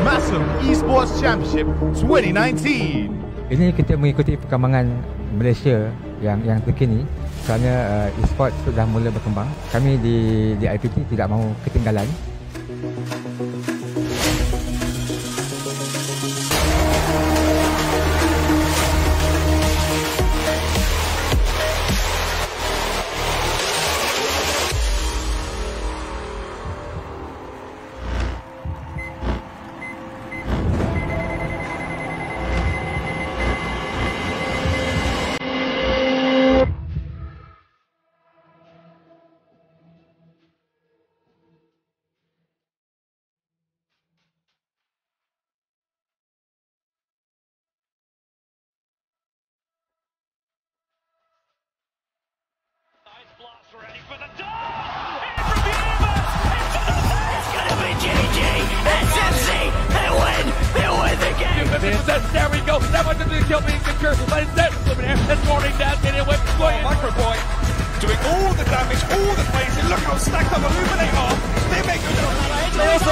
Masum Esports Championship 2019. Ini kita mengikuti perkembangan Malaysia yang terkini kerana e-sport sudah mula berkembang. Kami di IPT tidak mahu ketinggalan. Ready for the door! In from the Evans! Into the net! It's gonna be GG! SMC! They win! They win the game! There we go! That wasn't the kill being secured, but instead, Luminaire is scoring down, getting away from Microboy. Doing all the damage, all the plays, and look how stacked up Illuminate are! They make good on that! 没有死，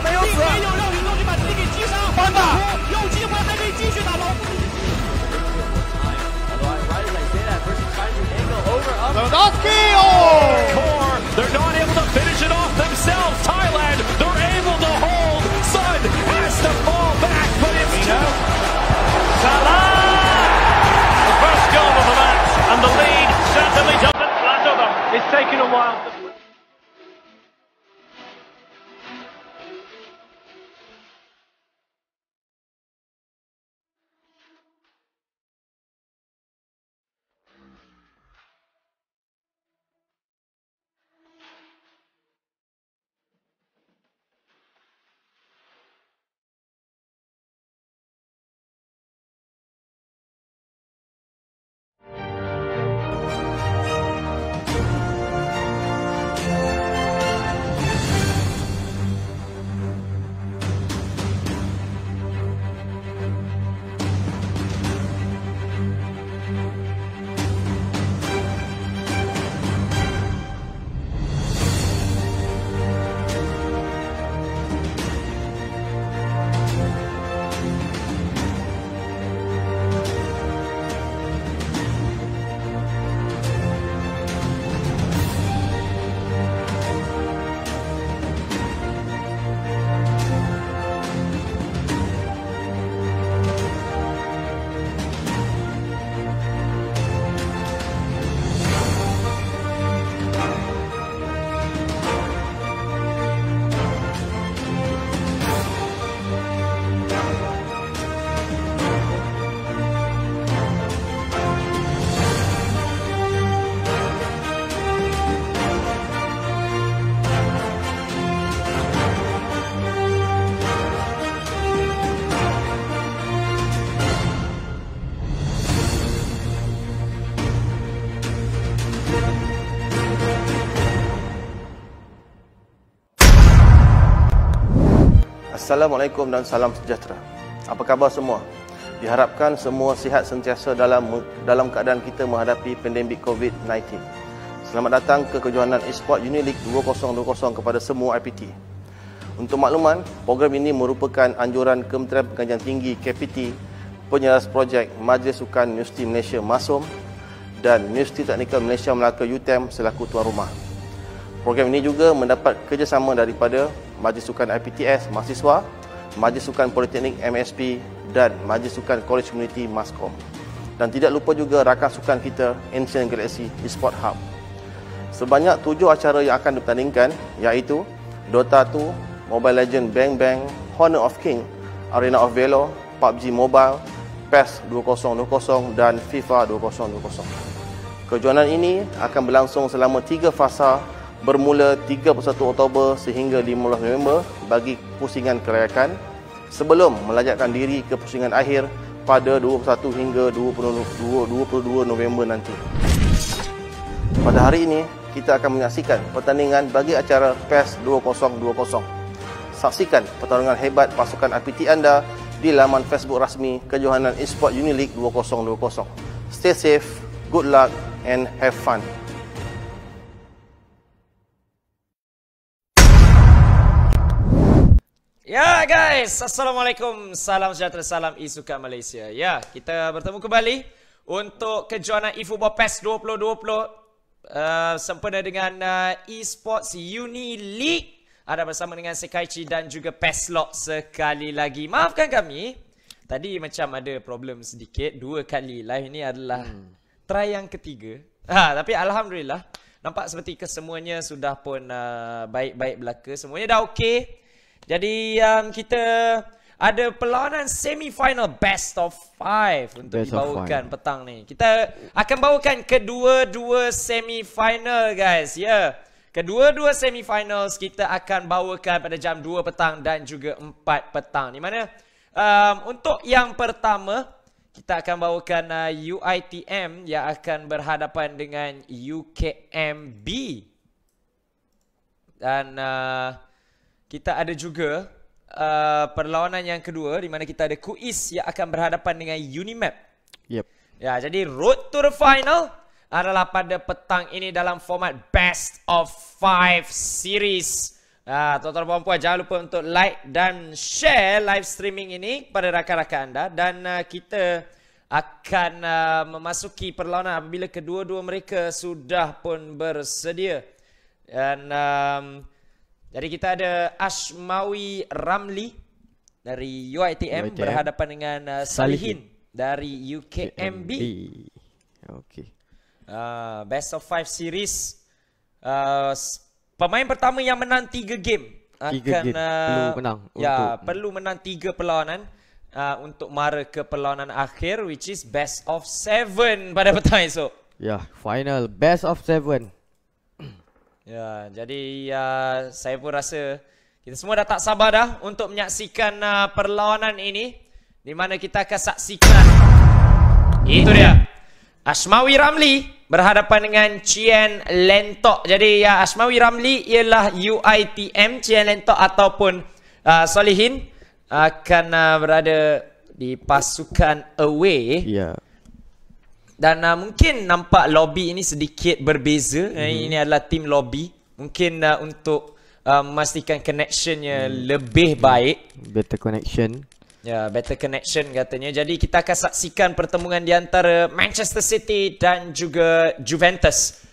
没有死，没有让林东去把自己给击伤，翻吧，有机会还可以继续打老虎。 Lewandowski! Oh! Core, they're not able to finish it off themselves. Thailand, they're able to hold. Sun has to fall back, but it's Salah! The first goal of the match, and the lead certainly doesn't flatter them. It's taken a while. Assalamualaikum dan salam sejahtera. Apa khabar semua? Diharapkan semua sihat sentiasa dalam keadaan kita menghadapi pandemik COVID-19. Selamat datang ke kejohanan Esports Unileague 2020 kepada semua IPT. Untuk makluman, program ini merupakan anjuran Kementerian Pengajian Tinggi KPT, penyeras projek Majlis Sukan Universiti Malaysia Masum dan Universiti Teknikal Malaysia Melaka UTM selaku tuan rumah. Program ini juga mendapat kerjasama daripada Majlis Sukan IPTS Mahasiswa, Majlis Sukan Politeknik MSP dan Majlis Sukan College Community Mascom. Dan tidak lupa juga rakan sukan kita Ancient Galaxy Esport Hub. Sebanyak 7 acara yang akan dipertandingkan iaitu Dota 2, Mobile Legends Bang Bang, Honor of King, Arena of Valor, PUBG Mobile, PES 2020 dan FIFA 2020. Kejohanan ini akan berlangsung selama 3 fasa bermula 31 Oktober sehingga 15 November bagi pusingan kerayakan sebelum melajakkan diri ke pusingan akhir pada 21 hingga 22 November nanti. Pada hari ini, kita akan menyaksikan pertandingan bagi acara PES 2020. Saksikan pertarungan hebat pasukan IPT anda di laman Facebook rasmi Kejohanan Esports Unileague 2020. Stay safe, good luck and have fun. Ya guys, Assalamualaikum, salam sejahtera, salam e-sukan Malaysia. Ya, kita bertemu kembali untuk kejohanan eFootball PES 2020 sempena dengan eSports Uni League. Ada bersama dengan Sekaiichi dan juga PESLOCK sekali lagi. Maafkan kami, tadi macam ada problem sedikit, 2 kali live ini adalah try yang ketiga. Tapi Alhamdulillah, nampak seperti kesemuanya sudah pun baik-baik belaka, semuanya dah okey. Jadi kita ada perlawanan semi-final best of 5 untuk dibawakan petang ni. Kita akan bawakan kedua-dua semi-final guys. Ya, kedua-dua semi-finals kita akan bawakan pada jam 2 petang dan juga 4 petang. Di mana untuk yang pertama kita akan bawakan UiTM yang akan berhadapan dengan UKMB. Dan kita ada juga perlawanan yang kedua di mana kita ada Kuis yang akan berhadapan dengan Unimap. Yep. Ya, jadi road to the final adalah pada petang ini dalam format best of 5 series. Tuan-tuan dan puan, jangan lupa untuk like dan share live streaming ini kepada rakan-rakan anda. Dan kita akan memasuki perlawanan apabila kedua-dua mereka sudah pun bersedia. Dan jadi kita ada Ashmawi Ramli dari UiTM berhadapan dengan Salihin dari UKMB. Okey. Best of 5 series. Pemain pertama yang menang 3 game akan perlu menang. Perlu menang 3 perlawanan untuk mara ke perlawanan akhir, which is best of 7 pada petang esok. Ya, final best of 7. Ya, jadi saya pun rasa kita semua dah tak sabar dah untuk menyaksikan perlawanan ini, di mana kita akan saksikan. Itu dia, Ashmawi Ramli berhadapan dengan Chien Lentok. Jadi Ashmawi Ramli ialah UiTM, Chien Lentok ataupun Salihin akan berada di pasukan away. Ya. Dan mungkin nampak lobby ini sedikit berbeza. Ini adalah tim lobby. Mungkin untuk memastikan connectionnya lebih baik. Better connection. Ya, better connection katanya. Jadi kita akan saksikan pertemuan di antara Manchester City dan juga Juventus.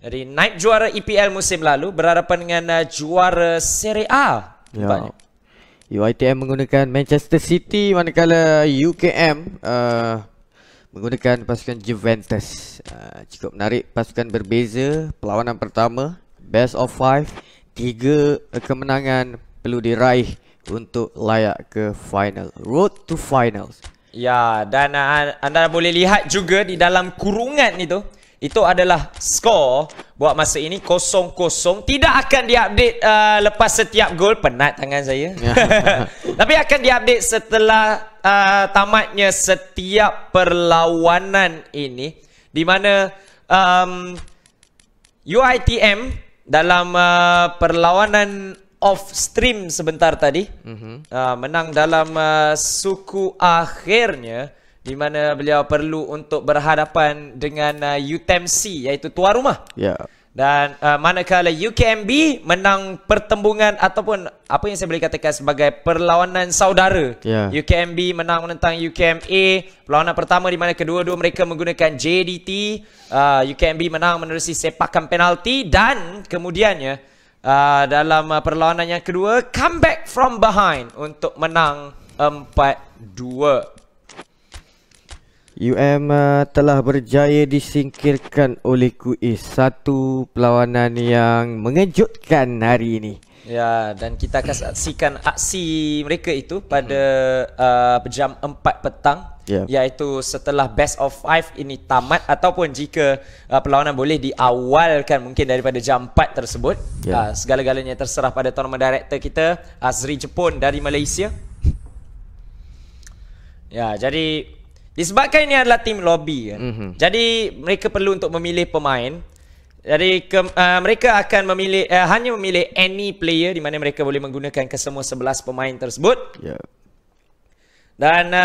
Jadi naib juara EPL musim lalu berhadapan dengan juara Serie A. Ya. UiTM menggunakan Manchester City, manakala UKM menggunakan pasukan Juventus. Cukup menarik, pasukan berbeza. Perlawanan pertama best of 5, 3 kemenangan perlu diraih untuk layak ke final. Road to finals. Ya, dan anda boleh lihat juga di dalam kurungan itu adalah skor buat masa ini 0-0. Tidak akan diupdate lepas setiap gol. Penat tangan saya. Tapi akan diupdate setelah tamatnya setiap perlawanan ini, di mana UiTM dalam perlawanan off stream sebentar tadi menang dalam suku akhirnya, di mana beliau perlu untuk berhadapan dengan UTMC, iaitu tuan rumah. Ya. Dan manakala UKMB menang pertembungan ataupun apa yang saya boleh katakan sebagai perlawanan saudara. UKMB menang menentang UKMA. Perlawanan pertama di mana kedua-dua mereka menggunakan JDT. UKMB menang menerusi sepakan penalti, dan kemudiannya dalam perlawanan yang kedua comeback from behind untuk menang 4-2. telah berjaya disingkirkan oleh Kuis. Satu perlawanan yang mengejutkan hari ini. Ya, dan kita akan saksikan aksi mereka itu pada jam 4 petang. Iaitu setelah best of 5 ini tamat, ataupun jika perlawanan boleh diawalkan mungkin daripada jam 4 tersebut. Segala-galanya terserah pada tournament director kita, Azri Jepun dari Malaysia. Ya, jadi disebabkan ini adalah tim lobby kan. Jadi mereka perlu untuk memilih pemain. Jadi mereka akan memilih hanya memilih any player, di mana mereka boleh menggunakan kesemua 11 pemain tersebut. Dan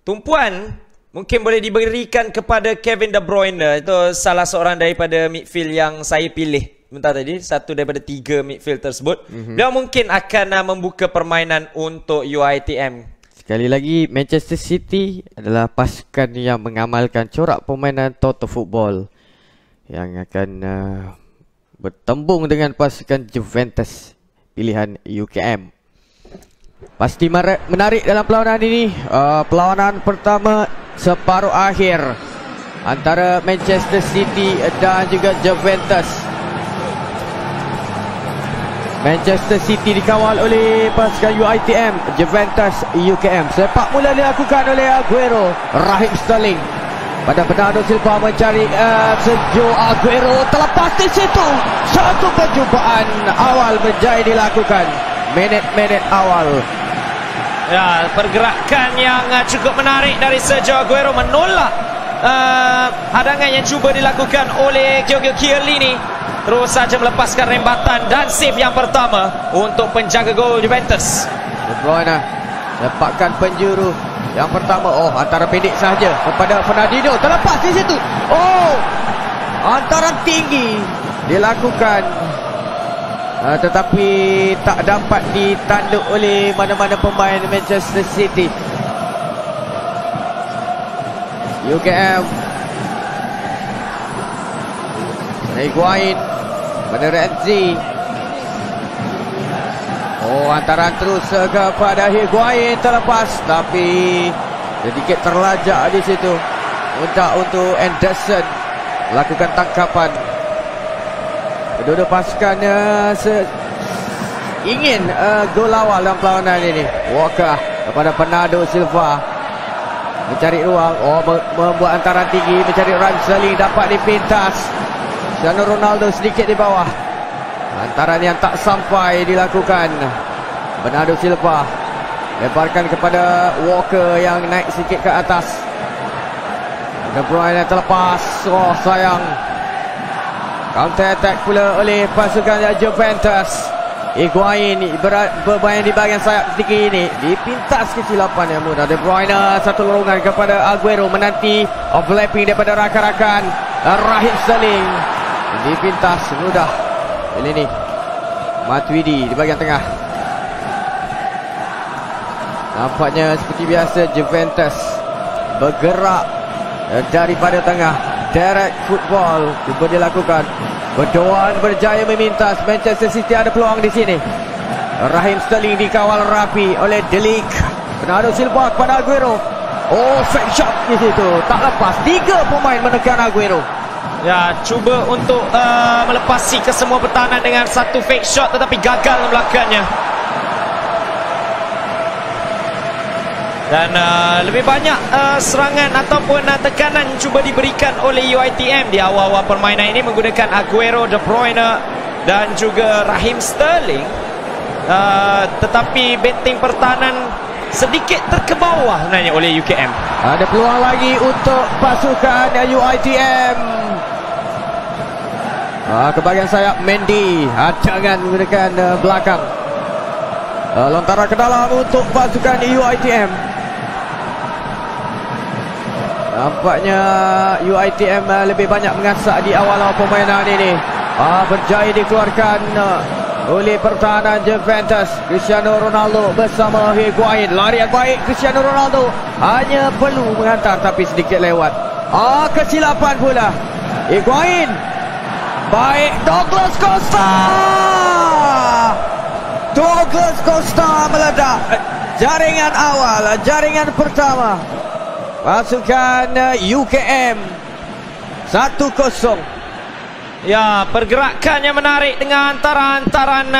tumpuan mungkin boleh diberikan kepada Kevin De Bruyne. Itu salah seorang daripada midfield yang saya pilih sebentar tadi, satu daripada 3 midfield tersebut. Beliau mungkin akan membuka permainan untuk UiTM. Sekali lagi, Manchester City adalah pasukan yang mengamalkan corak permainan total football yang akan bertembung dengan pasukan Juventus pilihan UKM. Pasti menarik dalam perlawanan ini. Perlawanan pertama separuh akhir antara Manchester City dan juga Juventus. Manchester City dikawal oleh pasukan UiTM, Juventus UKM. Sepak mula dilakukan oleh Aguero, Raheem Sterling. Pada Bernardo Silva mencari Sergio Aguero, terlepas di situ. Satu perjumpaan awal berjaya dilakukan. Minit-minit awal. Ya, pergerakan yang cukup menarik dari Sergio Aguero menolak hadangan yang cuba dilakukan oleh Giorgio Chiellini. Terus saja melepaskan rembatan dan save yang pertama untuk penjaga gol Juventus. De Bruyne lepaskan penjuru yang pertama. Antara pendek sahaja kepada Fernandinho, terlepas di situ. Antara tinggi dilakukan, tetapi tak dapat ditanduk oleh mana-mana pemain Manchester City. UKM Higuain pada Ramsey. Antaran terus kepada Higuain, terlepas tapi sedikit terlajak di situ. Mudah untuk Anderson lakukan tangkapan. Kedua-dua pasukan ingin gol awal dalam perlawanan ini. Walker kepada Bernardo Silva mencari ruang. Membuat antaran tinggi, mencari Raheem Sterling, dapat dipintas. Cristiano Ronaldo sedikit di bawah. Antaran yang tak sampai dilakukan. Bernardo Silva lebarkan kepada Walker yang naik sedikit ke atas. De Bruyne terlepas. Sayang. Counter attack pula oleh pasukan Juventus. Higuain bermain di bahagian sayap sedikit ini. Dipintas kesilapan yang mudah. De Bruyne satu lorongan kepada Aguero, menanti overlapping daripada rakan-rakan. Raheem Sterling dipintas mudah. Ini Matuidi di bahagian tengah. Nampaknya seperti biasa Juventus bergerak daripada tengah. Direct football cuba dilakukan. Berdoan berjaya memintas. Manchester City ada peluang di sini. Raheem Sterling dikawal rapi oleh De Ligt. Bernardo Silva kepada Aguero. Fake shot di situ, tak lepas. 3 pemain menekan Aguero. Ya, cuba untuk melepasi kesemua pertahanan dengan satu fake shot, tetapi gagal melakukannya. Dan lebih banyak serangan ataupun tekanan cuba diberikan oleh UiTM di awal-awal permainan ini menggunakan Aguero, De Bruyne dan juga Raheem Sterling. Tetapi betting pertahanan sedikit terkebawah sebenarnya oleh UKM. Ada peluang lagi untuk pasukan UiTM. Ke bahagian sayap Mendy, jangan menggunakan belakang. Lontaran ke dalam untuk pasukan UiTM. Nampaknya UiTM lebih banyak mengasak di awal-awal permainan ini. Berjaya dikeluarkan oleh pertahanan Juventus. Cristiano Ronaldo bersama Higuain. Larian baik Cristiano Ronaldo, hanya perlu menghantar tapi sedikit lewat. Kesilapan pula Higuain. Baik Douglas Costa. Douglas Costa meledak. Jaringan awal, jaringan pertama pasukan UKM 1-0. Ya, pergerakannya menarik dengan antaran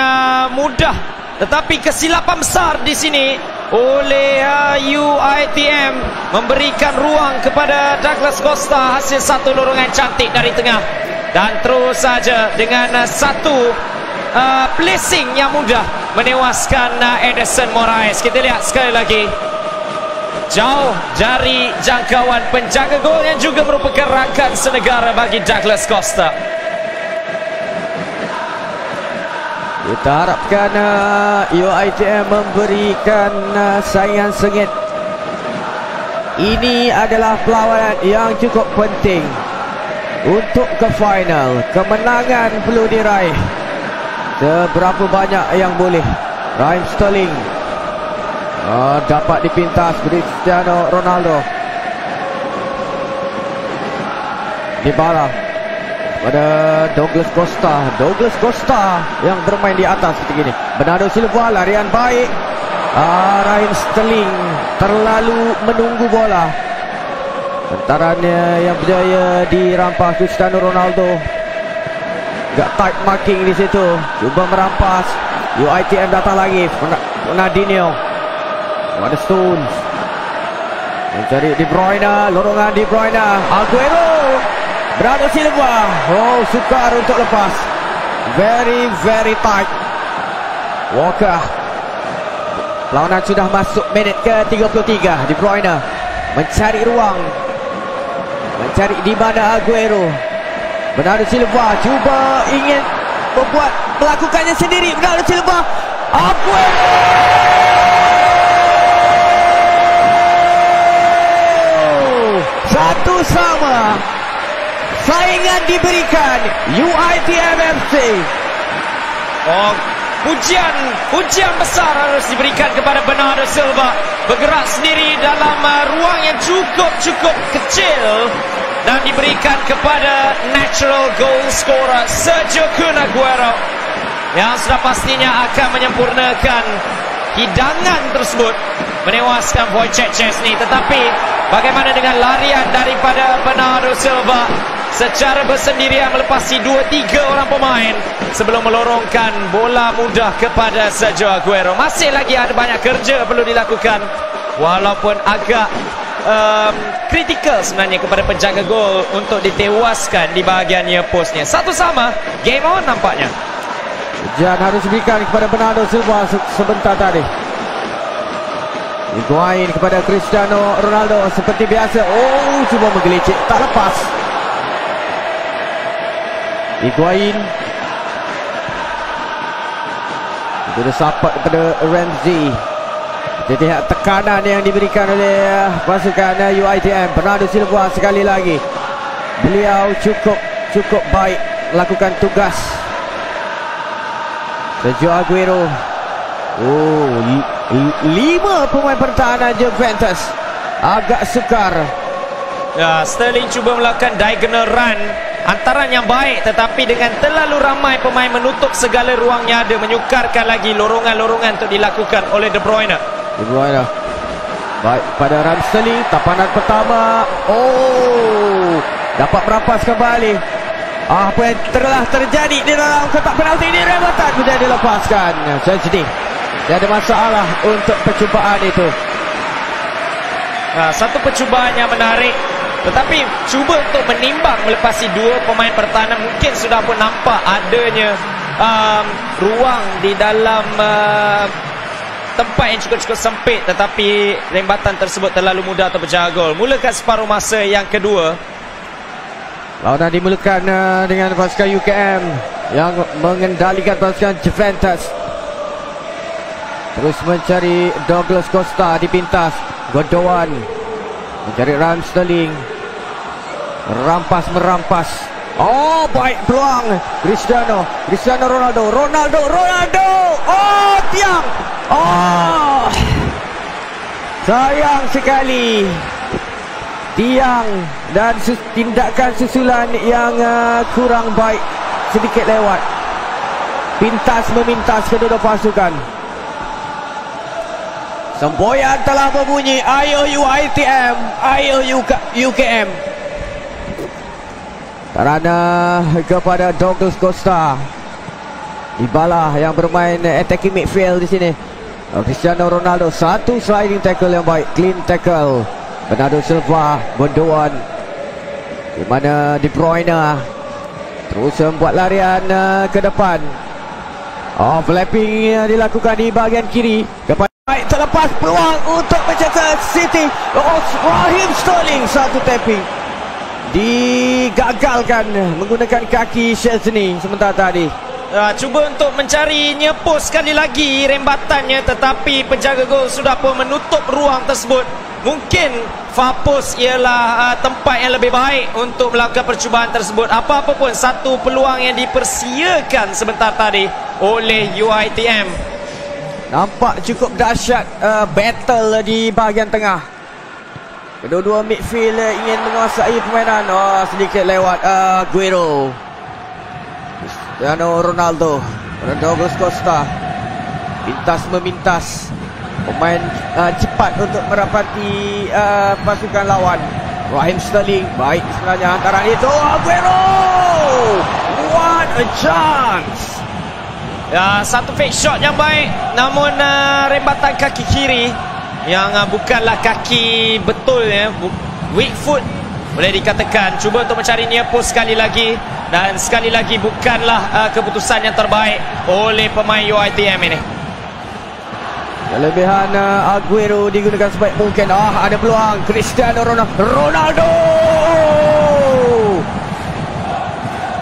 mudah, tetapi kesilapan besar di sini oleh UiTM memberikan ruang kepada Douglas Costa. Hasil satu lorongan cantik dari tengah, dan terus saja dengan satu placing yang mudah menewaskan Ederson Moraes. Kita lihat sekali lagi, jauh dari jangkauan penjaga gol yang juga merupakan rakan senegara bagi Douglas Costa. Kita harapkan UiTM memberikan saingan sengit. Ini adalah perlawanan yang cukup penting. untuk ke final. Kemenangan perlu diraih. Seberapa banyak yang boleh. Raheem Sterling dapat dipintas Cristiano Ronaldo. Dybala pada Douglas Costa yang bermain di atas ketika ini. Bernardo Silva, larian baik. Raheem Sterling terlalu menunggu bola. Antaranya yang berjaya dirampas Cristiano Ronaldo. Gak tight marking di situ. Cuba merampas. UiTM datang lagi. Fernandinho. Ada Stones. Mencari De Bruyne. Lorongan De Bruyne. Aguero. Bernardo Silva. Sukar untuk lepas. Very, very tight. Walker. Perlawanan sudah masuk minit ke 33. De Bruyne mencari ruang. Mencari di mana Aguero. Bernardo Silva cuba ingin melakukannya sendiri. Bernardo Silva. Aguero. Satu sama. Saingan diberikan UiTM FC. Pujian besar harus diberikan kepada Bernardo Silva. Bergerak sendiri dalam ruang yang cukup kecil. Dan diberikan kepada natural goal scorer Sergio Kun Aguero, yang sudah pastinya akan menyempurnakan hidangan tersebut, menewaskan Wojciech Szczesny. Tetapi bagaimana dengan larian daripada Bernardo Silva secara bersendirian melepasi 2-3 orang pemain sebelum melorongkan bola mudah kepada Sergio Aguero. Masih lagi ada banyak kerja perlu dilakukan, walaupun agak kritikal sebenarnya kepada penjaga gol untuk ditewaskan di bahagian near postnya. Satu sama, game on nampaknya. Ujian harus diberikan kepada Bernardo Silva sebentar tadi. Higuain kepada Cristiano Ronaldo seperti biasa. Cuba menggelicik, tak lepas. Higuain. Itu dia sapat kepada Ramsey. Lihat tekanan yang diberikan oleh pasukan UiTM. Bernardo Silva sekali lagi. Beliau cukup baik melakukan tugas. Sergio Aguero. 5 pemain pertahanan Juventus agak sukar. Ya, Sterling cuba melakukan diagonal run, antaran yang baik, tetapi dengan terlalu ramai pemain menutup segala ruang yang ada, menyukarkan lagi lorongan-lorongan untuk dilakukan oleh De Bruyne. De Bruyne baik pada Raheem Sterling. Tampanan pertama. Dapat merampas kembali. Apa yang telah terjadi di dalam kotak penalti ini, rebatan sudah dilepaskan. Szczesny. Dia ada masalah untuk percubaan itu. Satu percubaan yang menarik, tetapi cuba untuk menimbang melepasi 2 pemain pertahanan. Mungkin sudah pun nampak adanya ruang di dalam tempat yang cukup sempit, tetapi rembatan tersebut terlalu mudah untuk berjaga gol. Mulakan separuh masa yang kedua. Lawanan dimulakan dengan pasukan UKM yang mengendalikan pasukan Juventus. Terus mencari Douglas Costa, dipintas Gondowan. Mencari Raheem Sterling. Merampas. Baik peluang Cristiano Ronaldo. Tiang. Sayang sekali. Tiang dan tindakan susulan yang kurang baik sedikit lewat. Memintas kedua pasukan. Semboyan telah berbunyi. Ayo UiTM, ayo UKM. Kerana kepada Douglas Costa. Dybala yang bermain attacking midfield di sini. Cristiano Ronaldo, satu sliding tackle yang baik, clean tackle. Bernardo Silva, Gondowan. Di mana De Bruyne terus membuat larian ke depan. Flapping dilakukan di bahagian kiri. Baik, terlepas peluang untuk Manchester City. Raheem Sterling, satu tapping digagalkan menggunakan kaki Szczesny sementara tadi. Cuba untuk mencari nyepus sekali lagi rembatannya, tetapi penjaga gol sudah pun menutup ruang tersebut. Mungkin far post ialah tempat yang lebih baik untuk melakukan percubaan tersebut. Apa-apa pun, satu peluang yang dipersiakan sebentar tadi oleh UiTM. Nampak cukup dahsyat battle di bahagian tengah. Kedua-dua midfield ingin menguasai permainan. Sedikit lewat Aguero. Cristiano Ronaldo, Douglas Costa pintas memintas. Pemain cepat untuk merapati pasukan lawan. Raheem Sterling, baik sebenarnya hantaran itu. Aguero, what a chance. Satu fake shot yang baik, namun rembatan kaki kiri yang bukanlah kaki betul ya, weak foot boleh dikatakan. Cuba untuk mencari near post sekali lagi, dan sekali lagi bukanlah keputusan yang terbaik oleh pemain UiTM ini. Kelebihan Aguero digunakan sebaik mungkin. Ada peluang Cristiano Ronaldo.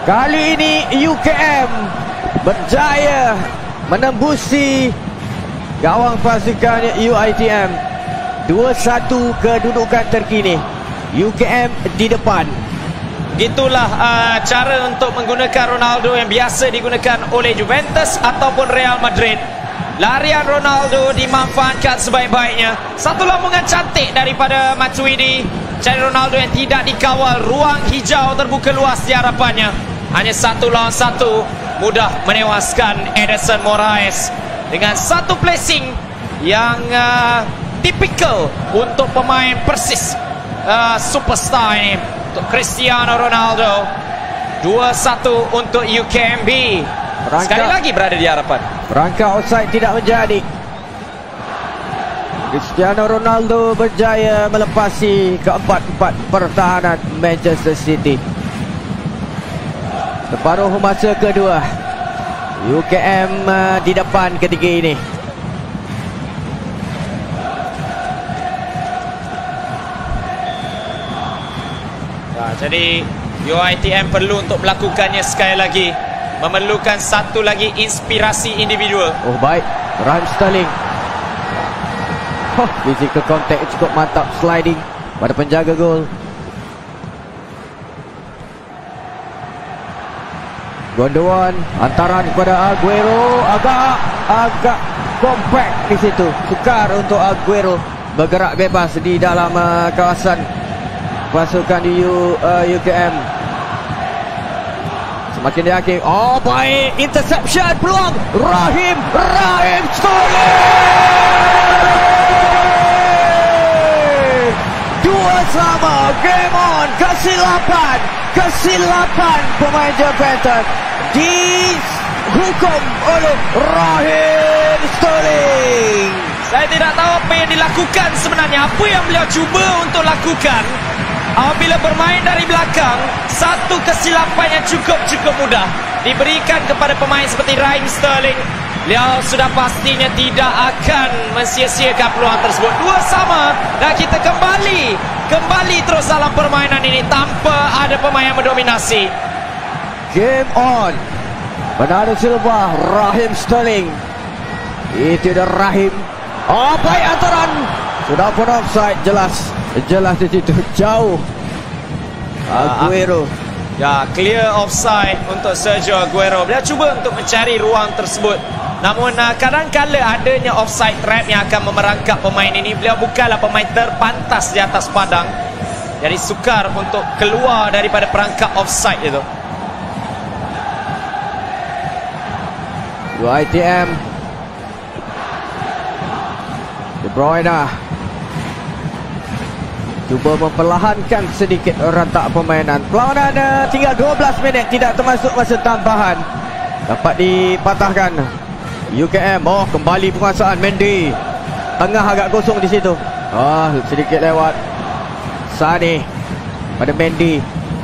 Kali ini UKM berjaya menembusi gawang pasukan UiTM. 2-1 kedudukan terkini. UKM di depan. Gitulah cara untuk menggunakan Ronaldo yang biasa digunakan oleh Juventus ataupun Real Madrid. Larian Ronaldo dimanfaatkan sebaik-baiknya. Satu lambungan cantik daripada Matuidi. Cari Ronaldo yang tidak dikawal. Ruang hijau terbuka luas di hadapannya. Hanya 1 lawan 1. Mudah menewaskan Ederson Moraes. Dengan satu placing yang tipikal untuk pemain Persis superstar ini. Untuk Cristiano Ronaldo. 2-1 untuk UKMB. Sekali lagi berada di hadapan. Perangkap offside tidak menjadi. Cristiano Ronaldo berjaya melepasi keempat-empat pertahanan Manchester City. Separuh masa kedua, UKM di depan ketika ini. Jadi UiTM perlu untuk melakukannya sekali lagi. Memerlukan satu lagi inspirasi individual. Baik, Raheem Sterling. Physical contact cukup mantap, sliding pada penjaga gol. Gondoan, hantaran kepada Aguero. Agak compact di situ. Sukar untuk Aguero bergerak bebas di dalam kawasan pasukan UKM. Makin yakin. Baik, interception, peluang Raheem Sterling. 2-2, game on. Kesilapan pemain Juventus dihukum oleh Raheem Sterling. Saya tidak tahu apa yang dilakukan sebenarnya. Apa yang beliau cuba untuk lakukan apabila bermain dari belakang. Satu kesilapan yang cukup mudah diberikan kepada pemain seperti Raheem Sterling. Beliau sudah pastinya tidak akan mensia-siakan peluang tersebut. 2-2 dan kita kembali terus dalam permainan ini tanpa ada pemain yang mendominasi. Game on. Bernardo Silva, Raheem Sterling. Itu dia Raheem. Baik hantaran. Sudah pun offside, jelas di situ, jauh. Aguero. Clear offside untuk Sergio Aguero. Dia cuba untuk mencari ruang tersebut. Namun kadang-kala adanya offside trap yang akan memerangkap pemain ini. Beliau bukanlah pemain terpantas di atas padang. Jadi sukar untuk keluar daripada perangkap offside itu. UiTM. De Bruyne cuba memperlahankan sedikit rantak permainan. Perlawanan tinggal 12 minit, tidak termasuk masa tambahan. Dapat dipatahkan UKM. Kembali penguasaan Mendy. Tengah agak kosong di situ. Sedikit lewat Sane pada Mendy.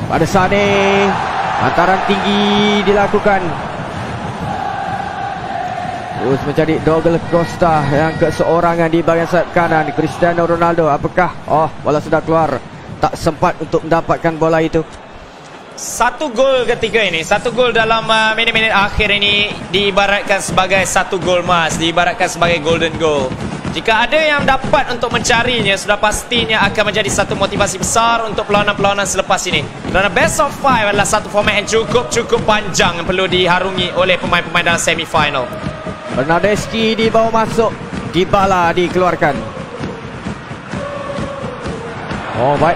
Pada Sane. Hantaran tinggi dilakukan. Terus mencari Douglas Costa yang keseorangan di bahagian sayap kanan. Cristiano Ronaldo, apakah? Bola sudah keluar. Tak sempat untuk mendapatkan bola itu. Satu gol ketiga ini, satu gol dalam minit-minit akhir ini diibaratkan sebagai satu gol emas, diibaratkan sebagai golden goal. Jika ada yang dapat untuk mencarinya, sudah pastinya akan menjadi satu motivasi besar untuk perlawanan-perlawanan selepas ini. Kerana best of 5 adalah satu format yang cukup panjang yang perlu diharungi oleh pemain-pemain dalam semi-final. Bernardeschi dibawa masuk, Dybala dikeluarkan. Oh baik,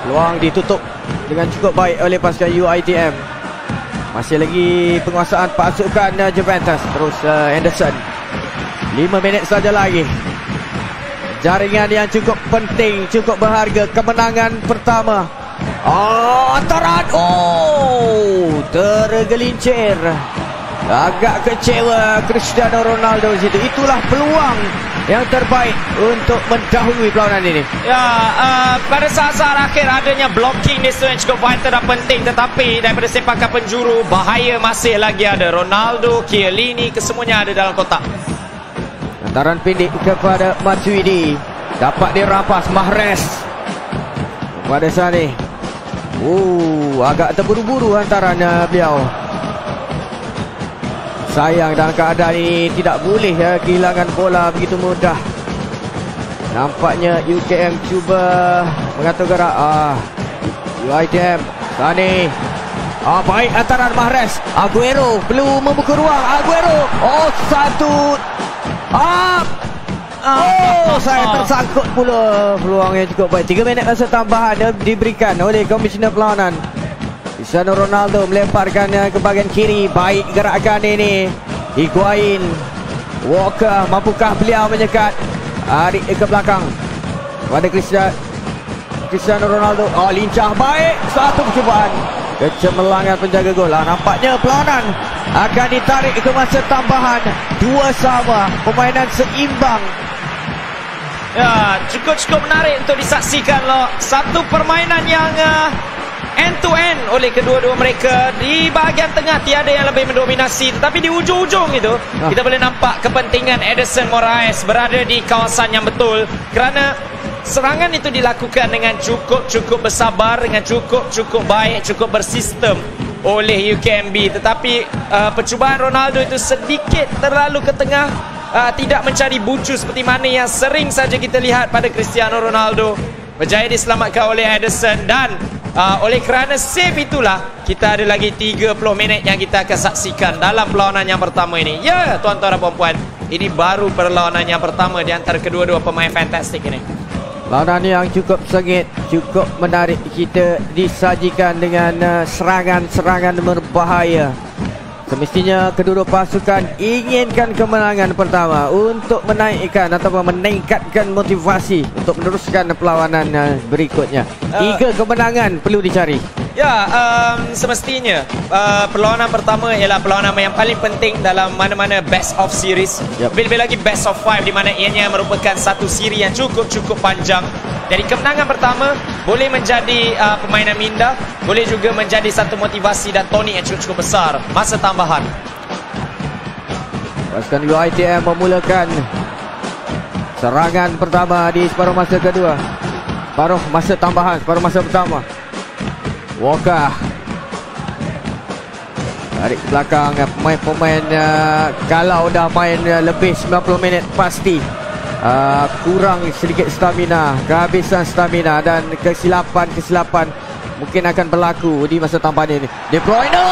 peluang ditutup dengan cukup baik oleh pasukan UiTM. Masih lagi penguasaan pasukan Juventus. Terus Anderson. 5 minit saja lagi. Jaringan yang cukup penting, cukup berharga. Kemenangan pertama. Antaran. Tergelincir. Agak kecewa Cristiano Ronaldo situ. Itulah peluang yang terbaik untuk mendahului perlawanan ini. Ya, pada saat-saat akhir adanya blocking di situ yang cukup vital dan penting. Tetapi daripada sepakan penjuru, bahaya masih lagi ada. Ronaldo, Chiellini, kesemuanya ada dalam kotak. Hantaran pendek kepada Matuidi. Dapat dirampas Mahrez. Kepada Sané. Agak terburu-buru hantaran beliau. Sayang dalam keadaan ini tidak boleh kehilangan bola begitu mudah. Nampaknya UKM cuba mengatur gerak. UiTM, Sané. Baik hantaran Mahrez. Aguero perlu membuka ruang. Aguero. Satu. Saya tersangkut pula. Peluang yang cukup baik. 3 minit masa tambahan diberikan oleh Komisioner Perlawanan. Cristiano Ronaldo melemparkannya ke bahagian kiri. Baik gerakan ini. Higuain. Walker. Mampukah beliau menyekat? Arik ke belakang. Pada Cristiano Ronaldo. Lincah baik. Satu percubaan. Kecemerlangan penjaga gol. Nampaknya perlawanan akan ditarik ke masa tambahan. 2 sama. Permainan seimbang. Ya, cukup menarik untuk disaksikan loh. Satu permainan yang end to end oleh kedua-dua mereka. Di bahagian tengah tiada yang lebih mendominasi, tetapi di ujung-ujung itu kita boleh nampak kepentingan Edson Moraes berada di kawasan yang betul, kerana serangan itu dilakukan dengan cukup bersabar, dengan cukup baik, cukup bersistem oleh UKMB. Tetapi percubaan Ronaldo itu sedikit terlalu ke tengah, tidak mencari bucu seperti mana yang sering saja kita lihat pada Cristiano Ronaldo. Berjaya diselamatkan oleh Ederson dan oleh kerana save itulah kita ada lagi 30 minit yang kita akan saksikan dalam perlawanan yang pertama ini. Ya, tuan-tuan dan puan-puan, ini baru perlawanan yang pertama di antara kedua-dua pemain fantastik ini. Perlawanan yang cukup sengit, cukup menarik. Kita disajikan dengan serangan-serangan berbahaya. Semestinya kedua-dua pasukan inginkan kemenangan pertama untuk menaikkan ataupun meningkatkan motivasi untuk meneruskan perlawanan berikutnya. 3 kemenangan perlu dicari. Ya, semestinya perlawanan pertama ialah perlawanan yang paling penting dalam mana-mana best of series. Lebih-lebih lagi best of 5, di mana ianya merupakan satu siri yang cukup panjang. Jadi kemenangan pertama boleh menjadi permainan minda, boleh juga menjadi satu motivasi dan tonik yang cukup besar. Masa tambahan. Pasukan UiTM memulakan serangan pertama di separuh masa kedua. Separuh masa tambahan, separuh masa pertama. Walker tarik ke belakang pemain-pemain. Kalau dah main lebih 90 minit pasti kurang sedikit stamina, kehabisan stamina dan kesilapan mungkin akan berlaku di masa tambahan ini. De Bruyne,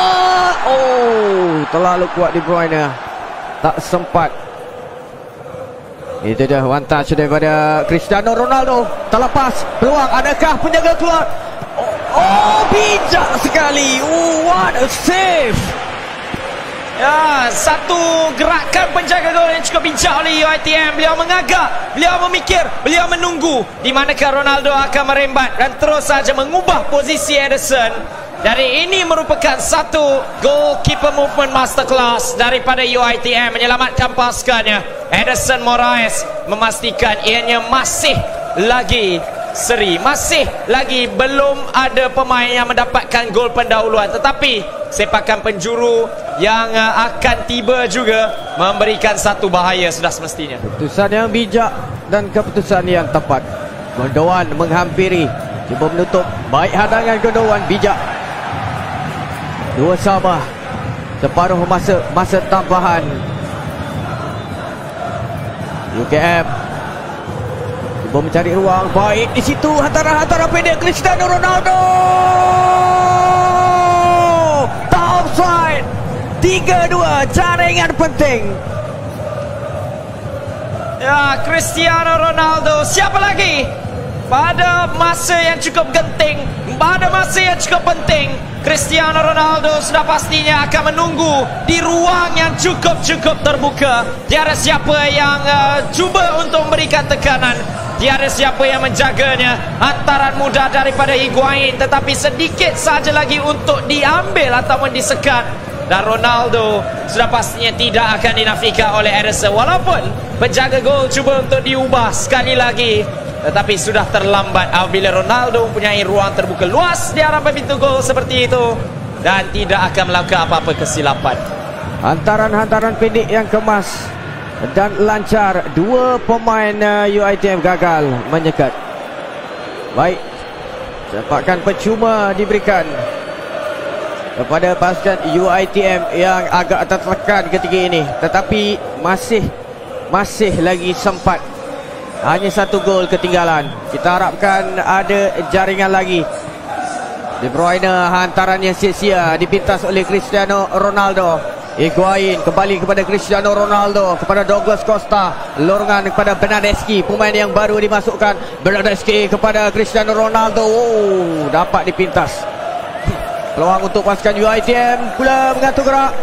terlalu kuat De Bruyne, tak sempat. Itu dia one touch daripada Cristiano Ronaldo. Terlepas peluang, adakah penjaga keluar? Bijak sekali. What a save. Ya, satu gerakan penjaga gol yang cukup bijak oleh UiTM. Beliau mengagak, beliau memikir, beliau menunggu di manakah Ronaldo akan merembat dan terus saja mengubah posisi Ederson. Dari ini merupakan satu goalkeeper movement masterclass daripada UiTM menyelamatkan pasukannya. Ederson Moraes memastikan ianya masih lagi seri, masih lagi belum ada pemain yang mendapatkan gol pendahuluan, tetapi sepakan penjuru yang akan tiba juga memberikan satu bahaya sudah semestinya. Keputusan yang bijak dan keputusan yang tepat. Gundogan menghampiri, cuba menutup. Baik hadangan Gundogan, bijak. 2 sama. Separuh masa tambahan. UKM cuba mencari ruang. Baik di situ hantaran pendek Cristiano Ronaldo. Tak offside. 3-2, jaringan penting. Ya, Cristiano Ronaldo. Siapa lagi? Pada masa yang cukup genting, pada masa yang cukup penting, Cristiano Ronaldo sudah pastinya akan menunggu di ruang yang cukup terbuka. Tiada siapa yang cuba untuk memberikan tekanan. Tiada siapa yang menjaganya. Hantaran mudah daripada Higuain, tetapi sedikit saja lagi untuk diambil ataupun disekat. Dan Ronaldo sudah pastinya tidak akan dinafikan oleh Ederson. Walaupun penjaga gol cuba untuk diubah sekali lagi, tetapi sudah terlambat apabila Ronaldo mempunyai ruang terbuka luas di hadapan pintu gol seperti itu dan tidak akan melakukan apa-apa kesilapan. Hantaran pendek yang kemas dan lancar. 2 pemain UiTM gagal menyekat. Baik, sepakan percuma diberikan kepada pasukan UiTM yang agak tertekan ketika ini, tetapi masih lagi sempat. Hanya 1 gol ketinggalan. Kita harapkan ada jaringan lagi. De Bruyne, hantarannya sia-sia, dipintas oleh Cristiano Ronaldo. Higuain kembali kepada Cristiano Ronaldo, kepada Douglas Costa, lorongan kepada Bernardeschi, pemain yang baru dimasukkan. Bernardeschi kepada Cristiano Ronaldo. Dapat dipintas. Peluang untuk pasukan UiTM pula mengatur gerak.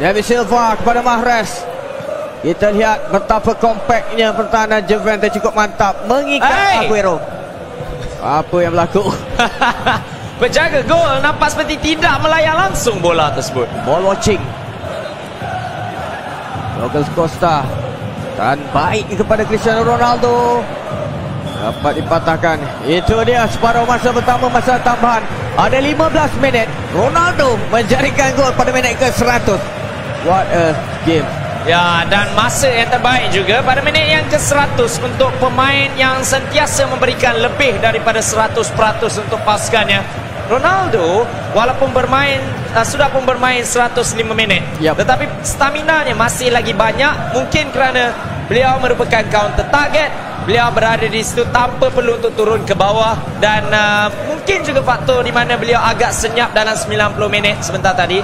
David Silva kepada Mahrez. Kita lihat betapa kompaknya pertahanan Juventus, cukup mantap mengikat Aguero. Apa yang berlaku? Penjaga gol nampak seperti tidak melayan langsung bola tersebut. Ball watching. Douglas Costa dan baik kepada Cristiano Ronaldo. Dapat dipatahkan. Itu dia separuh masa pertama, masa tambahan. Ada 15 minit. Ronaldo menjaringkan gol pada minit ke-100. What a game. Ya, dan masa yang terbaik juga pada minit yang ke-100 untuk pemain yang sentiasa memberikan lebih daripada 100% untuk pasukannya. Ronaldo walaupun sudah pun bermain 105 minit, tetapi stamina-nya masih lagi banyak. Mungkin kerana beliau merupakan counter target, beliau berada di situ tanpa perlu untuk turun ke bawah. Dan mungkin juga faktor di mana beliau agak senyap dalam 90 minit sebentar tadi,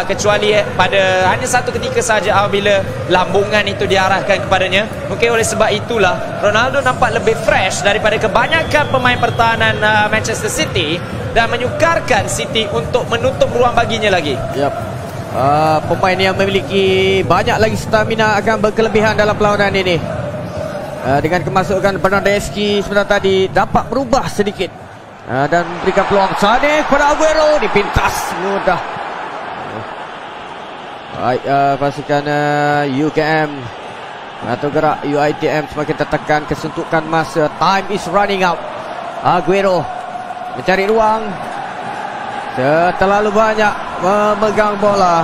kecuali pada hanya satu ketika saja apabila lambungan itu diarahkan kepadanya. Mungkin oleh sebab itulah Ronaldo nampak lebih fresh daripada kebanyakan pemain pertahanan Manchester City, dan menyukarkan City untuk menutup ruang baginya lagi. Pemain yang memiliki banyak lagi stamina akan berkelebihan dalam perlawanan ini. Dengan kemasukan Bernardeschi sebentar tadi dapat berubah sedikit dan memberikan peluang Sane kepada Aguero, dipintas mudah. Baik, pasukan UKM atau gerak UiTM semakin tertekan, kesuntukan masa. Time is running out. Aguero mencari ruang, terlalu banyak memegang bola.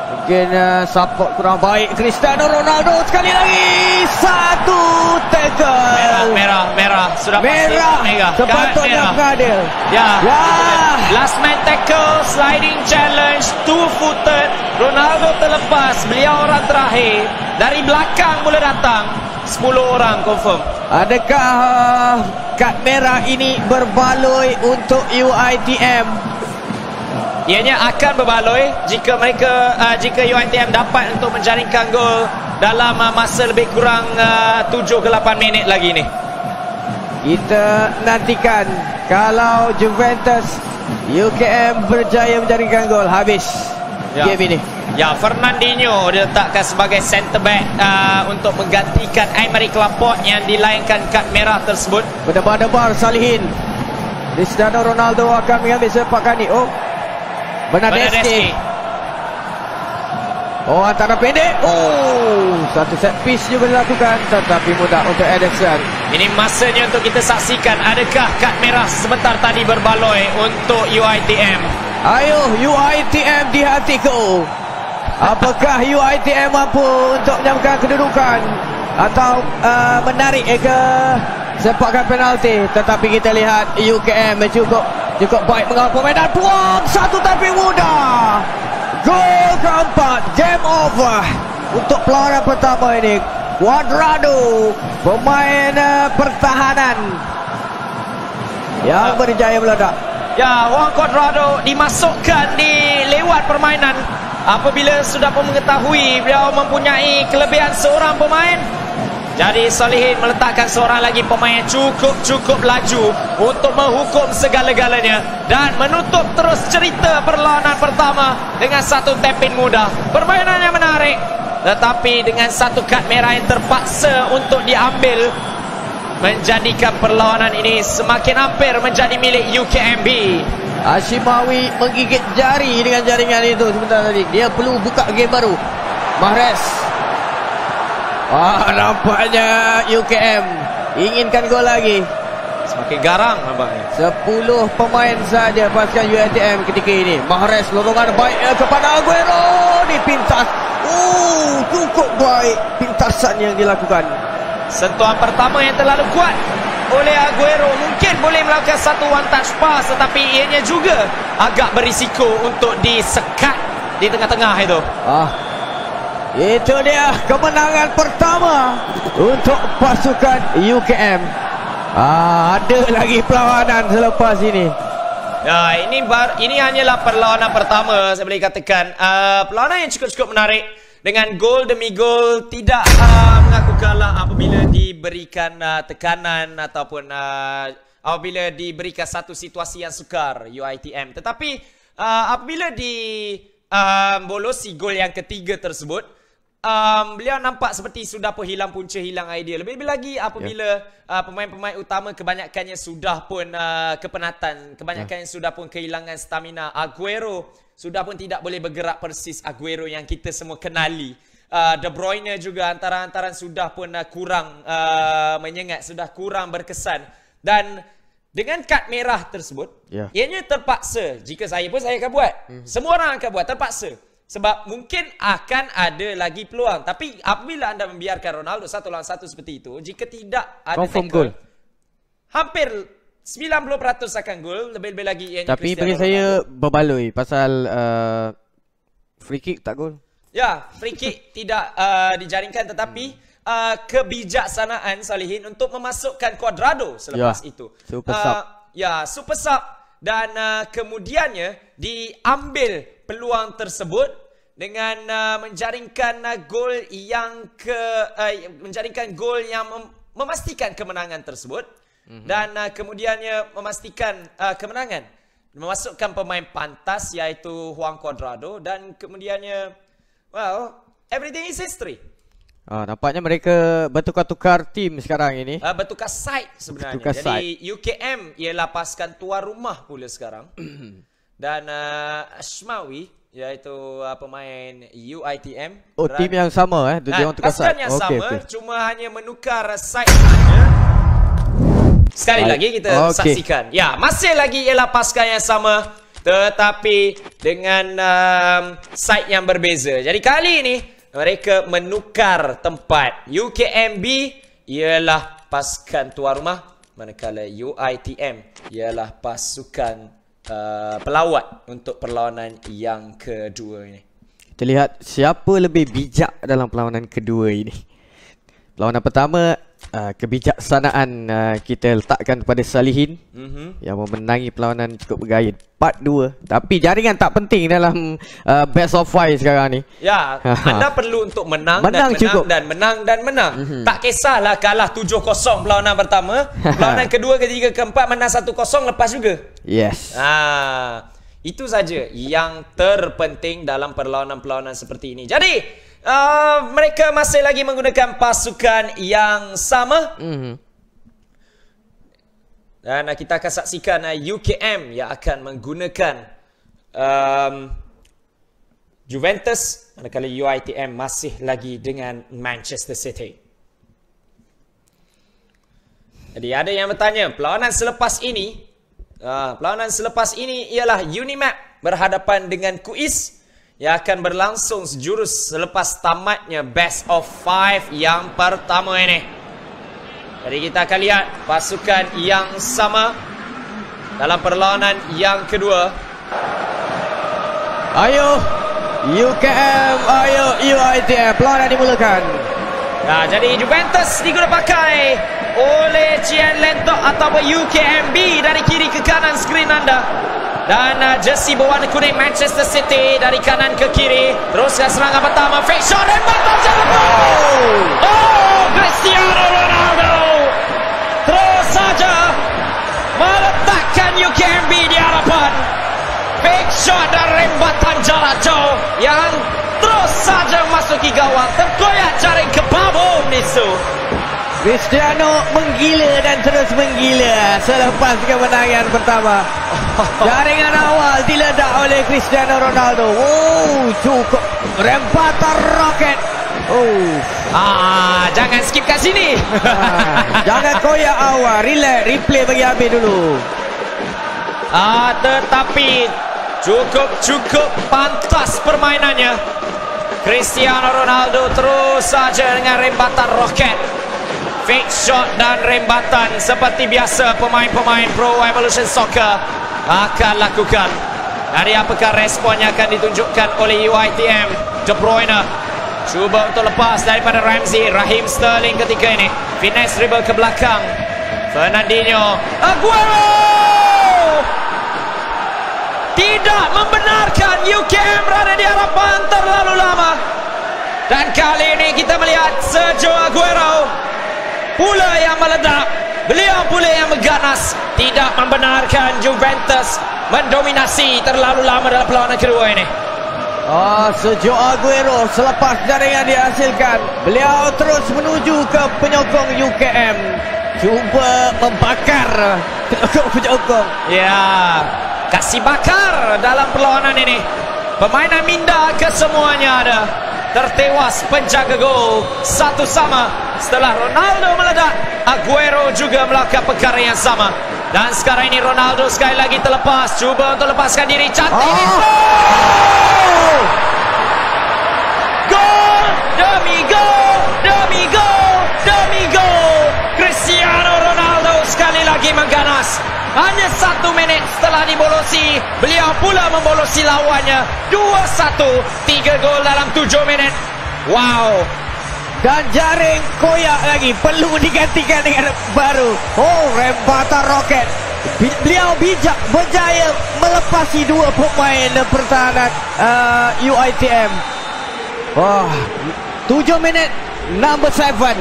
Mungkin support kurang baik. Cristiano Ronaldo sekali lagi, 1 tackle. Merah. Sudah merah. Sepatutnya mengadil. Last man tackle, sliding challenge, 2-footed. Ronaldo terlepas, beliau orang terakhir. Dari belakang mula datang, 10 orang confirm. Adakah kad merah ini berbaloi untuk UiTM? Ianya akan berbaloi jika UiTM dapat untuk menjaringkan gol dalam masa lebih kurang 7 ke 8 minit lagi ni. Kita nantikan kalau Juventus UKM berjaya menjaringkan gol, habis game ini. Fernandinho diletakkan sebagai centre back untuk menggantikan Aymeric Laporte yang dilayangkan kad merah tersebut. Berdebar-debar Salihin. Cristiano Ronaldo akan mengambil sepakan ini. Bernardeschi. Antara pendek. Satu set piece juga dilakukan, tetapi mudah untuk Ederson. Ini masanya untuk kita saksikan adakah kad merah sebentar tadi berbaloi untuk UiTM. Ayo UiTM di hatiku. Apakah UiTM mampu untuk menyamakan kedudukan atau menarik ke sepakan penalti? Tetapi kita lihat UKM cukup Cukup baik mengawal permainan. Peluang satu tapi mudah. Gol keempat. Game over untuk perlawanan pertama ini. Cuadrado, pemain pertahanan yang berjaya meledak. Ya, Juan Cuadrado dimasukkan di lewat permainan apabila sudah pun mengetahui beliau mempunyai kelebihan seorang pemain. Jadi Salihin meletakkan seorang lagi pemain yang cukup laju untuk menghukum segala-galanya dan menutup terus cerita perlawanan pertama dengan satu tap-in mudah. Permainan yang menarik, tetapi dengan satu kad merah yang terpaksa untuk diambil menjadikan perlawanan ini semakin hampir menjadi milik UKMB. Hashimawi menggigit jari dengan jaringan itu sebentar tadi. Dia perlu buka game baru. Mahrez. Nampaknya UKM inginkan gol lagi. Semakin garang nampaknya. 10 pemain saja pasukan UiTM ketika ini. Mahrez lorongan baik kepada Aguero, dipintas. Cukup baik pintasan yang dilakukan. Sentuhan pertama yang terlalu kuat oleh Aguero mungkin boleh melakukan satu one touch pass, tetapi ianya juga agak berisiko untuk disekat di tengah-tengah itu. Itu dia kemenangan pertama untuk pasukan UKM. Ada lagi perlawanan selepas ini. Ya, ini hanyalah perlawanan pertama, saya boleh katakan. Perlawanan yang cukup menarik dengan gol demi gol, tidak mengaku kalah apabila diberikan tekanan ataupun apabila diberikan satu situasi yang sukar UiTM. Tetapi apabila bolosi gol yang ketiga tersebut, beliau nampak seperti sudah pun hilang punca, hilang idea. Lebih lagi apabila pemain-pemain utama kebanyakannya sudah pun kepenatan, kebanyakannya sudah pun kehilangan stamina. Aguero sudah pun tidak boleh bergerak persis Aguero yang kita semua kenali. De Bruyne juga antara-antara sudah pun kurang menyengat, sudah kurang berkesan. Dan dengan kad merah tersebut, ianya terpaksa, jika saya pun saya akan buat. Semua orang akan buat, terpaksa. Sebab mungkin akan ada lagi peluang. Tapi apabila anda membiarkan Ronaldo 1 lawan 1 seperti itu, jika tidak ada confirm tackle, gol, hampir 90% akan gol. Lebih-lebih lagi ianya tapi bagi saya berbaloi pasal free kick tak gol. Ya, free kick tidak dijaringkan, tetapi kebijaksanaan Salihin untuk memasukkan Cuadrado selepas itu. Super sub. Super sub. Dan kemudiannya diambil peluang tersebut dengan menjaringkan gol yang menjaringkan gol yang memastikan kemenangan tersebut. Dan kemudiannya memastikan kemenangan, memasukkan pemain pantas iaitu Juan Cuadrado. Dan kemudiannya, well, everything is history. Nampaknya mereka bertukar-tukar tim sekarang ini. Bertukar side sebenarnya. Jadi UKM ialah pasukan tuan rumah pula sekarang. Dan Ashmawi iaitu pemain UiTM. Tim yang sama dia orang tukar side. Pasukan yang sama, cuma hanya menukar side saja. Sekali lagi kita saksikan. Ya, masih lagi ialah pasukan yang sama, tetapi dengan side yang berbeza. Jadi kali ini mereka menukar tempat. UKMB ialah pasukan tuan rumah, manakala UiTM ialah pasukan pelawat untuk perlawanan yang kedua ini. Kita lihat siapa lebih bijak dalam perlawanan kedua ini. Perlawanan pertama, kebijaksanaan kita letakkan kepada Salihin yang memenangi perlawanan cukup bergaya. Part 2. Tapi jaringan tak penting dalam best of 5 sekarang ni. Ya, anda perlu untuk menang dan menang. Tak kisahlah kalah 7-0 perlawanan pertama. Perlawanan kedua, ketiga, keempat menang 1-0 lepas juga. Yes. Itu saja yang terpenting dalam perlawanan-perlawanan seperti ini. Jadi mereka masih lagi menggunakan pasukan yang sama. Dan kita akan saksikan UKM yang akan menggunakan Juventus, manakala UiTM masih lagi dengan Manchester City. Jadi ada yang bertanya, perlawanan selepas ini ialah Unimap berhadapan dengan Kuis yang akan berlangsung sejurus selepas tamatnya best of 5 yang pertama ini. Jadi kita akan lihat pasukan yang sama dalam perlawanan yang kedua. Ayo UKM, ayo UiTM, perlawanan dimulakan. Nah, jadi Juventus diguna pakai oleh Cian Lentok ataupun UKMB dari kiri ke kanan skrin anda. Dan jersey berwarna kuning Manchester City dari kanan ke kiri. Teruskan serangan pertama, fake shot dan batal jalan gol. Oh, Cristiano Ronaldo terus saja meletakkan UKMB di hadapan. Fake shot dan rembatan jarak jauh yang terus saja masuki gawang, terkoyak jaring ke babon Nisu. Cristiano menggila dan terus menggila selepas kemenangan pertama. Jaringan awal diledak oleh Cristiano Ronaldo. Oh, cukup rempatan roket. Oh, jangan skip kat sini. Jangan koyak awal, relax, replay bagi habis dulu. Tetapi cukup pantas permainannya. Cristiano Ronaldo terus saja dengan rembatan roket, fake shot dan rembatan seperti biasa pemain-pemain Pro Evolution Soccer akan lakukan. Dari apakah respon yang akan ditunjukkan oleh UiTM? De Bruyne cuba untuk lepas daripada Ramsey. Raheem Sterling ketika ini finesse dribble ke belakang. Fernandinho, Aguero tidak membenarkan UKM berada di hadapan terlalu lama. Dan kali ini kita melihat Sergio Aguero pula yang meledak. Beliau pula yang mengganas, tidak membenarkan Juventus mendominasi terlalu lama dalam perlawanan kedua ini. Sergio Aguero selepas jaringan dihasilkan, beliau terus menuju ke penyokong UKM, cuba membakar penyokong. Ya, kasih bakar dalam perlawanan ini. Permainan minda kesemuanya ada. Tertewas penjaga gol 1-1 setelah Ronaldo meledak. Aguero juga melakukan perkara yang sama. Dan sekarang ini Ronaldo sekali lagi terlepas, cuba untuk lepaskan diri. Cantik. Gol demi gol, demi gol, demi gol. Cristiano Ronaldo sekali lagi mengganas. Hanya 1 minit setelah dibolosi, beliau pula membolosi lawannya. 2-1, 3 gol dalam 7 menit. Wow. Dan jaring koyak lagi, perlu digantikan dengan baru. Oh, rembatan roket. Beliau bijak, berjaya melepasi 2 pemain pertahanan UiTM. Wah, 7 minit, number 7.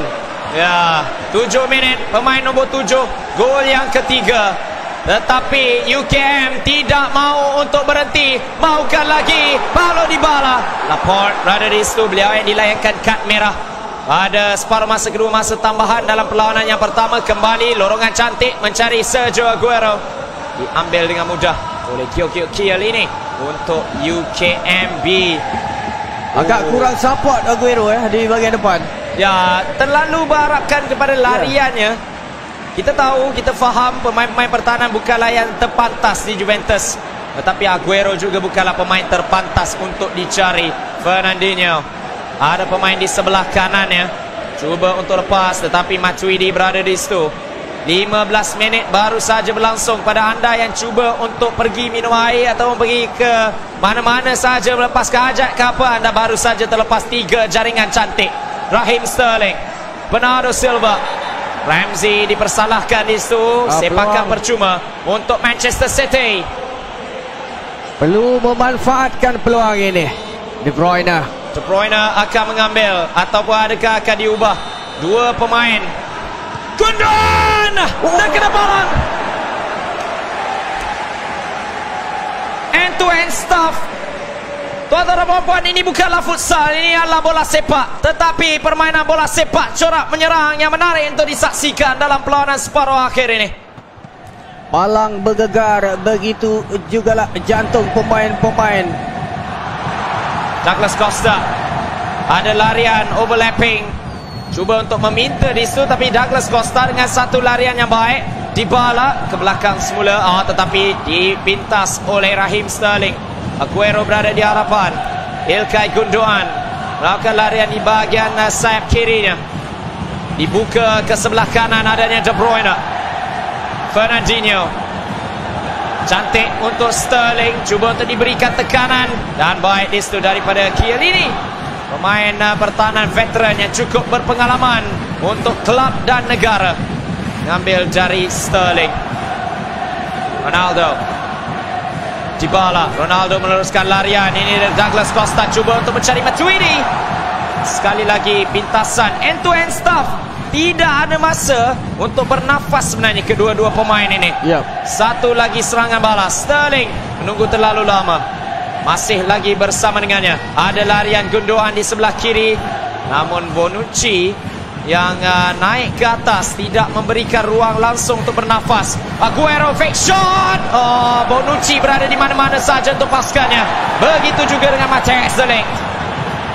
Ya, 7 minit, pemain nombor 7, gol yang ketiga. Tetapi UKM tidak mau untuk berhenti, maukan lagi. Paulo Dybala, Laporte berada di situ, beliau yang dilayangkan kad merah pada separuh masa kedua, masa tambahan dalam perlawanan yang pertama. Kembali lorongan cantik mencari Sergio Aguero, diambil dengan mudah oleh Kiel ini untuk UKMB. Agak kurang support Aguero di bahagian depan. Ya, terlalu berharapkan kepada lariannya. Kita tahu, kita faham pemain-pemain pertahanan bukanlah yang terpantas di Juventus. Tetapi Aguero juga bukanlah pemain terpantas untuk dicari. Fernandinho, ada pemain di sebelah kanannya, cuba untuk lepas, tetapi Matuidi berada di situ. 15 minit baru saja berlangsung. Pada anda yang cuba untuk pergi minum air atau pergi ke mana-mana saja melepaskan hajat ke apa, anda baru saja terlepas 3 jaringan cantik. Raheem Sterling, Bernardo Silva, Ramsey dipersalahkan di situ. Sepakan percuma untuk Manchester City. Perlu memanfaatkan peluang ini. De Bruyne akan mengambil, ataupun adakah akan diubah 2 pemain. Gundogan terkena bola. End to end stuff. Tuan-tuan dan puan-puan, ini bukanlah futsal, ini adalah bola sepak. Tetapi permainan bola sepak corak menyerang yang menarik untuk disaksikan dalam perlawanan separuh akhir ini. Malang bergegar, begitu jugalah jantung pemain-pemain. Douglas Costa, ada larian overlapping, cuba untuk meminta di situ, tapi Douglas Costa dengan satu larian yang baik. Dybala ke belakang semula, tetapi dipintas oleh Raheem Sterling. Aguero berada di hadapan. Ilkay Gundogan melakukan larian di bahagian sayap kirinya. Dibuka ke sebelah kanan, adanya De Bruyne. Fernandinho Cantik untuk Sterling. Cuba untuk diberikan tekanan. Dan baik di situ daripada Chiellini. Pemain pertahanan veteran yang cukup berpengalaman untuk klub dan negara. Ngambil dari Sterling. Ronaldo. Dybala. Ronaldo meneruskan larian. Ini dari Douglas Costa. Cuba untuk mencari Matuidi. Sekali lagi pintasan end-to-end stuff. Tidak ada masa untuk bernafas sebenarnya kedua-dua pemain ini. Satu lagi serangan balas. Sterling menunggu terlalu lama. Masih lagi bersama dengannya. Ada larian Gundogan di sebelah kiri. Namun Bonucci yang naik ke atas tidak memberikan ruang langsung untuk bernafas. Aguero fake shot. Bonucci berada di mana-mana saja untuk paskannya. Begitu juga dengan Matthias de Ligt.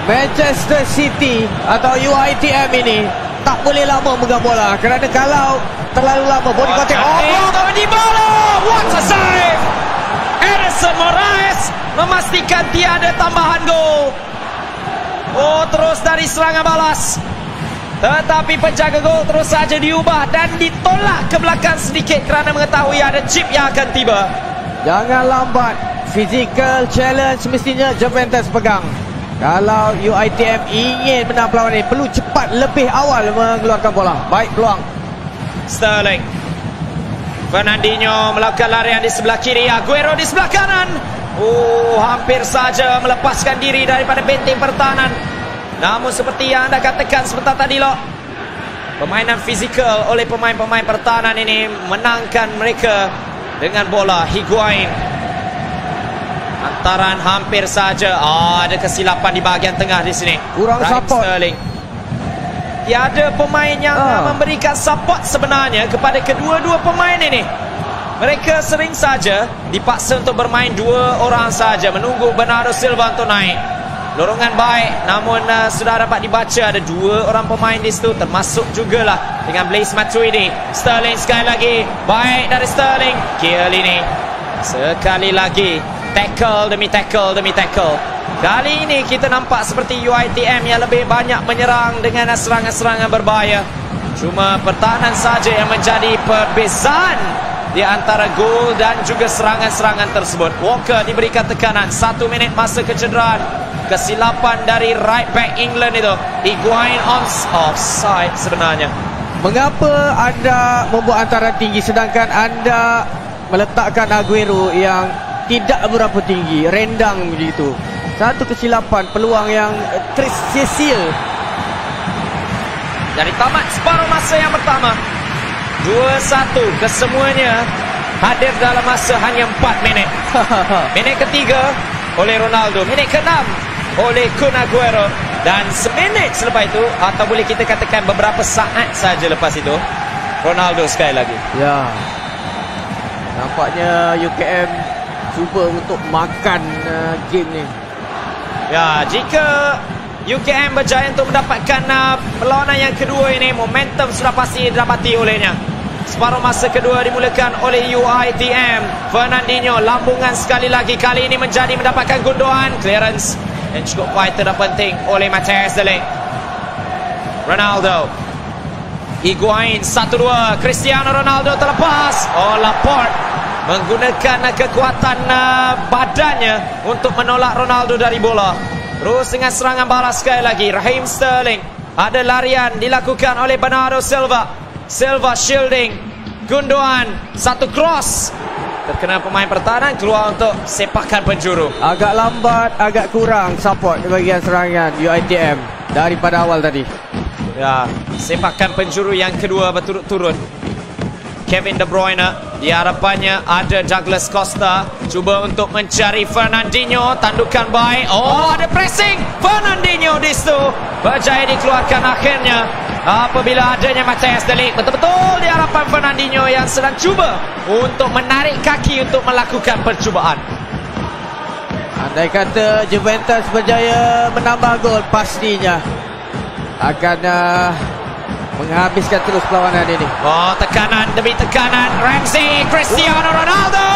Manchester City atau UiTM ini tak boleh lama megang bola, kerana kalau terlalu lama body contact. Dybala, what a save! Edison Moraes memastikan tiada tambahan gol. Terus dari serangan balas. Tetapi penjaga gol terus saja diubah dan ditolak ke belakang sedikit kerana mengetahui ada chip yang akan tiba. Jangan lambat. Physical challenge mestinya Juventus pegang. Kalau UiTM ingin menang perlawanan ini, perlu cepat lebih awal mengeluarkan bola. Baik peluang. Sterling. Fernandinho melakukan larian di sebelah kiri. Aguero di sebelah kanan. Hampir saja melepaskan diri daripada benteng pertahanan. Namun seperti yang anda katakan sebentar tadi loh, permainan fizikal oleh pemain-pemain pertahanan ini menangkan mereka dengan bola. Higuain. Antaran hampir saja. Ada kesilapan di bahagian tengah di sini. Kurang support. Sterling. Tiada pemain yang memberikan support sebenarnya kepada kedua-dua pemain ini. Mereka sering saja dipaksa untuk bermain dua orang saja, menunggu Bernardo Silva untuk naik. Dorongan baik, namun sudah dapat dibaca ada dua orang pemain di situ, termasuk jugalah dengan Blaise Matuidi. Sterling sekali lagi. Baik dari Sterling. Chiellini. Sekali lagi. Tackle demi tackle demi tackle. Kali ini kita nampak seperti UiTM yang lebih banyak menyerang dengan serangan-serangan berbahaya. Cuma pertahanan saja yang menjadi perbezaan di antara gol dan juga serangan-serangan tersebut. Walker diberikan tekanan. 1 minit masa kecederaan. Kesilapan dari right back England itu. Higuain offside sebenarnya. Mengapa anda membuat antaran tinggi sedangkan anda meletakkan Aguero yang tidak berapa tinggi, rendang begitu? Satu kesilapan, peluang yang tersisil. Dari tamat separuh masa yang pertama, 2-1, kesemuanya hadir dalam masa hanya 4 minit. Minit ketiga oleh Ronaldo, minit ke-6 oleh Kun Aguero, dan seminit selepas itu, atau boleh kita katakan beberapa saat saja lepas itu, Ronaldo sekali lagi. Ya, nampaknya UKM cuba untuk makan game ni. Ya, jika UKM berjaya untuk mendapatkan perlawanan yang kedua ini, momentum sudah pasti didapati olehnya. Separuh masa kedua dimulakan oleh UiTM. Fernandinho lambungan sekali lagi, kali ini menjadi mendapatkan gunduan. Clearance yang cukup vital dan penting oleh Matthias de Ligt. Ronaldo. Higuain 1-2. Cristiano Ronaldo terlepas. Laporte menggunakan kekuatan badannya untuk menolak Ronaldo dari bola. Terus dengan serangan balas sekali lagi. Raheem Sterling. Ada larian dilakukan oleh Bernardo Silva. Silva shielding. Gundogan. Satu cross. Terkena pemain pertahanan, keluar untuk sepakan penjuru. Agak lambat, agak kurang support di bahagian serangan UiTM daripada awal tadi. Ya, sepakan penjuru yang kedua berturut-turut. Kevin De Bruyne, di hadapannya ada Douglas Costa, cuba untuk mencari Fernandinho, tandukan baik. Ada pressing Fernandinho di situ, berjaya dikeluarkan akhirnya apabila adanya Matthias de Ligt. Betul-betul di hadapan Fernandinho yang sedang cuba untuk menarik kaki untuk melakukan percubaan. Andai kata Juventus berjaya menambah gol, pastinya akan menghabiskan terus perlawanan ini. Tekanan demi tekanan. Ramsey, Cristiano Ronaldo.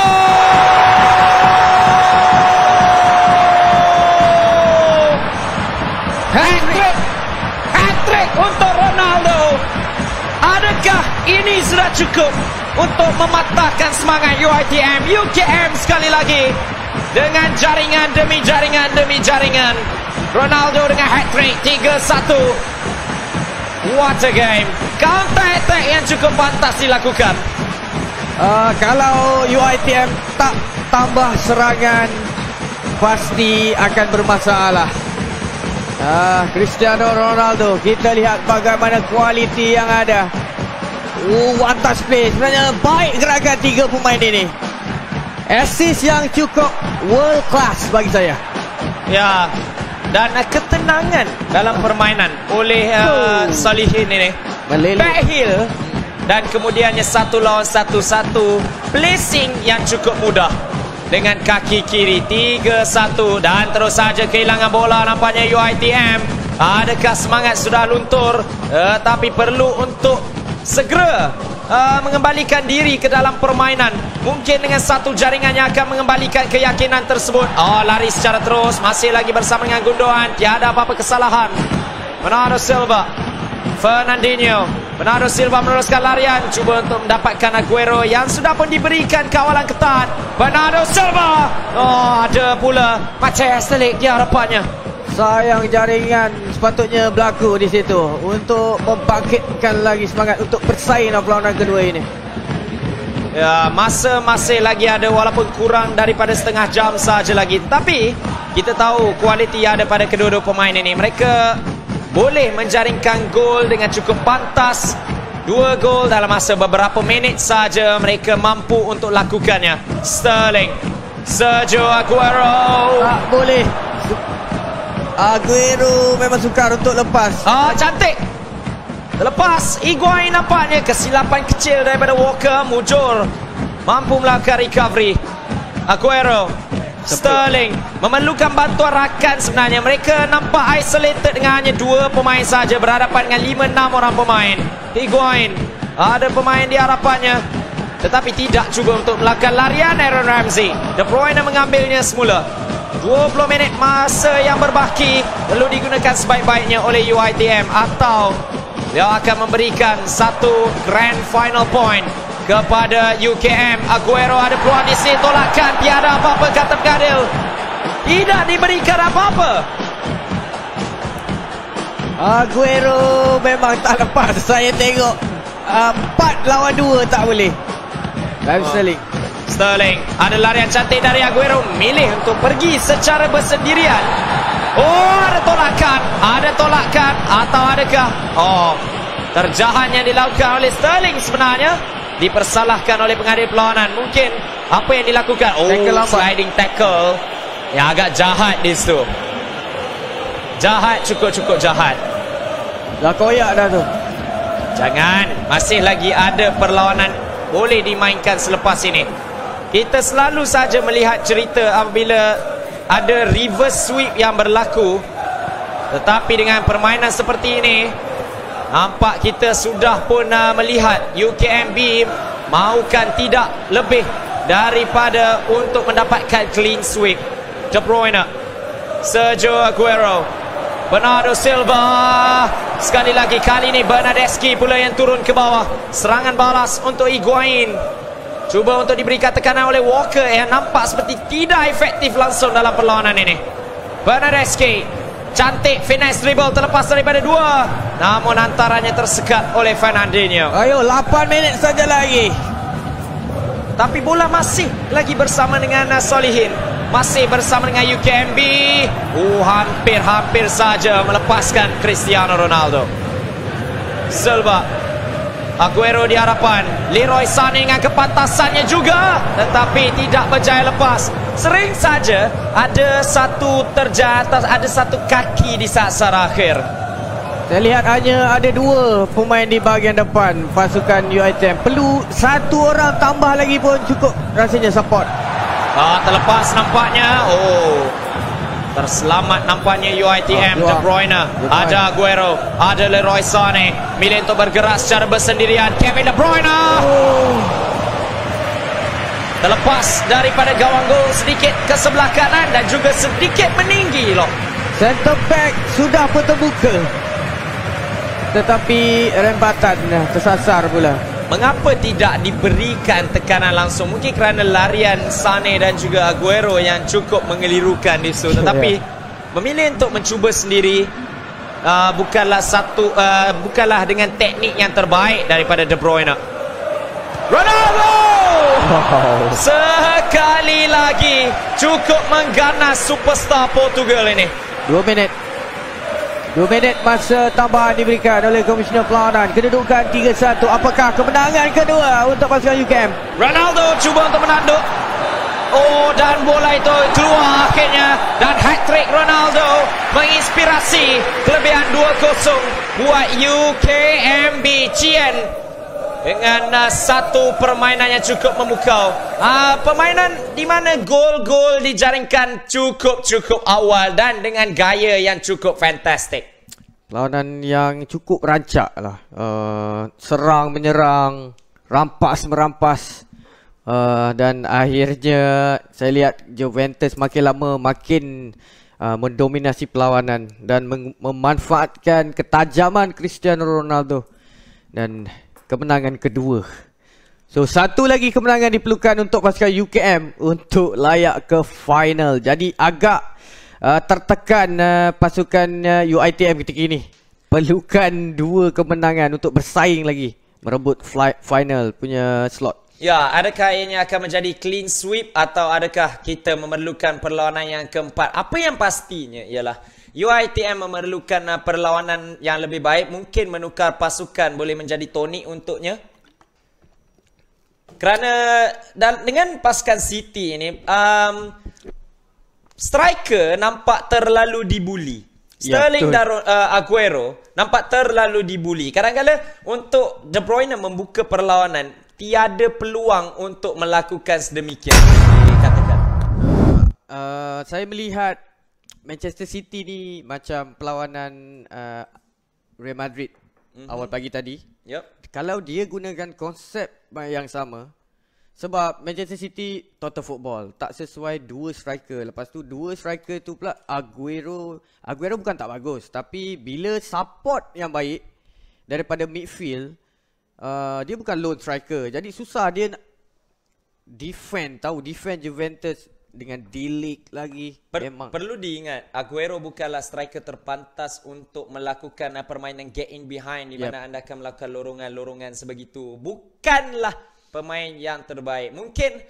Hat-trick untuk Ronaldo. Adakah ini sudah cukup untuk mematahkan semangat UiTM. UKM sekali lagi dengan jaringan demi jaringan demi jaringan. Ronaldo dengan hat-trick 3-1. What a game. Counter attack yang cukup pantas dilakukan. Kalau UiTM tak tambah serangan, pasti akan bermasalah. Cristiano Ronaldo, kita lihat bagaimana kualiti yang ada. One touch play. Sebenarnya baik gerakan 3 pemain ini. Assist yang cukup world class bagi saya. Ya, dan ketenangan dalam permainan oleh Salihin ini. Back heel dan kemudiannya 1 lawan 1. Placing yang cukup mudah dengan kaki kiri 3-1 dan terus saja kehilangan bola nampaknya UiTM. Adakah semangat sudah luntur, tapi perlu untuk segera mengembalikan diri ke dalam permainan. Mungkin dengan satu jaringan yang akan mengembalikan keyakinan tersebut. Lari secara terus, masih lagi bersama dengan Gundogan. Tiada apa-apa kesalahan. Bernardo Silva, Fernandinho. Bernardo Silva meneruskan larian, cuba untuk mendapatkan Aguero yang sudah pun diberikan kawalan ketat. Bernardo Silva, ada pula Matthijs de Ligt di harapannya. Sayang, jaringan sepatutnya berlaku di situ untuk membangkitkan lagi semangat untuk bersaing dalam perlawanan kedua ini. Ya, masa masih lagi ada walaupun kurang daripada setengah jam saja lagi. Tapi kita tahu kualiti yang ada pada kedua-dua pemain ini. Mereka boleh menjaringkan gol dengan cukup pantas. 2 gol dalam masa beberapa minit saja mereka mampu untuk lakukannya. Sterling, Sergio Aguero. Tak boleh. Aguero memang sukar untuk lepas. Cantik. Terlepas. Higuain nampaknya kesilapan kecil daripada Walker. Mujur mampu melakukan recovery. Aguero, Sterling memerlukan bantuan rakan sebenarnya. Mereka nampak isolated dengan hanya 2 pemain saja berhadapan dengan 5-6 orang pemain. Higuain, ada pemain di harapannya tetapi tidak cuba untuk melakukan larian. Aaron Ramsey, De Bruyne mengambilnya semula. 20 minit masa yang berbaki perlu digunakan sebaik-baiknya oleh UiTM atau dia akan memberikan satu grand final point kepada UKM. Aguero ada peluang di sini, tolakkan, tiada apa-apa kata pengadil. Tidak diberikan apa-apa. Aguero memang tak lepas. Saya tengok 4 lawan 2 tak boleh. Sterling, ada larian cantik dari Aguero, milih untuk pergi secara bersendirian. Ada tolakan atau adakah terjahat yang dilakukan oleh Sterling sebenarnya dipersalahkan oleh pengadil perlawanan. Mungkin apa yang dilakukan, sliding tackle yang agak jahat di situ. Jahat, cukup jahat. Dah koyak dah tu. Jangan, masih lagi ada perlawanan boleh dimainkan selepas ini. Kita selalu saja melihat cerita apabila ada reverse sweep yang berlaku. Tetapi dengan permainan seperti ini, nampak kita sudah pun melihat UKMB mahukan tidak lebih daripada untuk mendapatkan clean sweep. De Bruyne, Sergio Aguero, Bernardo Silva. Sekali lagi, kali ini Bernardeschi pula yang turun ke bawah. Serangan balas untuk Higuain. Cuba untuk diberikan tekanan oleh Walker yang nampak seperti tidak efektif langsung dalam perlawanan ini. Bernardeschi, cantik finesse dribble terlepas daripada 2. Namun antaranya tersekat oleh Fernandinho. Ayo, 8 minit saja lagi. Tapi bola masih lagi bersama dengan Solihin. Masih bersama dengan UKMB. Hampir saja melepaskan Cristiano Ronaldo. Silva, Aguero di harapan. Leroy Sané dengan kepantasannya juga, tetapi tidak berjaya lepas. Sering saja ada satu terjatuh, ada satu kaki di saat-saat akhir. Saya lihat hanya ada 2 pemain di bahagian depan pasukan UiTM. Perlu 1 orang tambah lagi pun cukup rasanya support. Terlepas nampaknya. Terselamat nampaknya UiTM. De Bruyne, ada Aguero, ada Leroy Sané, milih untuk bergerak secara bersendirian. Kevin De Bruyne terlepas daripada gawang gol, sedikit ke sebelah kanan dan juga sedikit meninggi loh. Center back sudah pun terbuka, tetapi rempatan tersasar pula. mengapa tidak diberikan tekanan langsung? Mungkin kerana larian Sane dan juga Aguero yang cukup mengelirukan di situ. Tetapi memilih untuk mencuba sendiri bukanlah dengan teknik yang terbaik daripada De Bruyne. Ronaldo! Sekali lagi cukup mengganas superstar Portugal ini. 2 minit masa tambahan diberikan oleh Komisioner Perlawanan. Kedudukan 3-1. Apakah kemenangan kedua untuk pasukan UKM? Ronaldo cuba untuk menanduk. Oh, dan bola itu keluar akhirnya. Dan hat-trick Ronaldo menginspirasi kelebihan 2-0 buat UKMB Chien. Dengan satu permainan yang cukup memukau. Permainan di mana gol-gol dijaringkan cukup awal dan dengan gaya yang cukup fantastik. Lawanan yang cukup rancak lah. Serang menyerang, rampas merampas. Dan akhirnya saya lihat Juventus makin lama makin mendominasi perlawanan dan memanfaatkan ketajaman Cristiano Ronaldo. Dan kemenangan kedua. So satu lagi kemenangan diperlukan untuk pasukan UKM untuk layak ke final. Jadi agak tertekan pasukan UiTM ketika ini. Perlukan 2 kemenangan untuk bersaing lagi merebut final punya slot. Ya, adakah ini akan menjadi clean sweep atau adakah kita memerlukan perlawanan yang keempat? Apa yang pastinya ialah UiTM memerlukan perlawanan yang lebih baik. Mungkin menukar pasukan boleh menjadi tonik untuknya. Kerana dengan pasukan City ini, striker nampak terlalu dibuli. Sterling dan Aguero nampak terlalu dibuli. Kadang-kadang untuk De Bruyne membuka perlawanan, tiada peluang untuk melakukan sedemikian. Dikatakan. Saya melihat Manchester City ni macam perlawanan Real Madrid awal pagi tadi. Kalau dia gunakan konsep yang sama, sebab Manchester City total football tak sesuai 2 striker. Lepas tu 2 striker tu pula Aguero bukan tak bagus, tapi bila support yang baik daripada midfield, dia bukan lone striker. Jadi susah dia nak defend Juventus dengan D-League lagi. Perlu diingat, Aguero bukanlah striker terpantas untuk melakukan permainan get in behind di mana anda akan melakukan lorongan-lorongan sebegitu. Bukanlah pemain yang terbaik. Mungkin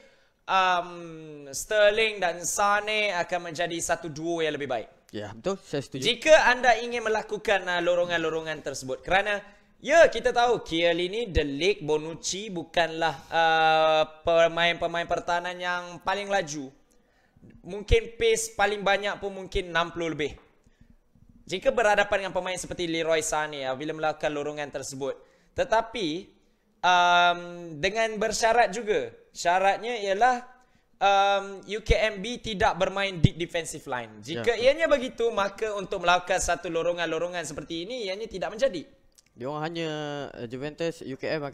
Sterling dan Sane akan menjadi satu duo yang lebih baik. Ya, betul, saya setuju. Jika anda ingin melakukan lorongan-lorongan tersebut, kerana ya, kita tahu Chiellini, De Ligt, Bonucci bukanlah pemain-pemain pertahanan yang paling laju. Mungkin pace paling banyak pun mungkin 60 lebih. Jika berhadapan dengan pemain seperti Leroy Sané bila melakukan lorongan tersebut. Tetapi dengan bersyarat juga. Syaratnya ialah UKMB tidak bermain deep defensive line. Jika ianya begitu, maka untuk melakukan satu lorongan-lorongan seperti ini ianya tidak menjadi. Dia orang hanya Juventus, UKM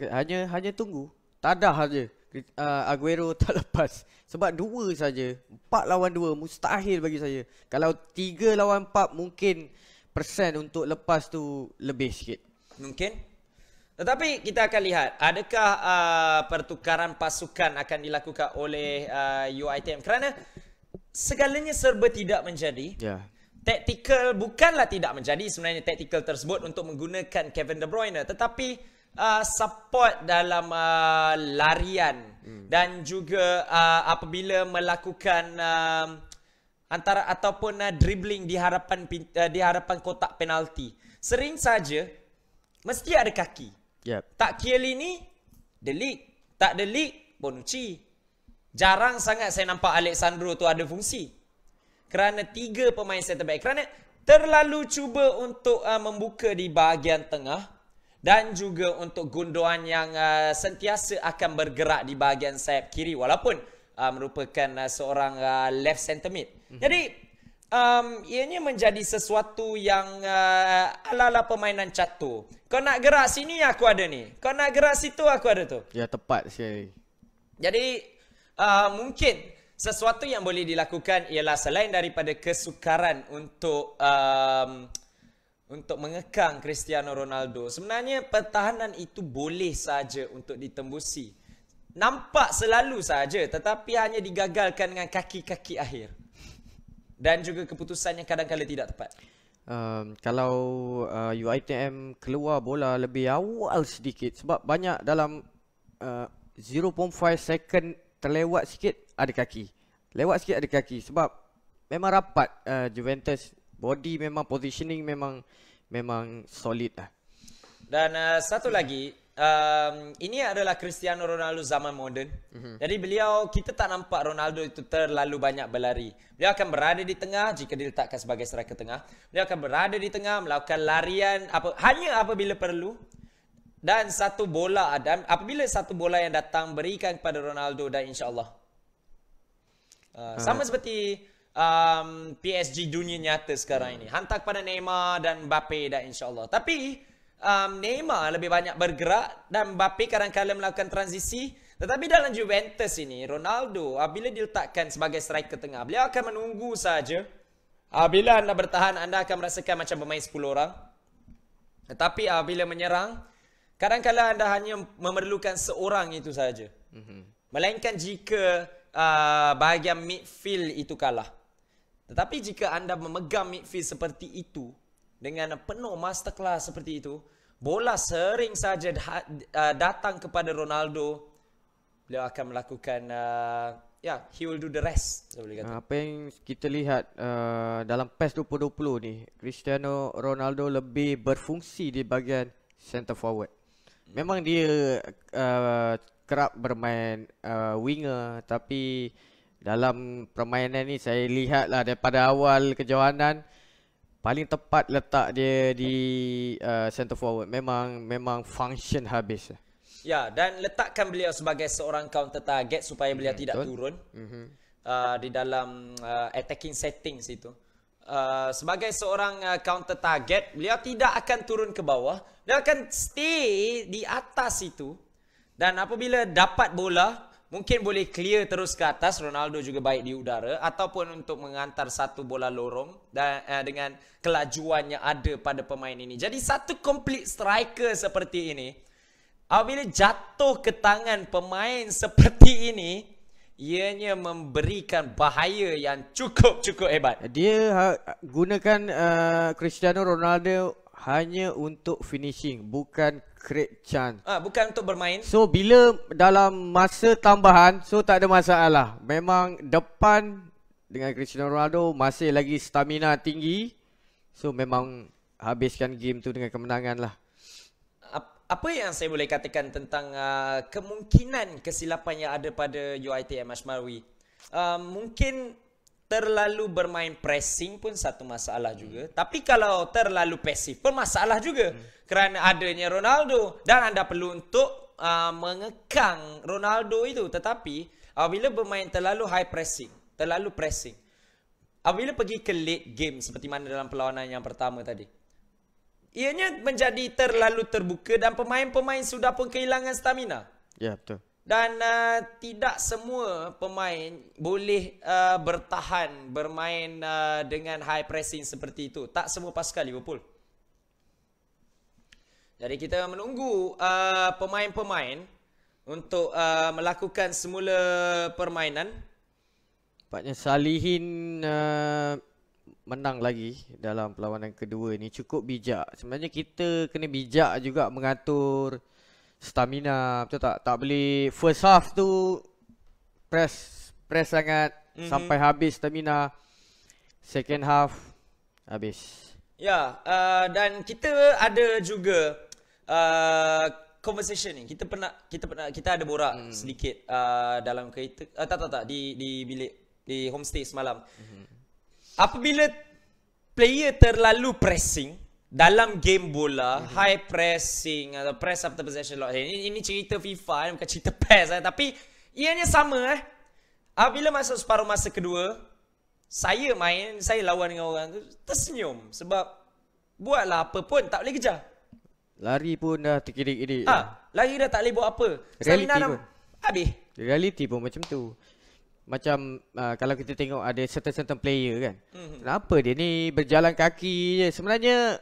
hanya tunggu. Tadah saja. Aguero tak lepas. Sebab 2 saja. 4 lawan 2 mustahil bagi saya. Kalau 3 lawan 4 mungkin persen untuk lepas tu lebih sikit. Mungkin. Tetapi kita akan lihat adakah pertukaran pasukan akan dilakukan oleh UiTM. Kerana segalanya serba tidak menjadi. Tactical bukanlah tidak menjadi sebenarnya tactical tersebut untuk menggunakan Kevin De Bruyne, tetapi support dalam larian dan juga apabila melakukan antara ataupun dribbling di hadapan kotak penalti, sering saja mesti ada kaki. Tak Chiellini, De Ligt, tak De Ligt, Bonucci. Jarang sangat saya nampak Alexandro tu ada fungsi. Kerana 3 pemain center back. Kerana terlalu cuba untuk membuka di bahagian tengah. Dan juga untuk Gundogan yang sentiasa akan bergerak di bahagian sayap kiri. Walaupun merupakan seorang left center mid. Jadi ianya menjadi sesuatu yang ala-ala permainan catur. Kau nak gerak sini, aku ada ni. Kau nak gerak situ, aku ada tu. Ya, tepat sekali. Jadi mungkin sesuatu yang boleh dilakukan ialah selain daripada kesukaran untuk untuk mengekang Cristiano Ronaldo. Sebenarnya pertahanan itu boleh saja untuk ditembusi. Nampak selalu saja, tetapi hanya digagalkan dengan kaki-kaki akhir. Dan juga keputusannya kadang-kadang tidak tepat. Kalau UiTM keluar bola lebih awal sedikit, sebab banyak dalam 0.5 second terlewat sikit ada kaki. Lewat sikit ada kaki sebab memang rapat Juventus. Body memang, positioning memang solid lah. Dan satu lagi, ini adalah Cristiano Ronaldo zaman moden. Jadi kita tak nampak Ronaldo itu terlalu banyak berlari. Beliau akan berada di tengah jika diletakkan sebagai striker tengah. Beliau akan berada di tengah melakukan larian hanya apabila perlu. Dan satu bola, dan apabila satu bola yang datang berikan kepada Ronaldo dan insya-Allah. Sama seperti PSG dunia nyata sekarang ini. Hantar kepada Neymar dan Mbappe dan insya-Allah. Tapi Neymar lebih banyak bergerak dan Mbappe kadang-kadang melakukan transisi. Tetapi dalam Juventus ini, Ronaldo apabila diletakkan sebagai striker tengah, beliau akan menunggu saja. Apabila anda bertahan, anda akan merasakan macam bermain 10 orang. Tetapi apabila menyerang, kadang-kadang anda hanya memerlukan seorang itu saja. Melainkan jika bahagian midfield itu kalah. Tetapi jika anda memegang midfield seperti itu, dengan penuh masterclass seperti itu, bola sering saja datang kepada Ronaldo. Beliau akan melakukan, he will do the rest. Apa yang kita lihat dalam PES 2020 ni, Cristiano Ronaldo lebih berfungsi di bahagian center forward. Memang dia kerap bermain winger, tapi dalam permainan ni saya lihatlah daripada awal kejohanan paling tepat letak dia di center forward. Memang function habis. Ya, dan letakkan beliau sebagai seorang counter target supaya beliau tidak turun di dalam attacking settings itu. Sebagai seorang counter target, beliau tidak akan turun ke bawah. Beliau akan stay di atas itu. Dan apabila dapat bola, mungkin boleh clear terus ke atas. Ronaldo juga baik di udara. Ataupun untuk mengantar satu bola lorong dan dengan kelajuan yang ada pada pemain ini. Jadi satu complete striker seperti ini, apabila jatuh ke tangan pemain seperti ini, ianya memberikan bahaya yang cukup hebat. Dia gunakan Cristiano Ronaldo hanya untuk finishing, bukan create chance. Bukan untuk bermain. So bila dalam masa tambahan, so tak ada masalah. Memang depan dengan Cristiano Ronaldo masih lagi stamina tinggi. So memang habiskan game tu dengan kemenangan lah. Apa yang saya boleh katakan tentang kemungkinan kesilapan yang ada pada UiTM Ashmawi? Mungkin terlalu bermain pressing pun satu masalah juga. Tapi kalau terlalu pasif pun masalah juga. Kerana adanya Ronaldo. Dan anda perlu untuk mengekang Ronaldo itu. Tetapi apabila bermain terlalu high pressing, terlalu pressing, apabila pergi ke late game seperti mana dalam perlawanan yang pertama tadi, ianya menjadi terlalu terbuka dan pemain-pemain sudah pun kehilangan stamina. Ya, betul. Dan tidak semua pemain boleh bertahan bermain dengan high pressing seperti itu. Tak semua pasukan Liverpool. Jadi kita menunggu pemain-pemain untuk melakukan semula permainan. Nampaknya Salihin menang lagi dalam perlawanan kedua ni. Cukup bijak. Sebenarnya kita kena bijak juga mengatur stamina, betul tak? Tak boleh first half tu press sangat sampai habis stamina. Second half habis. Ya, dan kita ada juga conversation ni. Kita ada borak sedikit dalam kereta. Tak di bilik, di homestay semalam. Apabila player terlalu pressing dalam game bola, high pressing atau press after possession loss. Ini cerita FIFA, bukan cerita PES. Tapi ianya sama. Apabila masuk separuh masa kedua, saya lawan dengan orang tu tersenyum. Sebab buatlah apa pun tak boleh kejar. Lari pun dah terkidik-kidik. Lari dah tak boleh buat apa. Reality pun habis. Reality pun macam tu. Macam kalau kita tengok ada certain player kan. Kenapa dia ni berjalan kaki je. Sebenarnya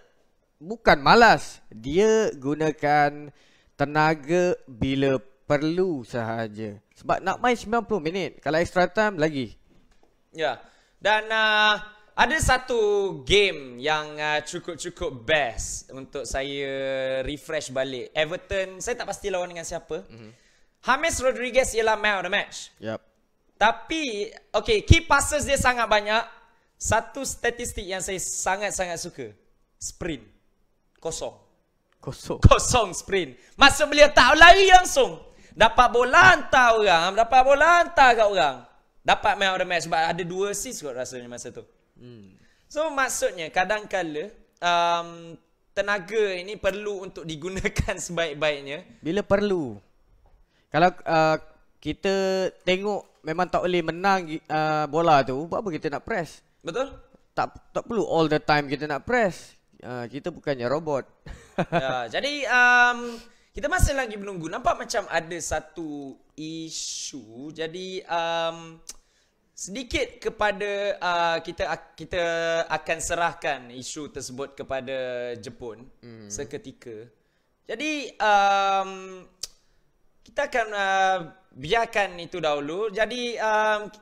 bukan malas. Dia gunakan tenaga bila perlu sahaja. Sebab nak main 90 minit. Kalau extra time lagi. Ya. Dan ada satu game yang cukup-cukup best untuk saya refresh balik. Everton, saya tak pasti lawan dengan siapa. James Rodriguez ialah man of the match. Yep. Tapi, okay, key passes dia sangat banyak. Satu statistik yang saya sangat-sangat suka. Sprint. Kosong sprint. Maksud beliau tak lari langsung. Dapat bola hantar orang. Dapat bola hantar kat orang. Dapat man of the match. Sebab ada 2 assist kot rasanya masa tu. So maksudnya kadang-kala tenaga ini perlu untuk digunakan sebaik-baiknya. Bila perlu. Kalau kita tengok memang tak boleh menang bola tu, buat apa kita nak press? Betul? Tak perlu all the time kita nak press. Kita bukannya robot. Ya, jadi kita masih lagi menunggu. Nampak macam ada satu isu. Jadi sedikit kepada kita akan serahkan isu tersebut kepada Jepun seketika. Jadi kita akan biarkan itu dahulu. Jadi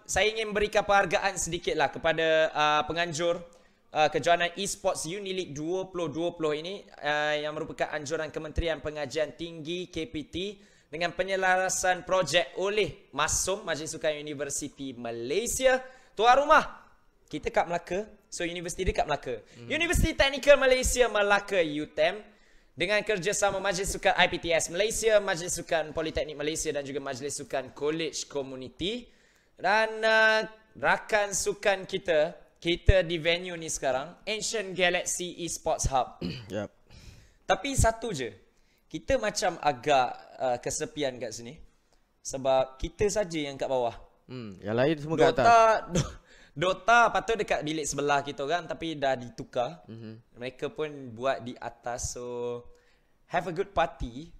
saya ingin berikan penghargaan sedikitlah kepada penganjur kejohanan Esports Unileague 2020 ini yang merupakan anjuran Kementerian Pengajian Tinggi KPT dengan penyelarasan projek oleh MASUM, Majlis Sukan Universiti Malaysia. Tuan rumah kita kat Melaka. So universiti dia kat Melaka. Universiti Teknikal Malaysia Melaka UTM dengan kerjasama Majlis Sukan IPTS Malaysia, Majlis Sukan Politeknik Malaysia dan juga Majlis Sukan College Community. Dan rakan sukan kita di venue ni sekarang, Ancient Galaxy Esports Hub. Yep. Tapi satu je, kita macam agak kesepian kat sini. Sebab kita saja yang kat bawah. Yang lain semua kat atas. Dota patut dekat bilik sebelah kita orang, tapi dah ditukar. Mereka pun buat di atas. So have a good party.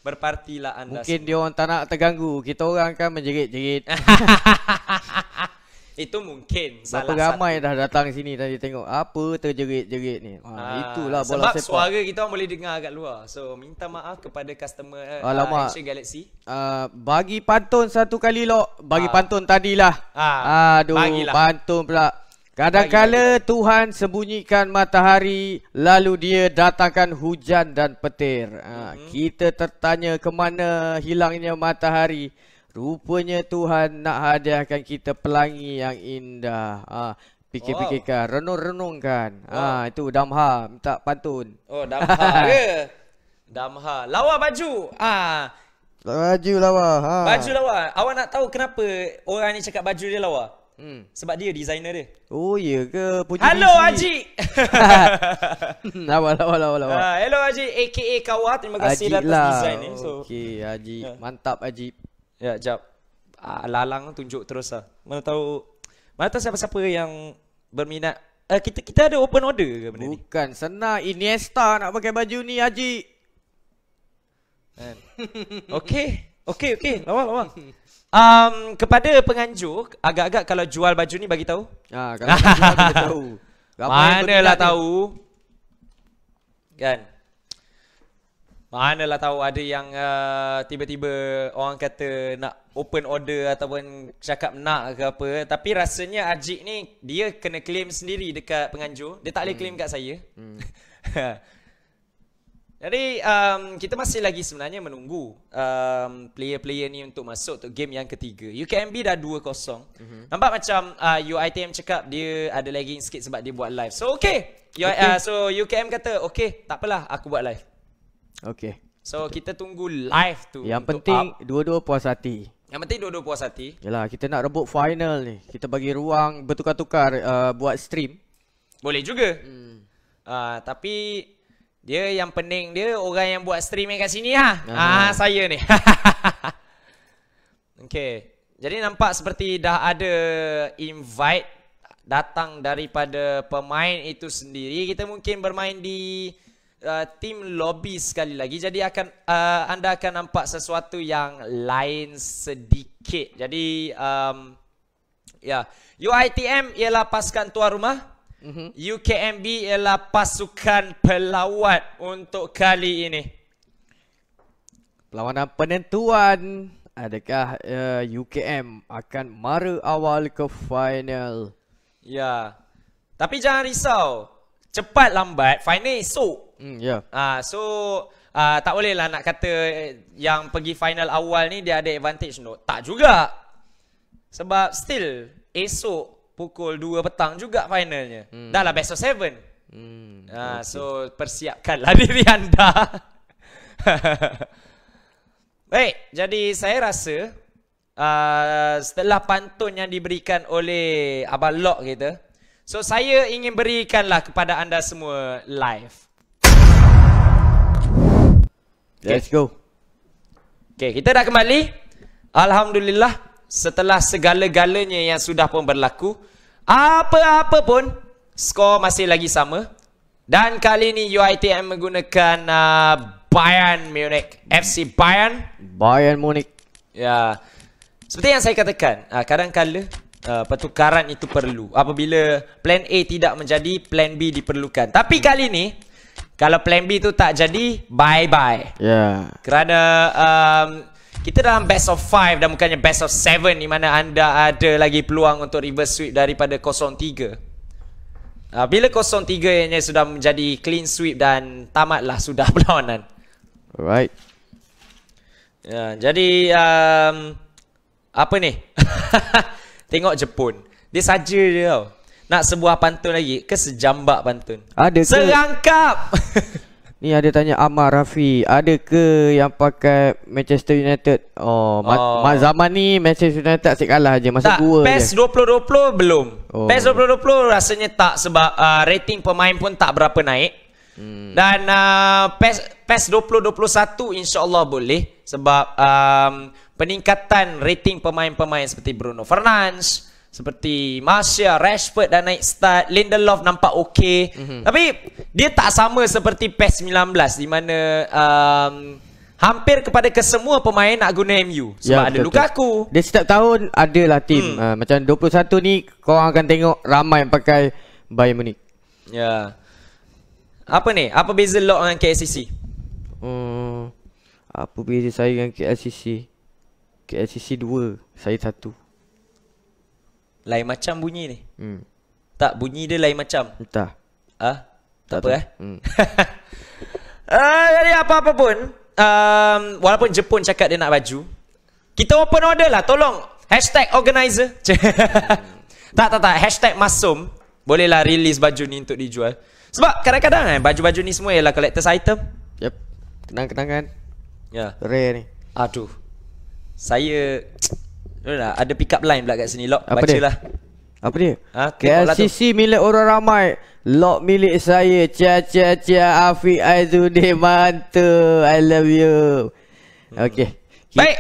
Berpartilah anda. Mungkin semua dia orang tak nak terganggu. Kita orang kan menjerit-jerit. Itu mungkin berapa ramai dah datang sini tadi tengok apa terjerit-jerit ni. Itulah bola sebab sepak. Sebab suara kita orang boleh dengar kat luar. So minta maaf kepada customer Ancient Galaxy. Bagi pantun satu kali bagi pantun tadilah. Aduh, bagilah. Pantun pula. Kadang-kala Tuhan sembunyikan matahari, lalu dia datangkan hujan dan petir. Kita tertanya ke mana hilangnya matahari. Rupanya Tuhan nak hadiahkan kita pelangi yang indah. Fikir-fikirkan, renung-renungkan. Itu Damha minta pantun. Oh, Damha ke? Damha. Lawa baju. Baju lawa. Baju lawa. Awak nak tahu kenapa orang ni cakap baju dia lawa? Sebab dia designer dia. Oh iya ke? Puji Hello Haji. Lawa. Hello Haji aka Kawah. Terima kasih atas design ni. So, okey Haji. Mantap Haji. Ya, jap. Lalang tunjuk terus lah. Mana tahu siapa-siapa yang berminat. Kita ada open order ke benda ni? Bukan, senang. Iniesta nak pakai baju ni Haji. Okey. Lawa. Kepada penganjur, agak-agak kalau jual baju ni bagi tahu. Kalau jual bagi tahu. Manalah tahu. Kan? Manalah tahu ada yang tiba-tiba orang kata nak open order ataupun cakap nak ke apa. Tapi rasanya Ajik ni dia kena claim sendiri dekat penganjur. Dia tak boleh claim kat saya. Jadi kita masih lagi sebenarnya menunggu player-player ni untuk masuk untuk game yang ketiga. UKMB dah 2-0. Nampak macam UITM cakap dia ada lagging sikit sebab dia buat live. So so UKM kata tak apalah aku buat live. Okay. So kita tunggu live tu. Yang penting dua-dua puas hati. Puas hati. Yalah, kita nak rebut final ni. Kita bagi ruang bertukar-tukar buat stream. Boleh juga. Tapi dia yang pening dia orang yang buat stream yang kat sini saya ni. Okay. Jadi nampak seperti dah ada invite datang daripada pemain itu sendiri. Kita mungkin bermain di team lobby sekali lagi. Jadi anda akan nampak sesuatu yang lain sedikit. Jadi UITM ialah pasukan tuan rumah. UKMB ialah pasukan pelawat untuk kali ini. Perlawanan penentuan, adakah UKM akan mara awal ke final? Ya. Tapi jangan risau. Cepat lambat final esok. So tak boleh lah nak kata yang pergi final awal ni dia ada advantage. No, tak juga. Sebab still esok pukul 2 petang juga finalnya. Dah lah best of 7. So persiapkanlah diri anda. Baik, jadi saya rasa setelah pantun yang diberikan oleh Abang Lock kita, so saya ingin berikanlah kepada anda semua live. Let's go. Okay, kita dah kembali. Alhamdulillah, setelah segala-galanya yang sudah pun berlaku, apa-apa pun skor masih lagi sama. Dan kali ini UiTM menggunakan Bayern Munich, FC Bayern Munich. Ya. Seperti yang saya katakan, kadang-kala pertukaran itu perlu. Apabila plan A tidak menjadi, plan B diperlukan. Tapi kali ini, kalau plan B itu tak jadi, bye-bye. Kerana kita dalam best of 5 dan bukannya best of 7, di mana anda ada lagi peluang untuk reverse sweep daripada 0-3. Bila 0-3 yang sudah menjadi clean sweep dan tamatlah sudah perlawanan. Alright. Ya, jadi apa ni? Tengok Jepun. Dia saja je tau. Nak sebuah pantun lagi ke sejambak pantun? Ada ke? Serangkap. Ni ada tanya Amar Rafi, ada ke yang pakai Manchester United? Zaman ni Manchester United asyik kalah je, masa 2 je. PES 2020 belum. PES 2020 rasanya tak, sebab rating pemain pun tak berapa naik. Dan PES 2021 insya-Allah boleh, sebab peningkatan rating pemain-pemain seperti Bruno Fernandes, seperti Martial, Rashford dah naik start, Lindelof nampak okey. Tapi dia tak sama seperti PES 19 di mana hampir kepada kesemua pemain nak guna MU sebab ada Lukaku. Dia setiap tahun adalah tim. Macam 21 ni korang akan tengok ramai yang pakai Bayern Munich. Ya. Apa ni? Apa beza Lock dengan KLCC? Apa beza saya dengan KLCC? KLCC 2, saya 1. Lain macam bunyi ni. Tak, bunyi dia lain macam. Entah. Tak apa jadi apa-apa pun, walaupun Jepun cakap dia nak baju, kita open order lah. Tolong #organizer. Tak hashtag Masum. Bolehlah release baju ni untuk dijual. Sebab kadang-kadang baju-baju ni semua ialah collector's item. Yep. Kenang-kenangan. Ya. Rare ni. Aduh. Saya ada pick up line pula kat sini. Lock, apa bacalah. Apa dia? KLCC milik orang ramai, Lock milik saya. Cia Afiq Aizuddin, mantu. I love you. Okay. Baik.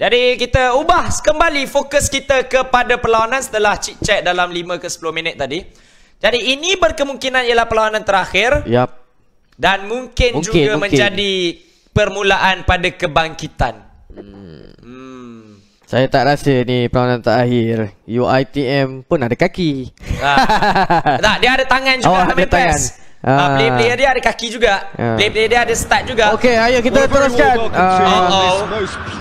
Jadi kita ubah kembali fokus kita kepada perlawanan setelah chit chat dalam 5 ke 10 minit tadi. Jadi ini berkemungkinan ialah perlawanan terakhir. Yap. Dan mungkin juga menjadi permulaan pada kebangkitan. Saya tak rasa ni perlawanan terakhir. UiTM pun ada kaki. Tak, dia ada tangan juga. Ada tangan. Player dia ada kaki juga. Player dia ada start juga. Okey, ayo kita teruskan.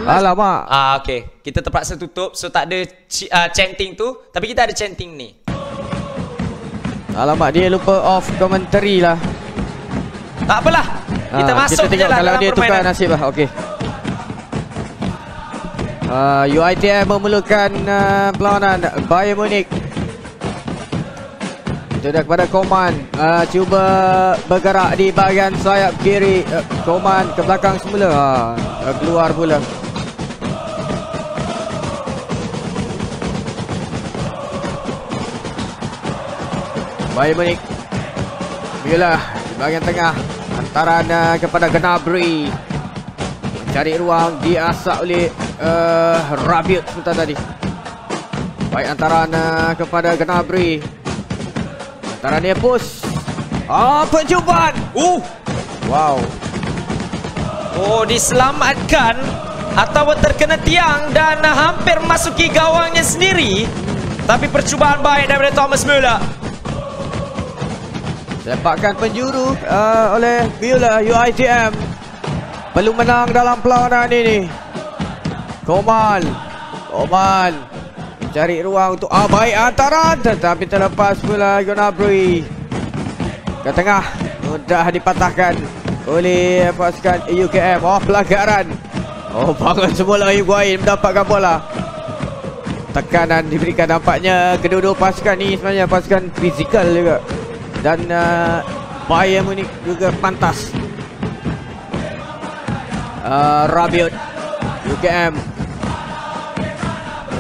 Alamak. Okey, kita terpaksa tutup. So tak ada chanting tu. Tapi kita ada chanting ni. Alamak, dia lupa off commentary lah. Tak apalah. Kita masuk je lah kalau dia tukar nasib lah. Okey. UiTM memerlukan perlawanan Bayern Munich. Kita dah kepada Koman, cuba bergerak di bahagian sayap kiri. Koman ke belakang semula, keluar pula. Bayern Munich bila di bahagian tengah, antaran kepada Gnabry, mencari ruang, diasak oleh Rabiot sebentar tadi. Baik, antaran kepada Gnabry. Antaran dia push. Percubaan. Wow. Diselamatkan atau terkena tiang dan hampir masuki gawangnya sendiri. Tapi percubaan baik daripada Thomas Müller. Sepakan penjuru oleh Biola UiTM. Perlu menang dalam perlawanan ini. Komal mencari ruang untuk baik antaran, tetapi terlepas pula Gnabry. Ke tengah, mudah dipatahkan oleh pasukan UKM. Pelanggaran. Bangun semula Higuain mendapatkan bola. Tekanan diberikan, nampaknya kedua-dua pasukan ni sebenarnya pasukan fizikal juga. Dan Bayern Munich juga pantas. Rabiot UKM.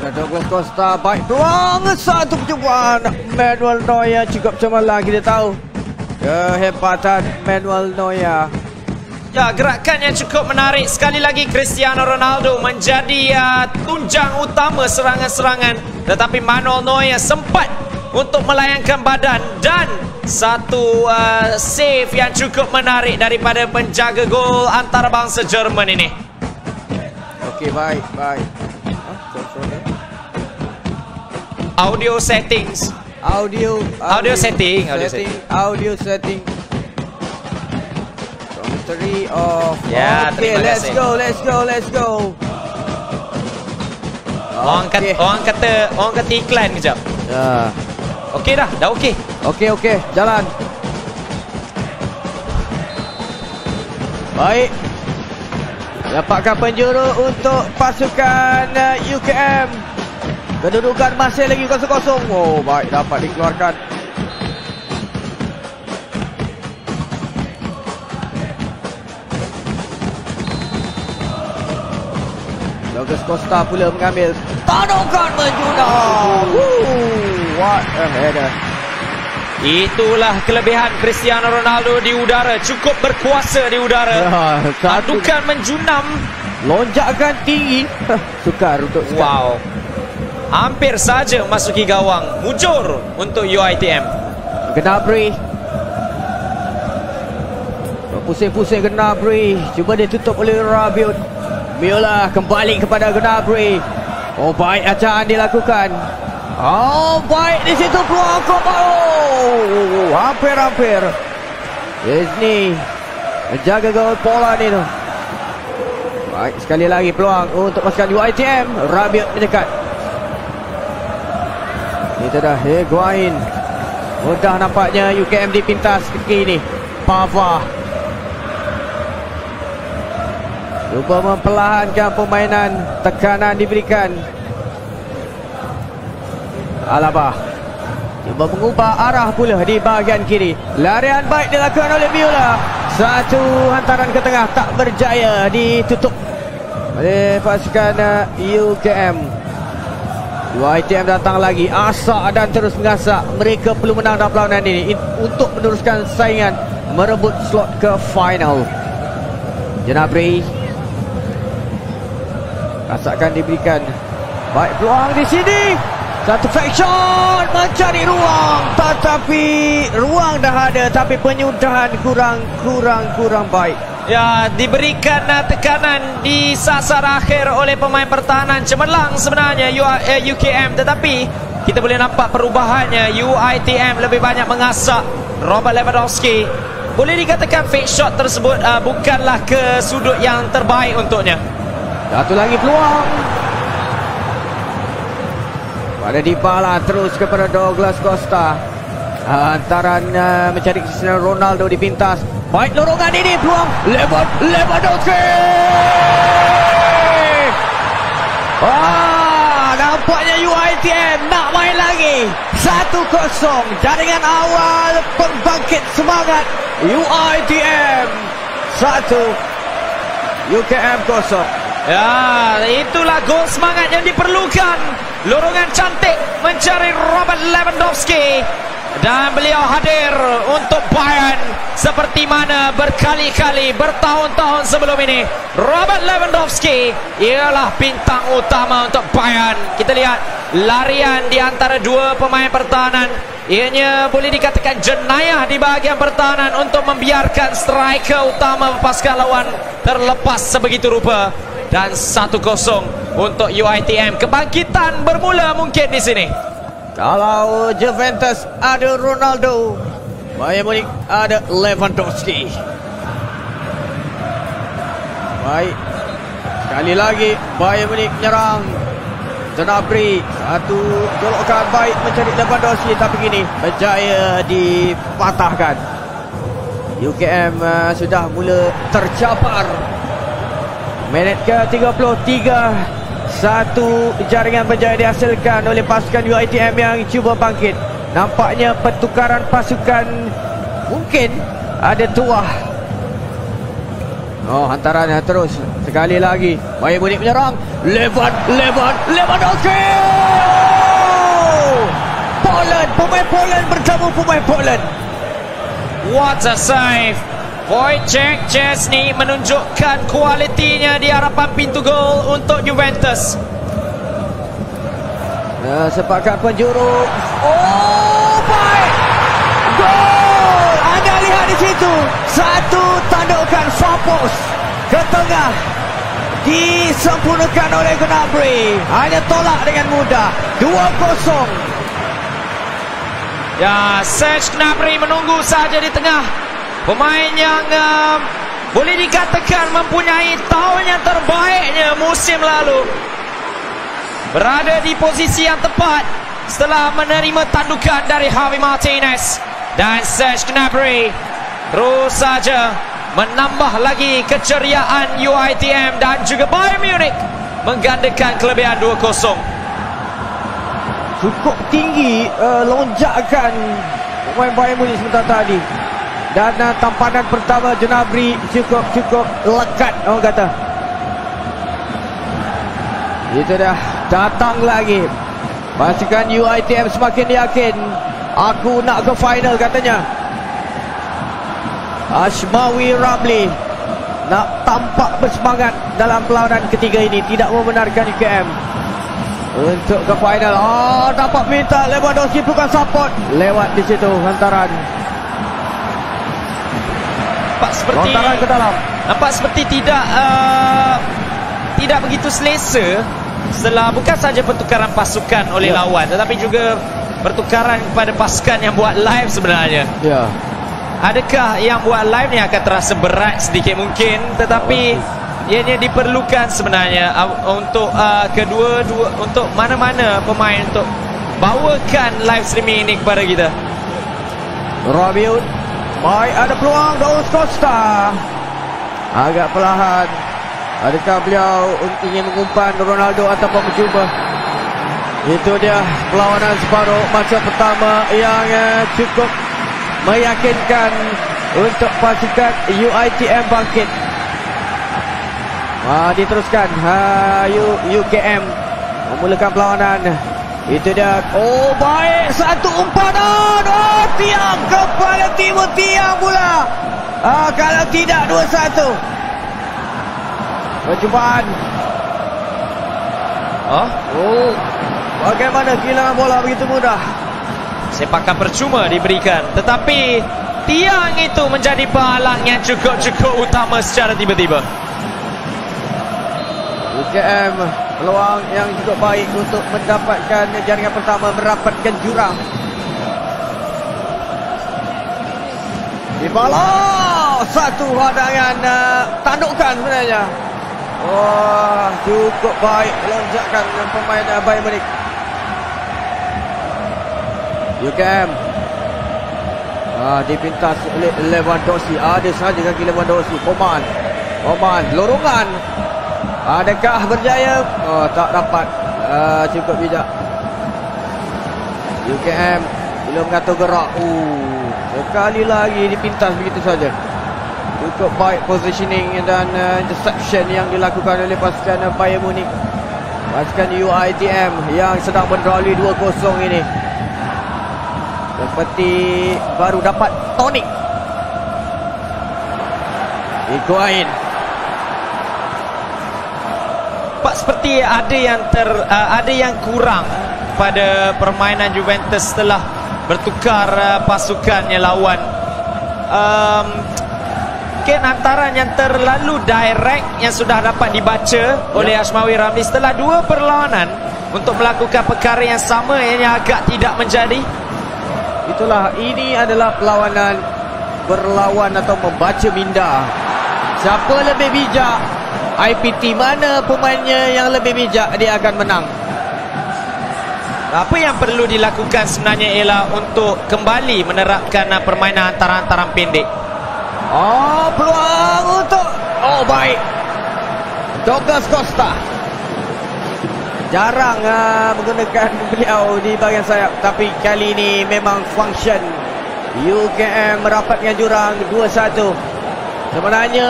Douglas Costa baik peluang, satu percubaan. Manuel Neuer cukup cemerlang, kita tahu kehebatan Manuel Neuer. Ya, gerakan yang cukup menarik. Sekali lagi Cristiano Ronaldo menjadi tunjang utama serangan-serangan, tetapi Manuel Neuer sempat untuk melayangkan badan dan satu save yang cukup menarik daripada penjaga gol antarabangsa Jerman ini. Okey, baik. Audio settings. Audio setting. Commentary off. Ya, okay, terima let's kasih. let's go. Orang kata iklan kejap. Ya. Okey dah okey. Okey, jalan. Baik. Dapatkan penjuru untuk pasukan UKM. Kedudukan masih lagi 0-0. Baik, dapat dikeluarkan. Douglas Costa pula mengambil. Tadukan menjunang. What a header. Itulah kelebihan Cristiano Ronaldo di udara. Cukup berkuasa di udara. Tadukan menjunam. Lonjakan tinggi. Sukar untuk sekarang. Wow. Hampir saja masuki gawang. Mujur untuk UiTM. Gnabry. Pusing-pusing Gnabry. Cuba dia tutup oleh Rabiot. Biola kembali kepada Gnabry. Baik acaan dilakukan. Baik di situ peluang Komal. Hampir. Disney menjaga gol pola ni tu. Baik, sekali lagi peluang untuk pasukan UiTM. Rabiot mendekat. Itu dah Higuain. Mudah nampaknya UKM dipintas kaki ni. Pava cuba memperlahankan permainan. Tekanan diberikan. Alaba cuba mengubah arah pula di bahagian kiri. Larian baik dilakukan oleh Biola. Satu hantaran ke tengah tak berjaya, ditutup oleh pasukan UKM. UiTM datang lagi, asak dan terus mengasak. Mereka perlu menang dalam perlawanan ini untuk meneruskan saingan merebut slot ke final. Gnabry. Asakan diberikan. Baik, peluang di sini. Satu fake shot, mencari ruang, tetapi ruang dah ada, tapi penyudahan kurang baik. Ya, diberikan tekanan di sasar akhir oleh pemain pertahanan. Cemerlang sebenarnya UKM, tetapi kita boleh nampak perubahannya. UiTM lebih banyak mengasak. Robert Lewandowski, boleh dikatakan fake shot tersebut bukanlah ke sudut yang terbaik untuknya. Satu lagi peluang. Pada Dybala terus kepada Douglas Costa. Hantaran mencari Cristiano Ronaldo dipintas. Baik, lorongan ini peluang Lewandowski. Nampaknya UiTM nak main lagi. 1-0. Jaringan awal pembangkit semangat UiTM 1, UKM 0. Ya, itulah gol semangat yang diperlukan. Lorongan cantik mencari Robert Lewandowski. Dan beliau hadir untuk Bayern seperti mana berkali-kali bertahun-tahun sebelum ini. Robert Lewandowski ialah bintang utama untuk Bayern. Kita lihat larian di antara dua pemain pertahanan. Ianya boleh dikatakan jenayah di bahagian pertahanan untuk membiarkan striker utama pasukan lawan terlepas sebegitu rupa. Dan 1-0 untuk UiTM. Kebangkitan bermula mungkin di sini. Kalau Juventus ada Ronaldo, Bayern Munich ada Lewandowski. Baik. Sekali lagi Bayern Munich menyerang. Gnabry, satu golokan baik mencari Lewandowski, tapi kini berjaya dipatahkan. UKM sudah mula tercapar. Minit ke-33, satu jaringan berjaya dihasilkan oleh pasukan UiTM yang cuba bangkit. Nampaknya pertukaran pasukan mungkin ada tuah. Oh, hantarannya terus. Sekali lagi Bayern Munich menyerang. Lewandowski. Poland, pemain Poland bertemu pemain Poland. What a save. Wojciech Szczesny menunjukkan kualitinya di hadapan pintu gol untuk Juventus. Sepakat penjuru. Oh, baik. Gol. Anda lihat di situ. Satu tandukan Fapos ke tengah. Disempurnakan oleh Gnabry. Hanya tolak dengan mudah. 2-0. Ya, Serge Gnabry menunggu saja di tengah. Pemain yang boleh dikatakan mempunyai tahun yang terbaiknya musim lalu. Berada di posisi yang tepat setelah menerima tandukan dari Javi Martinez. Dan Serge Gnabry terus saja menambah lagi keceriaan UiTM dan juga Bayern Munich menggandakan kelebihan 2-0. Cukup tinggi lonjakan pemain Bayern Munich sebentar tadi. Dan tampanan pertama Gnabry cukup lekat orang kata. Itu dah datang lagi. Pasukan UiTM semakin yakin. Aku nak ke final katanya. Ashmawi Ramli nak tampak bersemangat dalam perlawanan ketiga ini. Tidak membenarkan UKM untuk ke final. Dapat minta Lewandowski bukan support. Lewat di situ hantaran. Nampak seperti lontaran ke dalam. Nampak seperti tidak begitu selesa setelah bukan saja pertukaran pasukan oleh lawan, tetapi juga pertukaran kepada pasukan yang buat live sebenarnya. Ya. Adakah yang buat live ni akan terasa berat sedikit mungkin, tetapi ianya diperlukan sebenarnya untuk untuk mana-mana pemain untuk bawakan live streaming ini kepada kita. Rabiot, baik, ada peluang Douglas Costa. Agak perlahan. Adakah beliau ingin mengumpan Ronaldo ataupun mencuba? Itu dia perlawanan separuh masa pertama yang cukup meyakinkan untuk pasukan UiTM bangkit. Diteruskan UKM memulakan perlawanan. Itu dia. Oh, baik, satu umpanan. Oh, tiang kepala timur, tiang pula. Kalau tidak 2-1. Percubaan. Bagaimana kehilangan bola begitu mudah? Sepakan percuma diberikan, tetapi tiang itu menjadi penghalang yang cukup utama secara tiba-tiba. UKM peluang yang cukup baik untuk mendapatkan jaringan pertama, merapatkan jurang. Dibalas satu hadangan tandukan sebenarnya. Cukup baik lonjakan pemain Bayern Munich. UKM dipintas oleh Lewandowski. Ada saja kaki Lewandowski. Koman lorongan. Adakah berjaya? Tak dapat. Cukup bijak. UKM belum mengatur gerak. Sekali lagi dipintas begitu saja. Cukup baik positioning dan interception yang dilakukan oleh pasukan Bayern Munich. Pasukan UiTM yang sedang berdali 2-0 ini. Seperti baru dapat tonik. Higuain. Pak, seperti ada yang kurang pada permainan Juventus setelah bertukar pasukannya lawan. Mungkin hantaran yang terlalu direct yang sudah dapat dibaca oleh Ashmawi Ramli setelah dua perlawanan untuk melakukan perkara yang sama yang agak tidak menjadi. Itulah, ini adalah perlawanan berlawan atau membaca minda. Siapa lebih bijak, IPT mana pemainnya yang lebih bijak, dia akan menang. Apa yang perlu dilakukan sebenarnya ialah untuk kembali menerapkan permainan antaran-antaran pendek. Oh, peluang untuk, oh baik, Douglas Costa. Jarang menggunakan beliau di bahagian sayap, tapi kali ini memang function. UKM merapatkan jurang 2-1. Sebenarnya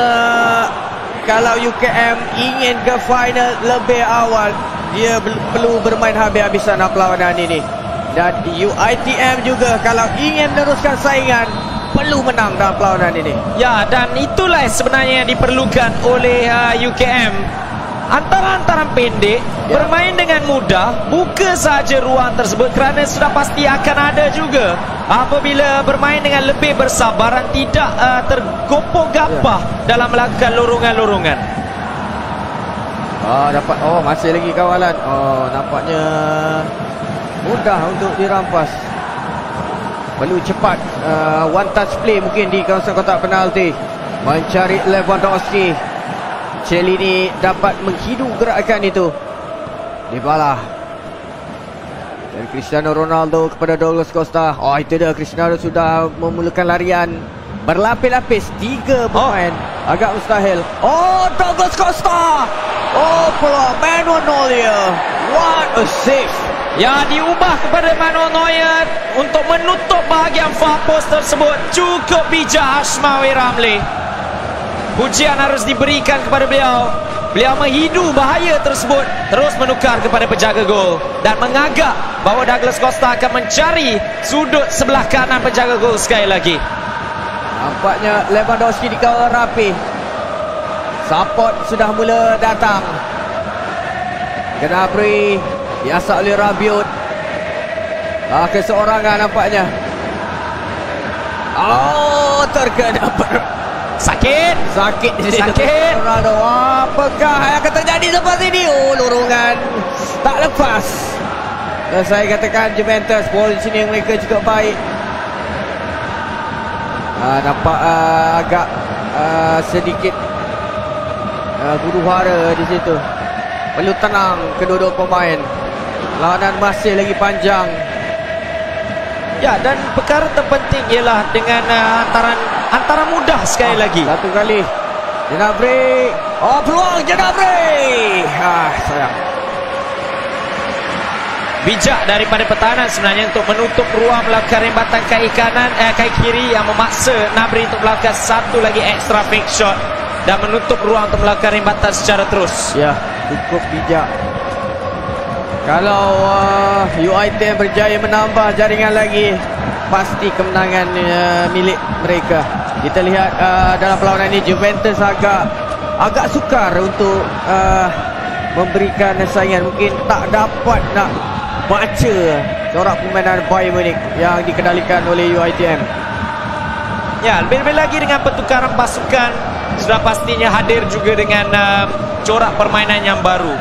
kalau UKM ingin ke final lebih awal, dia perlu bermain habis-habisan perlawanan ini. Dan UiTM juga kalau ingin meneruskan saingan, perlu menang dalam perlawanan ini. Ya, dan itulah sebenarnya yang diperlukan oleh UKM. Antara-antara pendek, bermain dengan mudah, buka saja ruang tersebut kerana sudah pasti akan ada juga. Apabila bermain dengan lebih bersabar dan tidak tergopoh gapah dalam melakukan lorongan-lorongan. Dapat, masih lagi kawalan. Nampaknya mudah untuk dirampas. Perlu cepat, one touch play mungkin di kawasan kotak penalti. Mencari Lewandowski. Cellini dapat menghidu gerakan itu. Dybala dari Cristiano Ronaldo kepada Douglas Costa. Itu dia, Cristiano sudah memulakan larian berlapis-lapis. 3 pemain, agak mustahil. Douglas Costa. Peluang Manuel Neuer. What a save. Ya, diubah kepada Manuel Neuer untuk menutup bahagian far post tersebut. Cukup bijak Ashmawi Ramli. Pujian harus diberikan kepada beliau. Beliau menghidu bahaya tersebut, terus menukar kepada penjaga gol dan mengagak bahawa Douglas Costa akan mencari sudut sebelah kanan penjaga gol sekali lagi. Nampaknya Lewandowski dikawal rapi. Support sudah mula datang. Gnabry diasak oleh Rabiot. Keseorangan nampaknya. Terkena Sakit di sini. Ronaldo. Apakah yang akan terjadi lepas ini? Lorongan tak lepas. Dan saya katakan Juventus posisi yang mereka cukup baik. Nampak agak sedikit huru-hara di situ. Perlu tenang kedua-dua pemain. Lawanan masih lagi panjang. Ya, dan perkara terpenting ialah dengan antara mudah sekali lagi. Satu kali Gnabry. Peluang Gnabry. Sayang. Bijak daripada pertahanan sebenarnya untuk menutup ruang melakukan rembatan kaki kanan, kaki kiri yang memaksa Gnabry untuk melakukan satu lagi extra fake shot dan menutup ruang untuk melakukan rembatan secara terus. Ya, cukup bijak. Kalau UiTM berjaya menambah jaringan lagi, pasti kemenangan milik mereka. Kita lihat dalam perlawanan ini Juventus agak sukar untuk memberikan saingan. Mungkin tak dapat nak baca corak permainan Bayern Munich yang dikendalikan oleh UiTM. Ya, lebih-lebih lagi dengan pertukaran pasukan, sudah pastinya hadir juga dengan corak permainan yang baru.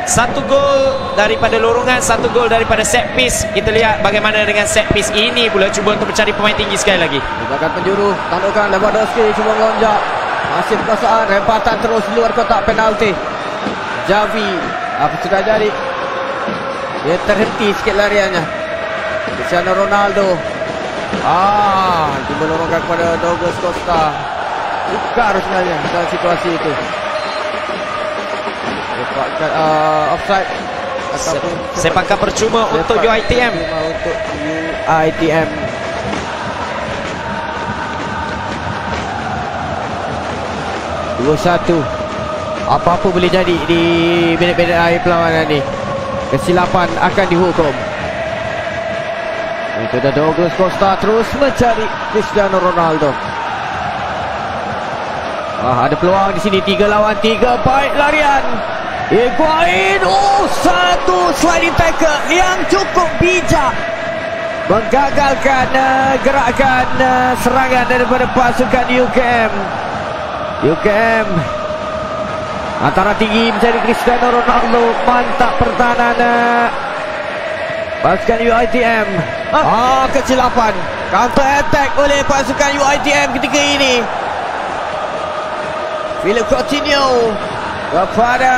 1 gol daripada lorongan, 1 gol daripada set piece. Kita lihat bagaimana dengan set piece ini pula cuba untuk mencari pemain tinggi sekali lagi. Lebakan penjuru, tandukan Lewandowski cuba melonjak. Masih perkosaan, rempatan terus luar kotak penalti. Javi, apa sudah jadi? Dia terhenti sikit lariannya. Cristiano Ronaldo. Cuba lorongkan kepada Douglas Costa. Sukar sebenarnya dalam situasi itu. Offside ataupun sepakan percuma untuk UiTM. Untuk UiTM. Apa-apa boleh jadi di minit-minit akhir perlawanan ini. Kesilapan akan dihukum. Itu dah Douglas Costa terus mencari Cristiano Ronaldo. Ada peluang di sini, 3 lawan 3. Baik larian Higuain. Satu sliding tackle yang cukup bijak menggagalkan gerakan serangan daripada pasukan UKM. UKM antara tinggi mencari Cristiano Ronaldo. Mantap pertahanan Pasukan UiTM. Kesilapan. Counter attack oleh pasukan UiTM ketika ini. Philip Coutinho kepada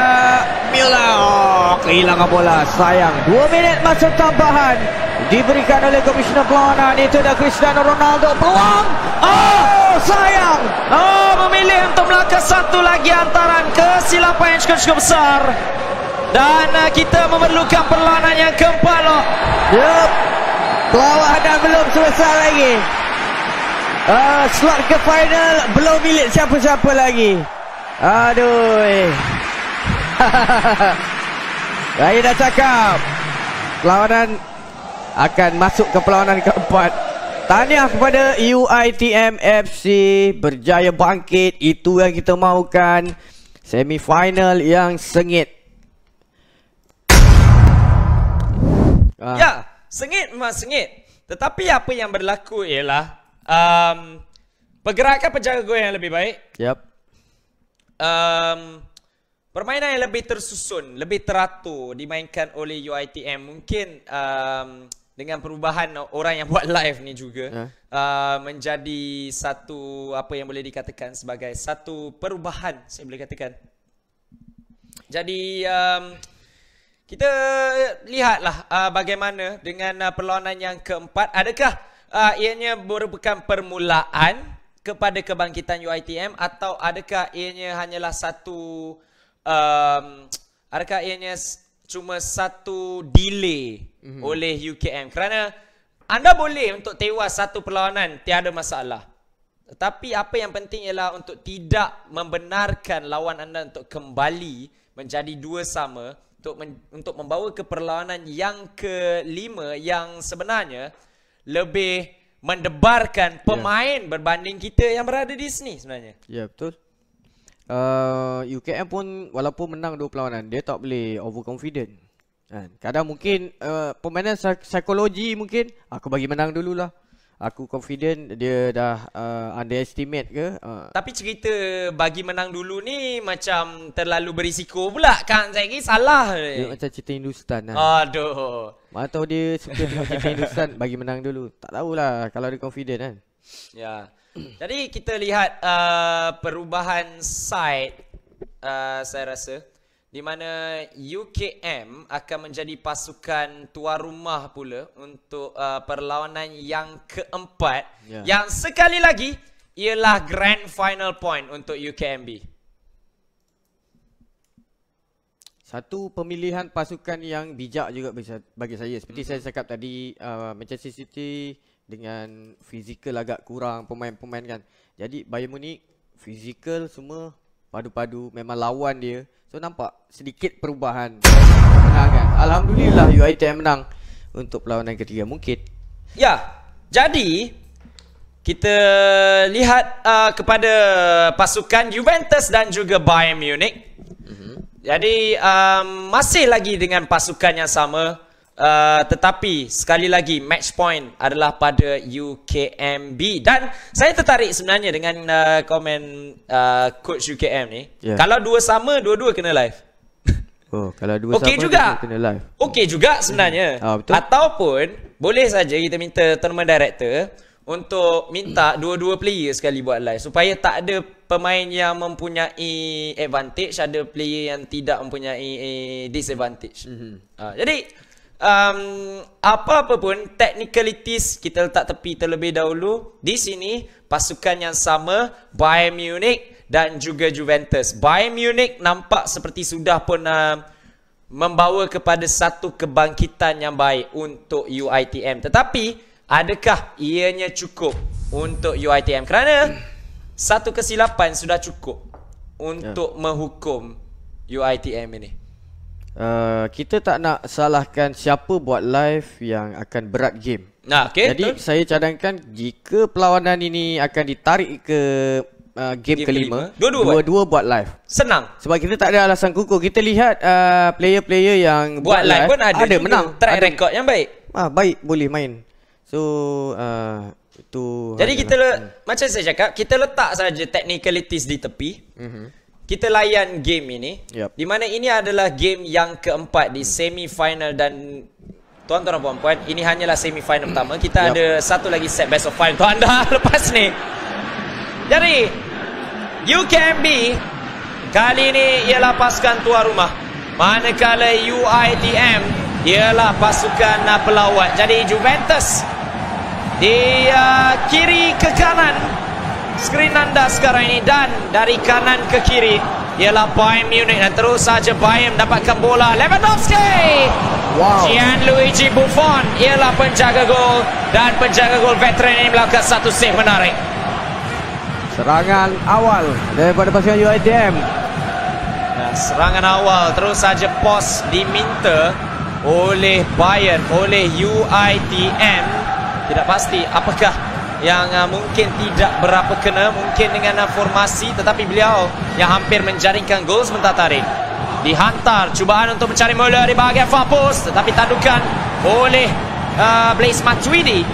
Müller. Kehilangan bola. Sayang. 2 minit masa tambahan diberikan oleh Komisioner Perlawanan. Itu dah Cristiano Ronaldo. Peluang. Sayang. Memilih untuk melangkah satu lagi antaran kesilapan yang cukup besar. Dan kita memerlukan perlawanan yang keempat loh. Yup. Perlawanan belum selesai lagi. Slot ke final belum milik siapa-siapa lagi. Aduh. Saya dah cakap perlawanan akan masuk ke perlawanan keempat. Tahniah kepada UiTM FC berjaya bangkit. Itu yang kita mahukan. Semifinal yang sengit. Ya, sengit memang sengit. Tetapi apa yang berlaku ialah pergerakan penjaga gol yang lebih baik. Yep. Permainan yang lebih tersusun, lebih teratur dimainkan oleh UiTM. Mungkin dengan perubahan orang yang buat live ni juga menjadi satu apa yang boleh dikatakan sebagai satu perubahan, saya boleh katakan. Jadi kita lihatlah bagaimana dengan perlawanan yang keempat. Adakah ianya merupakan permulaan kepada kebangkitan UiTM atau adakah ianya hanyalah satu adakah ianya cuma satu delay oleh UKM? Kerana anda boleh untuk tewas satu perlawanan, tiada masalah. Tetapi apa yang penting ialah untuk tidak membenarkan lawan anda untuk kembali menjadi 2-2 untuk membawa ke perlawanan yang kelima yang sebenarnya lebih mendebarkan pemain berbanding kita yang berada di sini sebenarnya. Ya, betul. UKM pun walaupun menang 2 perlawanan, dia tak boleh overconfident. Kadang mungkin permainan psikologi mungkin aku bagi menang dululah. Aku confident dia dah underestimate ke. Tapi cerita bagi menang dulu ni macam terlalu berisiko pula kan. Saya kira salah. Dia macam cerita Hindustan lah. Aduh. Mana tahu dia suka tengok cerita Hindustan bagi menang dulu. Tak tahulah kalau dia confident kan. Ya. Jadi kita lihat perubahan side saya rasa di mana UKM akan menjadi pasukan tuan rumah pula untuk perlawanan yang keempat yang sekali lagi ialah grand final point untuk UKMB. Satu pemilihan pasukan yang bijak juga bagi saya. Seperti saya cakap tadi, Manchester City dengan fizikal agak kurang pemain-pemain kan. Jadi Bayern Munich fizikal semua padu-padu, memang lawan dia. So nampak sedikit perubahan. Menang kan? Alhamdulillah UiTM menang untuk perlawanan ketiga mungkin. Ya, jadi kita lihat kepada pasukan Juventus dan juga Bayern Munich. Jadi masih lagi dengan pasukan yang sama. Tetapi sekali lagi match point adalah pada UKMB. Dan saya tertarik sebenarnya dengan komen coach UKM ni. Kalau dua sama, dua-dua kena live. Kalau dua okay sama juga. kena live. Okey juga sebenarnya. Betul. Ataupun boleh saja kita minta tournament director untuk minta dua-dua player sekali buat live supaya tak ada pemain yang mempunyai advantage, ada player yang tidak mempunyai disadvantage. Jadi apa-apa pun technicalities kita letak tepi terlebih dahulu. Di sini pasukan yang sama, Bayern Munich dan juga Juventus. Bayern Munich nampak seperti sudah pun membawa kepada satu kebangkitan yang baik untuk UiTM. Tetapi adakah ianya cukup untuk UiTM? Kerana satu kesilapan sudah cukup untuk menghukum UiTM ini. Kita tak nak salahkan siapa buat live yang akan berat game. Jadi saya cadangkan jika perlawanan ini akan ditarik ke game kelima, dua-dua buat live. Senang. Sebab kita tak ada alasan kukuh. Kita lihat player-player yang buat live pun ada menang. Track record yang baik. Baik, boleh main. So itu. Jadi kita macam saya cakap, kita letak saja technicalities di tepi. Kita layan game ini. Di mana ini adalah game yang keempat di semi final dan Tuan-tuan dan puan-puan, ini hanyalah semi-final pertama. Kita ada satu lagi set best of 5 untuk anda lepas ni. Jadi UKMB kali ini ialah pasukan tuan rumah, manakala UiTM ialah pasukan pelawat. Jadi Juventus di kiri ke kanan skrin anda sekarang ini, dan dari kanan ke kiri ialah Bayern Munich, dan terus saja Bayern mendapatkan bola. Lewandowski, Gianluigi Buffon ialah penjaga gol, dan penjaga gol veteran ini melakukan satu save menarik. Serangan awal daripada pasukan UiTM. Serangan awal terus saja pos diminta oleh Bayern, oleh UiTM. Tidak pasti apakah yang mungkin tidak berapa kena, mungkin dengan formasi, tetapi beliau yang hampir menjaringkan gol sebentar tadi. Dihantar cubaan untuk mencari Müller di bahagian far post, tetapi tandukan oleh Blaise Matuidi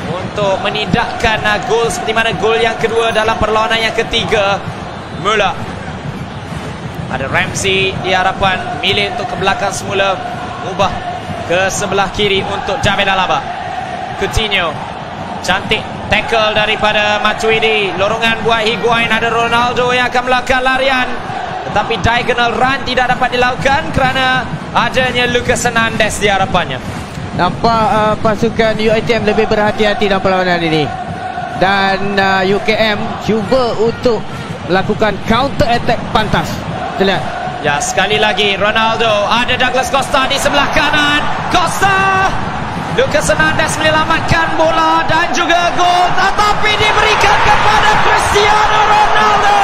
untuk menidakkan gol seperti mana gol yang kedua dalam perlawanan yang ketiga. Müller, ada Ramsey di harapan, milih untuk ke belakang semula, ubah ke sebelah kiri untuk David Alaba. Coutinho, cantik tackle daripada Matuidi, lorongan buat Higuain, ada Ronaldo yang akan melakukan larian, tetapi diagonal run tidak dapat dilakukan kerana adanya Lucas Hernandez di harapannya. Nampak pasukan UiTM lebih berhati-hati dalam perlawanan ini, dan UKM cuba untuk melakukan counter attack pantas. Kita lihat. Ya, sekali lagi Ronaldo, ada Douglas Costa di sebelah kanan. Costa, Lucas Hernandez menyelamatkan bola dan juga gol, tetapi diberikan kepada Cristiano Ronaldo.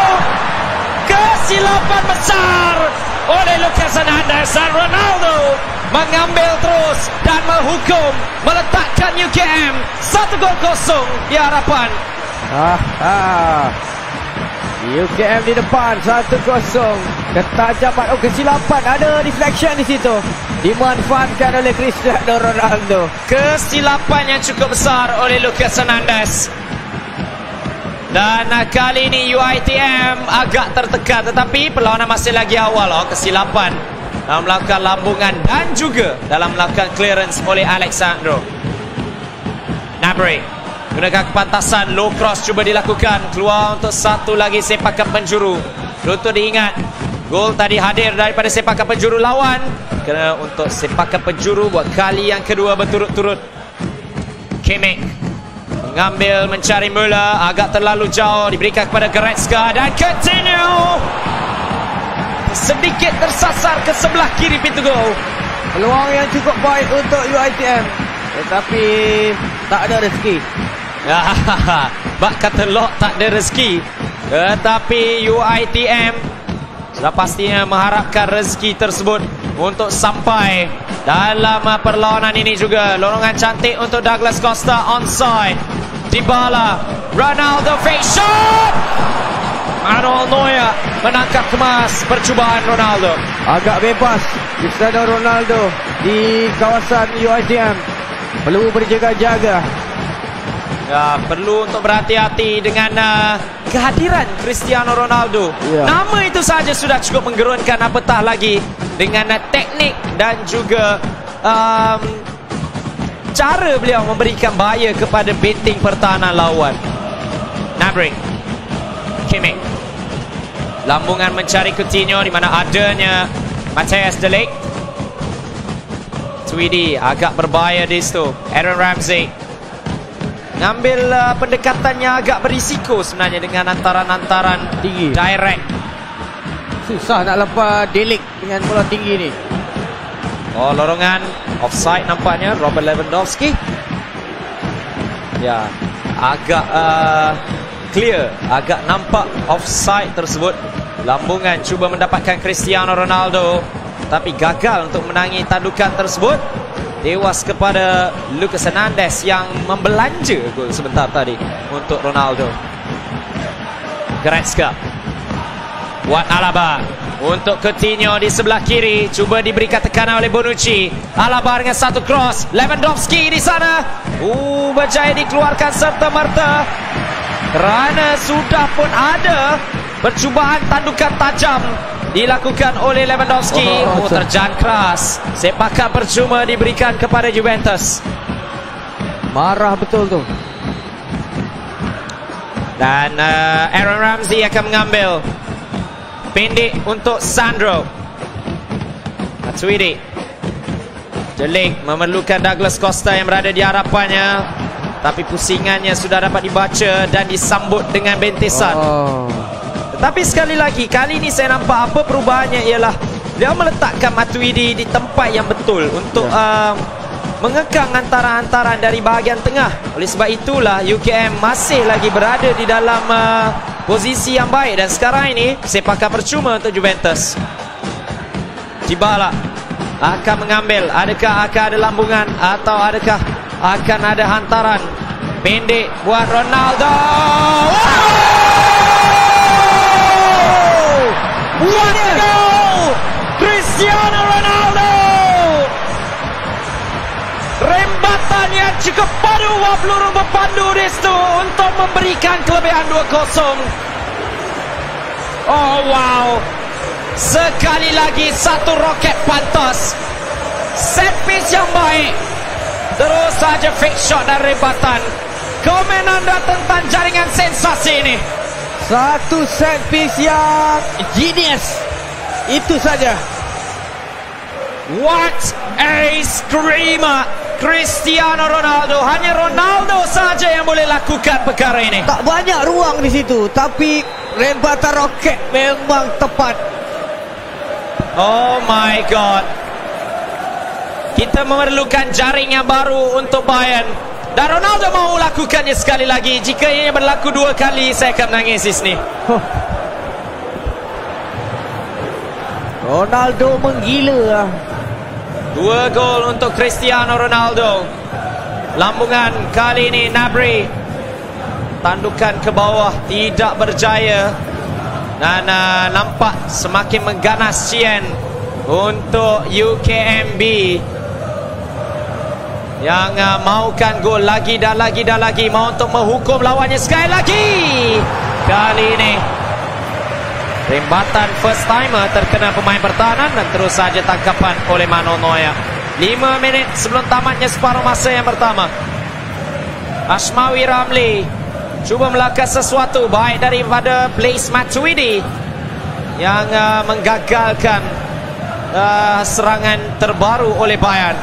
Kesilapan besar oleh Lucas Hernandez, dan Ronaldo mengambil terus dan menghukum, meletakkan UKM 1-0 di harapan. UKM di depan 1-0. Ketajaman, kesilapan, ada deflection di situ, dimanfaatkan oleh Cristiano Ronaldo. Kesilapan yang cukup besar oleh Lucas Hernandez. Dan kali ini UiTM agak tertekan, tetapi perlawanan masih lagi awal. Kesilapan dalam melakukan lambungan dan juga dalam melakukan clearance oleh Alexandro. Gnabry gunakan kepantasan, low cross cuba dilakukan, keluar untuk satu lagi sepakan penjuru. Untuk diingat, gol tadi hadir daripada sepakan penjuru lawan, kerana untuk sepakan penjuru buat kali yang kedua berturut-turut. Kimmich mengambil, mencari Müller, agak terlalu jauh, diberikan kepada Goretzka, dan Coutinho sedikit tersasar ke sebelah kiri pintu gol. Peluang yang cukup baik untuk UiTM, tetapi tak ada rezeki. Bak kata Lok tak ada rezeki, tetapi UiTM sudah pastinya mengharapkan rezeki tersebut untuk sampai dalam perlawanan ini juga. Lorongan cantik untuk Douglas Costa, onside. Dybala, Ronaldo fake shot. Manuel Neuer menangkap kemas percubaan Ronaldo. Agak bebas Cristiano Ronaldo di kawasan UiTM, perlu berjaga-jaga. Ya, perlu untuk berhati-hati dengan kehadiran Cristiano Ronaldo. Nama itu saja sudah cukup menggerunkan, apatah lagi dengan teknik dan juga cara beliau memberikan bahaya kepada benteng pertahanan lawan. Gnabry, Kimmich, lambungan mencari Coutinho di mana adanya Matthijs de Ligt. Tweedy agak berbahaya di situ. Aaron Ramsey ngambil pendekatannya agak berisiko sebenarnya dengan antaran-antaran tinggi direct. Susah nak lepas de Ligt dengan bola tinggi ni. Lorongan offside nampaknya Robert Lewandowski. Ya, agak clear, agak nampak offside tersebut. Lambungan cuba mendapatkan Cristiano Ronaldo, tapi gagal untuk menangi tandukan tersebut. Tewas kepada Lucas Hernandez yang membelanja gol sebentar tadi untuk Ronaldo. Goretzka buat Alaba untuk Coutinho di sebelah kiri, cuba diberikan tekanan oleh Bonucci. Alaba dengan satu cross, Lewandowski di sana berjaya dikeluarkan serta-merta kerana sudah pun ada percubaan tandukan tajam dilakukan oleh Lewandowski. Terjang keras. Sepakat percuma diberikan kepada Juventus. Marah betul tu. Dan Aaron Ramsey akan mengambil. Pendek untuk Sandro. Matuidi. De Ligt memerlukan Douglas Costa yang berada di harapannya. Tapi pusingannya sudah dapat dibaca dan disambut dengan bentesan. Tetapi sekali lagi, kali ini saya nampak apa perubahannya ialah dia meletakkan Matuidi di tempat yang betul untuk mengekang hantaran-hantaran dari bahagian tengah. Oleh sebab itulah UKM masih lagi berada di dalam posisi yang baik. Dan sekarang ini sepakat percuma untuk Juventus. Dybala akan mengambil. Adakah akan ada lambungan atau adakah akan ada hantaran pendek buat Ronaldo? What a goal! Cristiano Ronaldo! Rembatan yang cukup padu, peluru berpandu di situ untuk memberikan kelebihan 2-0. Oh wow! Sekali lagi satu roket pantas. Set piece yang baik. Terus saja fake shot dan rembatan. Komen anda tentang jaringan sensasi ini. Satu set piece yang genius. Itu saja. What a screamer. Cristiano Ronaldo. Hanya Ronaldo saja yang boleh lakukan perkara ini. Tak banyak ruang di situ, tapi rembatan roket memang tepat. Oh my god. Kita memerlukan jaring yang baru untuk Bayern. Dan Ronaldo mahu lakukannya sekali lagi. Jika ia berlaku 2 kali, saya akan menangis di sini. Ronaldo menggila. 2 gol untuk Cristiano Ronaldo. Lambungan kali ini Gnabry. Tandukan ke bawah tidak berjaya. Dan nampak semakin mengganas Cien untuk UKMB yang maukan gol lagi dan lagi dan lagi. Mau untuk menghukum lawannya sekali lagi. Kali ini rembatan first timer terkena pemain pertahanan dan terus saja tangkapan oleh Manuel Neuer. 5 minit sebelum tamatnya separuh masa yang pertama. Ashmawi Ramli cuba melakukan sesuatu baik daripada Blaise Matuidi yang menggagalkan serangan terbaru oleh Bayern.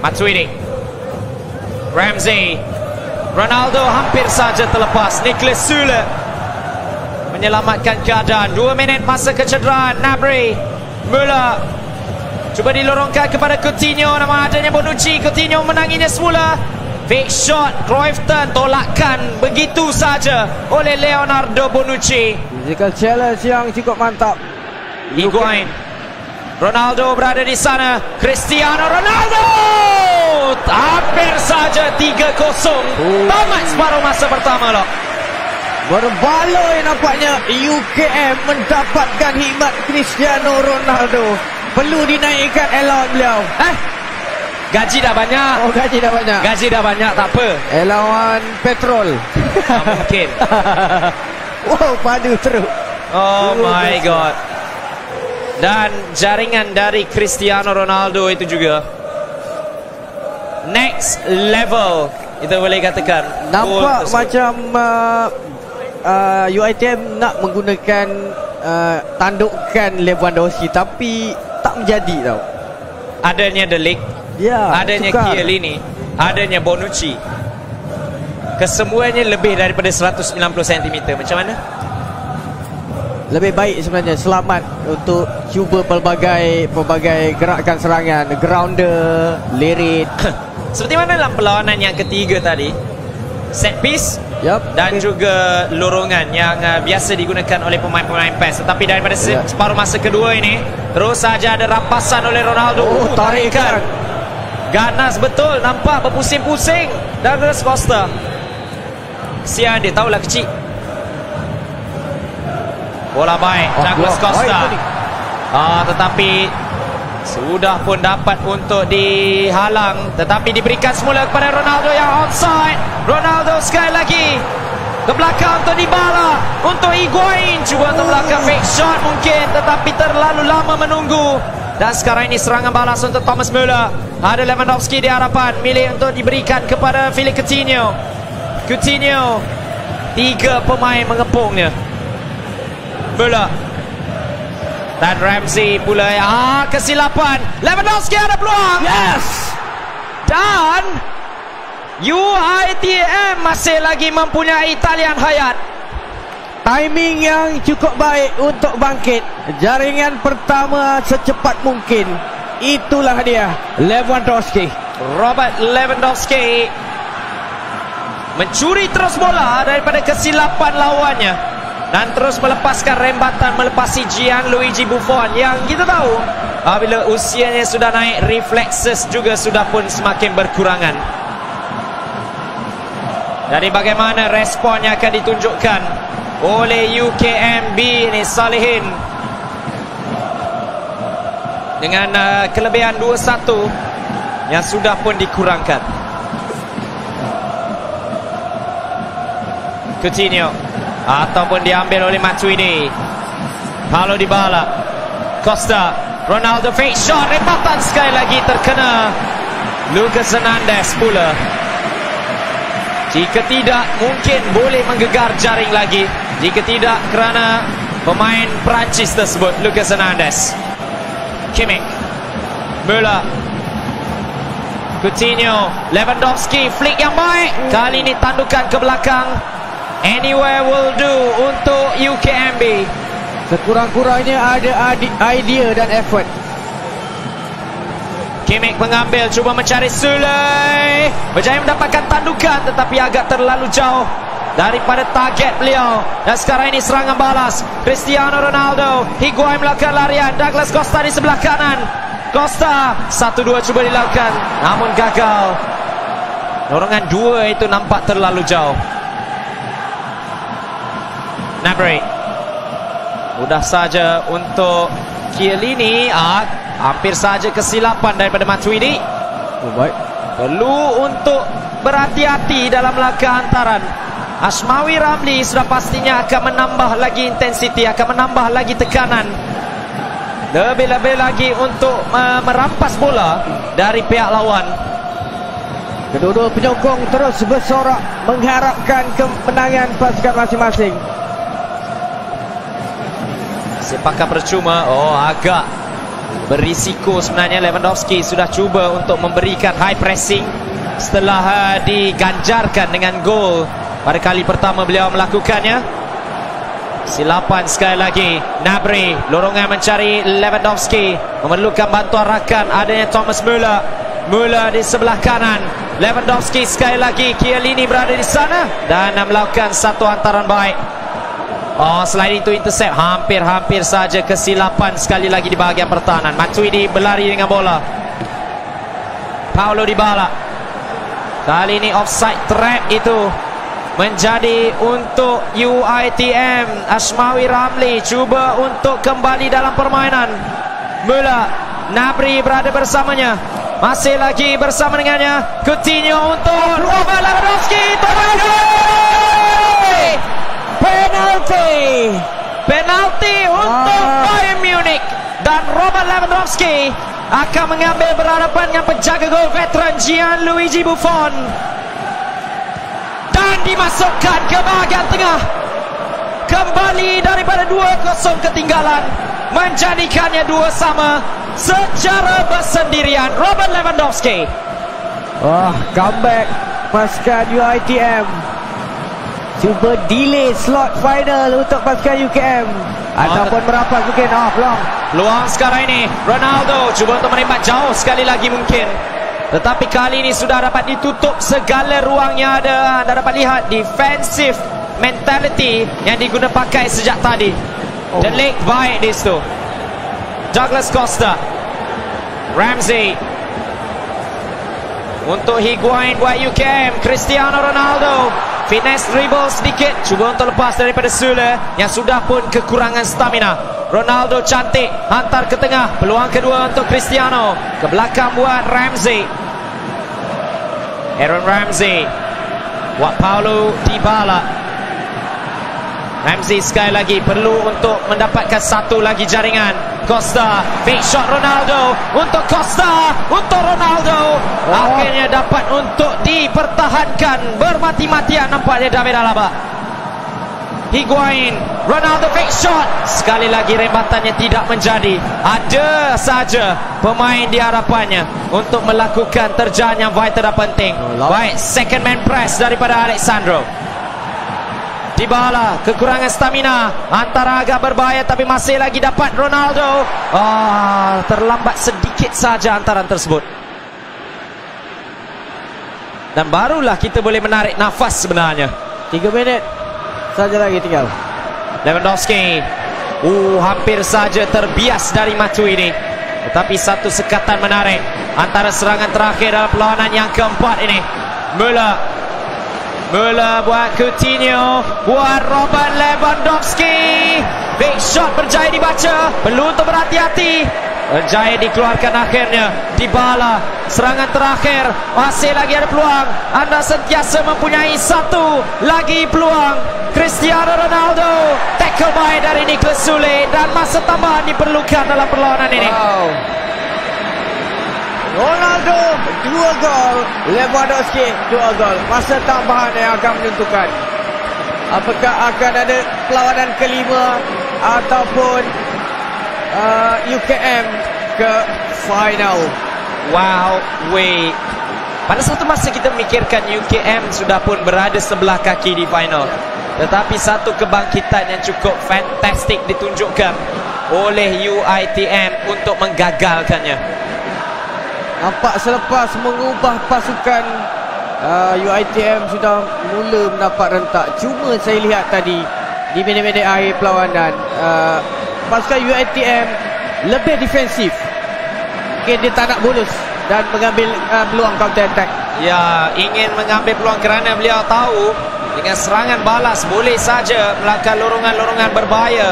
Matuidi, Ramsey, Ronaldo hampir saja terlepas. Niklas Süle menyelamatkan keadaan. 2 minit masa kecederaan. Gnabry, Müller cuba dilorongkan kepada Coutinho. Nama adanya Bonucci. Coutinho menanginya semula. Fake shot, Cruyffton tolakkan begitu saja oleh Leonardo Bonucci. Physical challenge yang cukup mantap. Higuain, Ronaldo berada di sana. Cristiano Ronaldo hampir saja 3-0. Tamat separuh masa pertama loh. Berbaloi nampaknya UKM mendapatkan hikmat Cristiano Ronaldo. Perlu dinaikkan allowance beliau. Gaji dah banyak. Oh, gaji dah banyak. Gaji dah banyak, tak apa. Allowance petrol. Mungkin. Wow, padu teruk. Oh my god. Dan jaringan dari Cristiano Ronaldo itu juga next level, kita boleh katakan. Nampak macam UiTM nak menggunakan tandukan Lewandowski, tapi tak menjadi tau. Adanya De Ligt, adanya Chiellini, adanya Bonucci, kesemuanya lebih daripada 190 cm. Macam mana? Lebih baik sebenarnya, selamat untuk cuba pelbagai gerakan serangan, grounder, lirit. Seperti mana dalam perlawanan yang ketiga tadi, set piece dan juga lorongan yang biasa digunakan oleh pemain-pemain PES. Tetapi daripada separuh masa kedua ini, terus saja ada rampasan oleh Ronaldo. Tarikan ganas betul, nampak berpusing-pusing Douglas Costa. Kesian dia, tahulah kecil. Bola baik Douglas Costa. Tetapi sudah pun dapat untuk dihalang, tetapi diberikan semula kepada Ronaldo yang onside. Ronaldo sekali lagi Ke belakang untuk Dybala, untuk Higuain, cuba untuk belakang fake shot mungkin, tetapi terlalu lama menunggu. Dan sekarang ini serangan balas untuk Thomas Müller. Ada Lewandowski di hadapan, milih untuk diberikan kepada Philippe Coutinho. Coutinho, 3 pemain mengepungnya. Müller dan Ramsey pula. Kesilapan. Lewandowski ada peluang. Yes. Dan UiTM masih lagi mempunyai talian hayat. Timing yang cukup baik untuk bangkit. Jaringan pertama secepat mungkin. Itulah dia, Lewandowski. Robert Lewandowski mencuri terus bola daripada kesilapan lawannya dan terus melepaskan rembatan melepasi Gianluigi Buffon yang kita tahu apabila usianya sudah naik, reflekses juga sudah pun semakin berkurangan. Jadi bagaimana responnya akan ditunjukkan oleh UKMB ini, Salihin dengan kelebihan 2-1 yang sudah pun dikurangkan. Coutinho ataupun diambil oleh Matuidi. Paulo Dybala, Costa, Ronaldo fake shot, rembatan sekali lagi terkena Lucas Hernandez pula. Jika tidak, mungkin boleh menggegar jaring lagi. Jika tidak, kerana pemain Perancis tersebut, Lucas Hernandez. Kimmich, Müller, Coutinho, Lewandowski, flick yang baik. Kali ini tandukan ke belakang. Anywhere will do untuk UKMB. Sekurang-kurangnya ada idea dan effort. Kimmich mengambil, cuba mencari Sule. Berjaya mendapatkan tandukan tetapi agak terlalu jauh daripada target beliau. Dan sekarang ini serangan balas. Cristiano Ronaldo, Higuain melakukan larian. Douglas Costa di sebelah kanan. Costa 1-2 cuba dilakukan namun gagal. Dorongan 2 itu nampak terlalu jauh. Gnabry, mudah saja untuk Chiellini. Hampir saja kesilapan daripada Matuidi. Baik. Perlu untuk berhati-hati dalam langkah hantaran. Asmawi Ramli sudah pastinya akan menambah lagi intensiti, akan menambah lagi tekanan. Lebih-lebih lagi untuk merampas bola dari pihak lawan. Kedua-dua penyokong terus bersorak mengharapkan kemenangan pasukan masing-masing. Sepakat percuma. Agak berisiko sebenarnya. Lewandowski sudah cuba untuk memberikan high pressing setelah diganjarkan dengan gol pada kali pertama beliau melakukannya. Silapan sekali lagi. Gnabry, lorongan mencari Lewandowski, memerlukan bantuan rakan adanya Thomas Müller. Müller di sebelah kanan. Lewandowski sekali lagi. Chiellini berada di sana dan melakukan satu hantaran baik. Selain itu intercept. Hampir-hampir saja kesilapan sekali lagi di bahagian pertahanan. Matuidi berlari dengan bola. Paulo Dybala. Kali ini offside trap itu menjadi untuk UiTM. Asmawi Ramli cuba untuk kembali dalam permainan. Müller, Gnabry berada bersamanya. Masih lagi bersama dengannya. Coutinho untuk Robert Lewandowski. Penalti untuk Bayern Munich. Dan Robert Lewandowski akan mengambil berhadapan dengan penjaga gol veteran Gianluigi Buffon. Dan dimasukkan ke bahagian tengah. Kembali daripada 2-0 ketinggalan, menjadikannya 2-2 secara bersendirian. Robert Lewandowski. Comeback pasukan UiTM. Cuba delay slot final untuk pasukan UKM ataupun merapat mungkin. Peluang sekarang ini Ronaldo cuba untuk menembak jauh sekali lagi mungkin, tetapi kali ini sudah dapat ditutup segala ruang yang ada. Anda dapat lihat defensive mentality yang diguna pakai sejak tadi. The leg baik di situ. Douglas Costa, Ramsey untuk Higuain buat UKM. Cristiano Ronaldo finesse dribble sedikit, cuba untuk lepas daripada Sule yang sudah pun kekurangan stamina. Ronaldo cantik, hantar ke tengah. Peluang kedua untuk Cristiano. Ke belakang buat Ramsey. Aaron Ramsey buat Paulo Dybala. Ramsey sekali lagi perlu untuk mendapatkan satu lagi jaringan. Costa, fake shot Ronaldo untuk Costa, untuk Ronaldo. Akhirnya dapat untuk dipertahankan. Bermati-matian nampaknya David Alaba. Higuain, Ronaldo fake shot. Sekali lagi rembatannya tidak menjadi. Ada saja pemain di harapannya untuk melakukan terjaan yang vital dan penting. Baik, second man press daripada Alexandro. Dybala, kekurangan stamina, antara agak berbahaya tapi masih lagi dapat Ronaldo. Terlambat sedikit saja antaran tersebut. Dan barulah kita boleh menarik nafas sebenarnya. 3 minit saja lagi tinggal. Lewandowski, hampir saja terbias dari Matuidi. Tetapi satu sekatan menarik antara serangan terakhir dalam perlawanan yang keempat ini. Müller buat Coutinho, buat Robert Lewandowski. Big shot berjaya dibaca, perlu untuk berhati-hati. Berjaya dikeluarkan akhirnya. Dybala, serangan terakhir, masih lagi ada peluang. Anda sentiasa mempunyai satu lagi peluang. Cristiano Ronaldo, tackle baik dari Nicolas Sule, dan masa tambahan diperlukan dalam perlawanan ini. Ronaldo 2 gol, Lewandowski 2 gol. Masa tambahan yang akan menentukan apakah akan ada perlawanan kelima ataupun UKM ke final. Wow, pada satu masa kita memikirkan UKM sudah pun berada sebelah kaki di final. Tetapi satu kebangkitan yang cukup fantastik ditunjukkan oleh UiTM untuk menggagalkannya. Nampak selepas mengubah pasukan, UiTM sudah mula mendapat rentak. Cuma saya lihat tadi di minit-minit akhir perlawanan, pasukan UiTM lebih defensif. Mungkin dia tak nak bonus dan mengambil peluang counter attack. Ya, ingin mengambil peluang kerana beliau tahu dengan serangan balas boleh saja melakukan lorongan-lorongan berbahaya.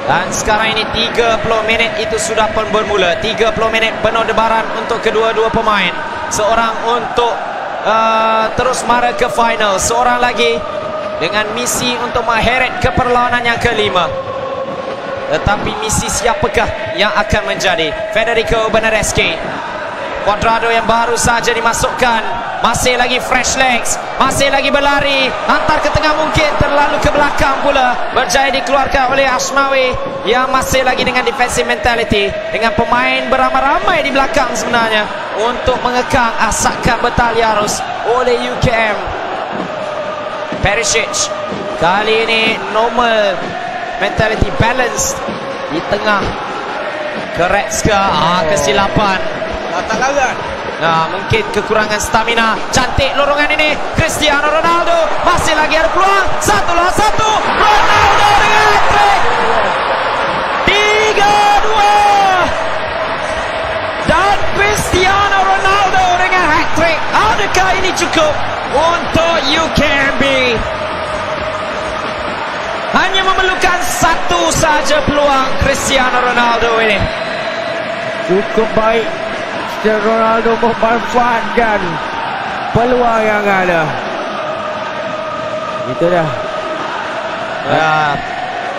Dan sekarang ini 30 minit itu sudah pun bermula. 30 minit penuh debaran untuk kedua-dua pemain. Seorang untuk terus mara ke final, seorang lagi dengan misi untuk mengheret ke perlawanan yang kelima. Tetapi misi siapakah yang akan menjadi? Federico Bernardeschi, Cuadrado yang baru saja dimasukkan, masih lagi fresh legs, masih lagi berlari, hantar ke tengah mungkin, terlalu ke belakang pula. Berjaya dikeluarkan oleh Ashmawi yang masih lagi dengan defensive mentality, dengan pemain beramai-ramai di belakang sebenarnya untuk mengekang asakan Betaliarus oleh UKM. Perisic kali ini normal mentality, balanced di tengah. Goretzka, kesilapan. Tak larat. Mungkin kekurangan stamina. Cantik lorongan ini. Cristiano Ronaldo masih lagi ada peluang. 1 lawan 1. Ronaldo dengan hat-trick. 3-2. Dan Cristiano Ronaldo dengan hat-trick. Adakah ini cukup untuk UKMB? Hanya memerlukan satu saja peluang Cristiano Ronaldo ini. Cukup baik Ronaldo memanfaatkan peluang yang ada. Itu dah.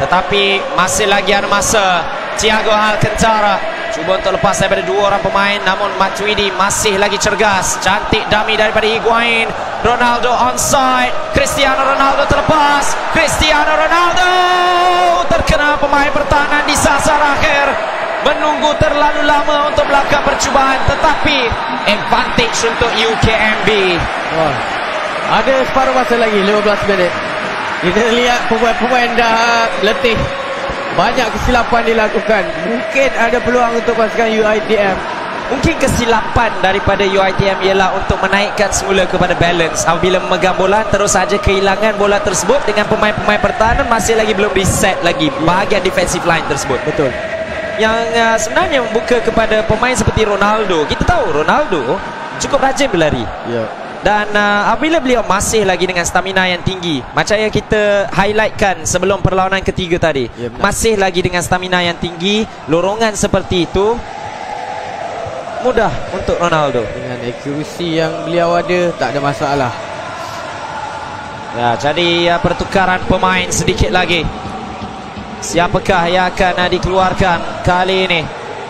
Tetapi masih lagi ada masa. Thiago Alcantara cuba untuk lepas daripada dua orang pemain, namun Matuidi masih lagi cergas. Cantik dummy daripada Higuain. Ronaldo onside. Cristiano Ronaldo terlepas. Cristiano Ronaldo terkena pemain pertahanan di sasar akhir. Menunggu terlalu lama untuk melakukan percubaan, tetapi advantage untuk UKMB. Ada separuh masa lagi, 15 minit. Kita lihat pemain-pemain dah letih. Banyak kesilapan dilakukan. Mungkin ada peluang untuk pasukan UiTM. Mungkin kesilapan daripada UiTM ialah untuk menaikkan semula kepada balance. Apabila memegang bola, terus saja kehilangan bola tersebut dengan pemain-pemain pertahanan masih lagi belum reset lagi bahagian defensive line tersebut. Betul. Yang sebenarnya membuka kepada pemain seperti Ronaldo. Kita tahu Ronaldo cukup rajin berlari. Ya. Dan apabila beliau masih lagi dengan stamina yang tinggi, macam yang kita highlightkan sebelum perlawanan ketiga tadi, masih lagi dengan stamina yang tinggi, lorongan seperti itu mudah untuk Ronaldo. Dengan accuracy yang beliau ada, tak ada masalah. Ya, jadi pertukaran pemain sedikit lagi. Siapakah yang akan dikeluarkan kali ini?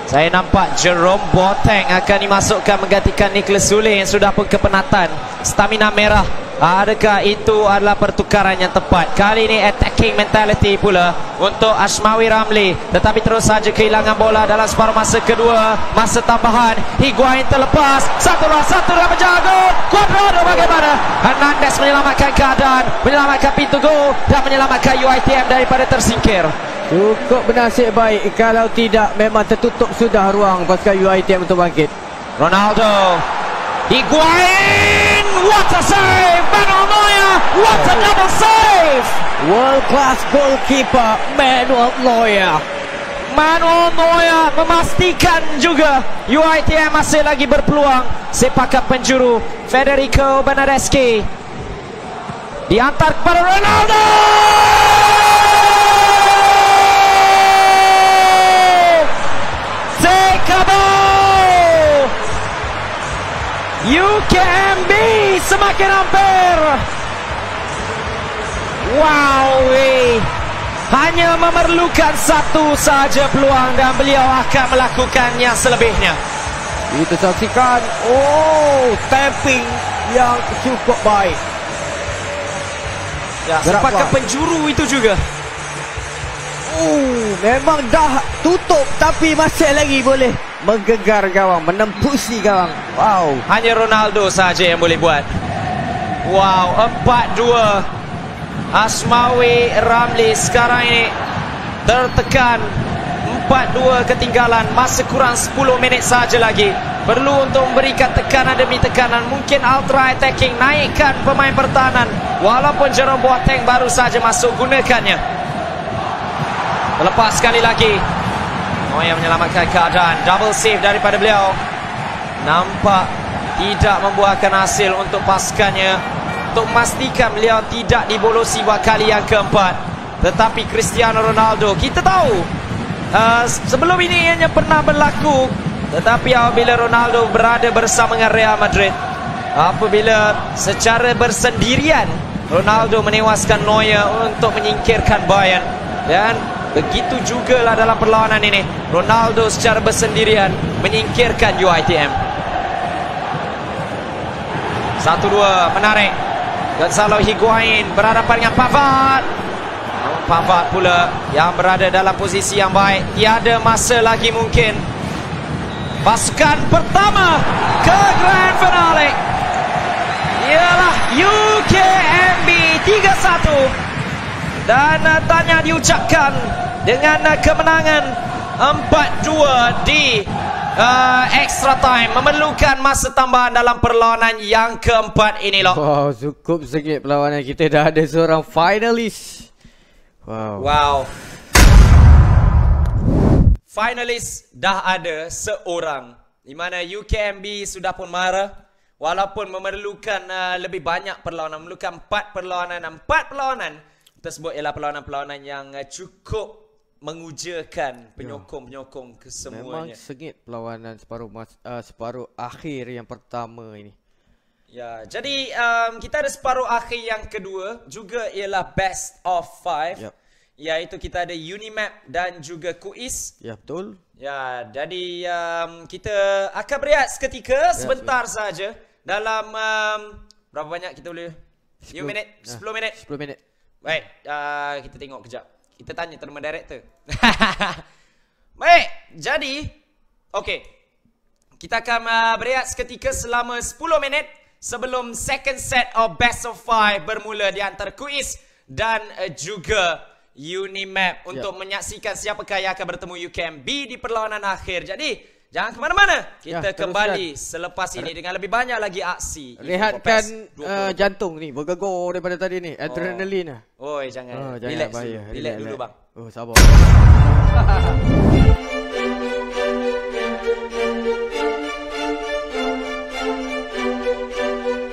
Saya nampak Jerome Boateng akan dimasukkan menggantikan Nicholas Sule yang sudah pun kepenatan. Stamina merah. Adakah itu adalah pertukaran yang tepat? Kali ini attacking mentality pula untuk Ashmawi Ramli. Tetapi terus saja kehilangan bola dalam separuh masa kedua. Masa tambahan. Higuain terlepas. Satu dalam penjaga. Cuadrado bagaimana? Hernandez menyelamatkan keadaan, menyelamatkan pintu gol dan menyelamatkan UiTM daripada tersingkir. Cukup bernasib baik. Kalau tidak memang tertutup sudah ruang pasukan UiTM untuk bangkit. Ronaldo, Higuain, what a save! Manuel Neuer, what a double save! World class goalkeeper Manuel Neuer. Manuel Neuer memastikan juga UiTM masih lagi berpeluang. Sepakat penjuru Federico Bernardeschi diantar kepada Ronaldo. UKMB semakin hampir. Wow, hanya memerlukan satu saja peluang dan beliau akan melakukannya selebihnya. Itu saksikan. Oh, tapping yang cukup baik. Ya, sepakat penjuru itu juga. Memang dah tutup tapi masih lagi boleh menggegar gawang, menembusi gawang. Wow. Hanya Ronaldo saja yang boleh buat. Wow, 4-2. Ashmawi Ramli sekarang ini tertekan. 4-2 ketinggalan. Masa kurang 10 minit saja lagi. Perlu untuk memberikan tekanan demi tekanan. Mungkin ultra attacking, naikkan pemain pertahanan. Walaupun Jerome Boateng baru saja masuk, gunakannya. Lepas sekali lagi. Neuer menyelamatkan keadaan. Double save daripada beliau. Nampak tidak membuahkan hasil untuk pasukannya, untuk memastikan beliau tidak dibolosi buat kali yang keempat. Tetapi Cristiano Ronaldo, kita tahu sebelum ini hanya pernah berlaku. Tetapi apabila Ronaldo berada bersama dengan Real Madrid, apabila secara bersendirian Ronaldo menewaskan Neuer untuk menyingkirkan Bayern, dan begitu jugalah dalam perlawanan ini, Ronaldo secara bersendirian menyingkirkan UiTM. 1-2, menarik. Gonzalo Higuain berhadapan dengan Pavard. Pavard pula yang berada dalam posisi yang baik. Tiada masa lagi mungkin. Pasukan pertama ke Grand Finale ialah UKMB 3-1. Dan tanya diucapkan dengan kemenangan 4-2 di extra time, memerlukan masa tambahan dalam perlawanan yang keempat ini loh. Wow, cukup sengit perlawanan kita. Dah ada seorang finalis. Wow. Finalis dah ada seorang, di mana UKMB sudah pun marah. Walaupun memerlukan lebih banyak perlawanan, memerlukan 4 perlawanan. 4 perlawanan tersebut ialah perlawanan-perlawanan yang cukup mengujakan penyokong-penyokong kesemuanya. Memang sengit perlawanan separuh akhir yang pertama ini. Ya, jadi kita ada separuh akhir yang kedua juga ialah best of 5. Yep. Iaitu kita ada Unimap dan juga Kuis. Ya, betul. Ya, jadi kita akan berehat seketika sebentar saja. Dalam berapa banyak kita boleh? 10 minit? 10 minit? 10 minit. Baik, kita tengok kejap. Kita tanya terma director. Baik, jadi okey. Kita akan berehat seketika selama 10 minit sebelum second set of best of 5 bermula di antara Kuis dan juga Unimap untuk menyaksikan siapakah yang akan bertemu UKMB di perlawanan akhir. Jadi jangan ke mana-mana. Kita kembali selepas ini dengan lebih banyak lagi aksi. Rehatkan jantung ni, bergegor daripada tadi ni, adrenalin lah. Oi, jangan. Jangan bahaya. Relax dulu bang. Oh, sabar.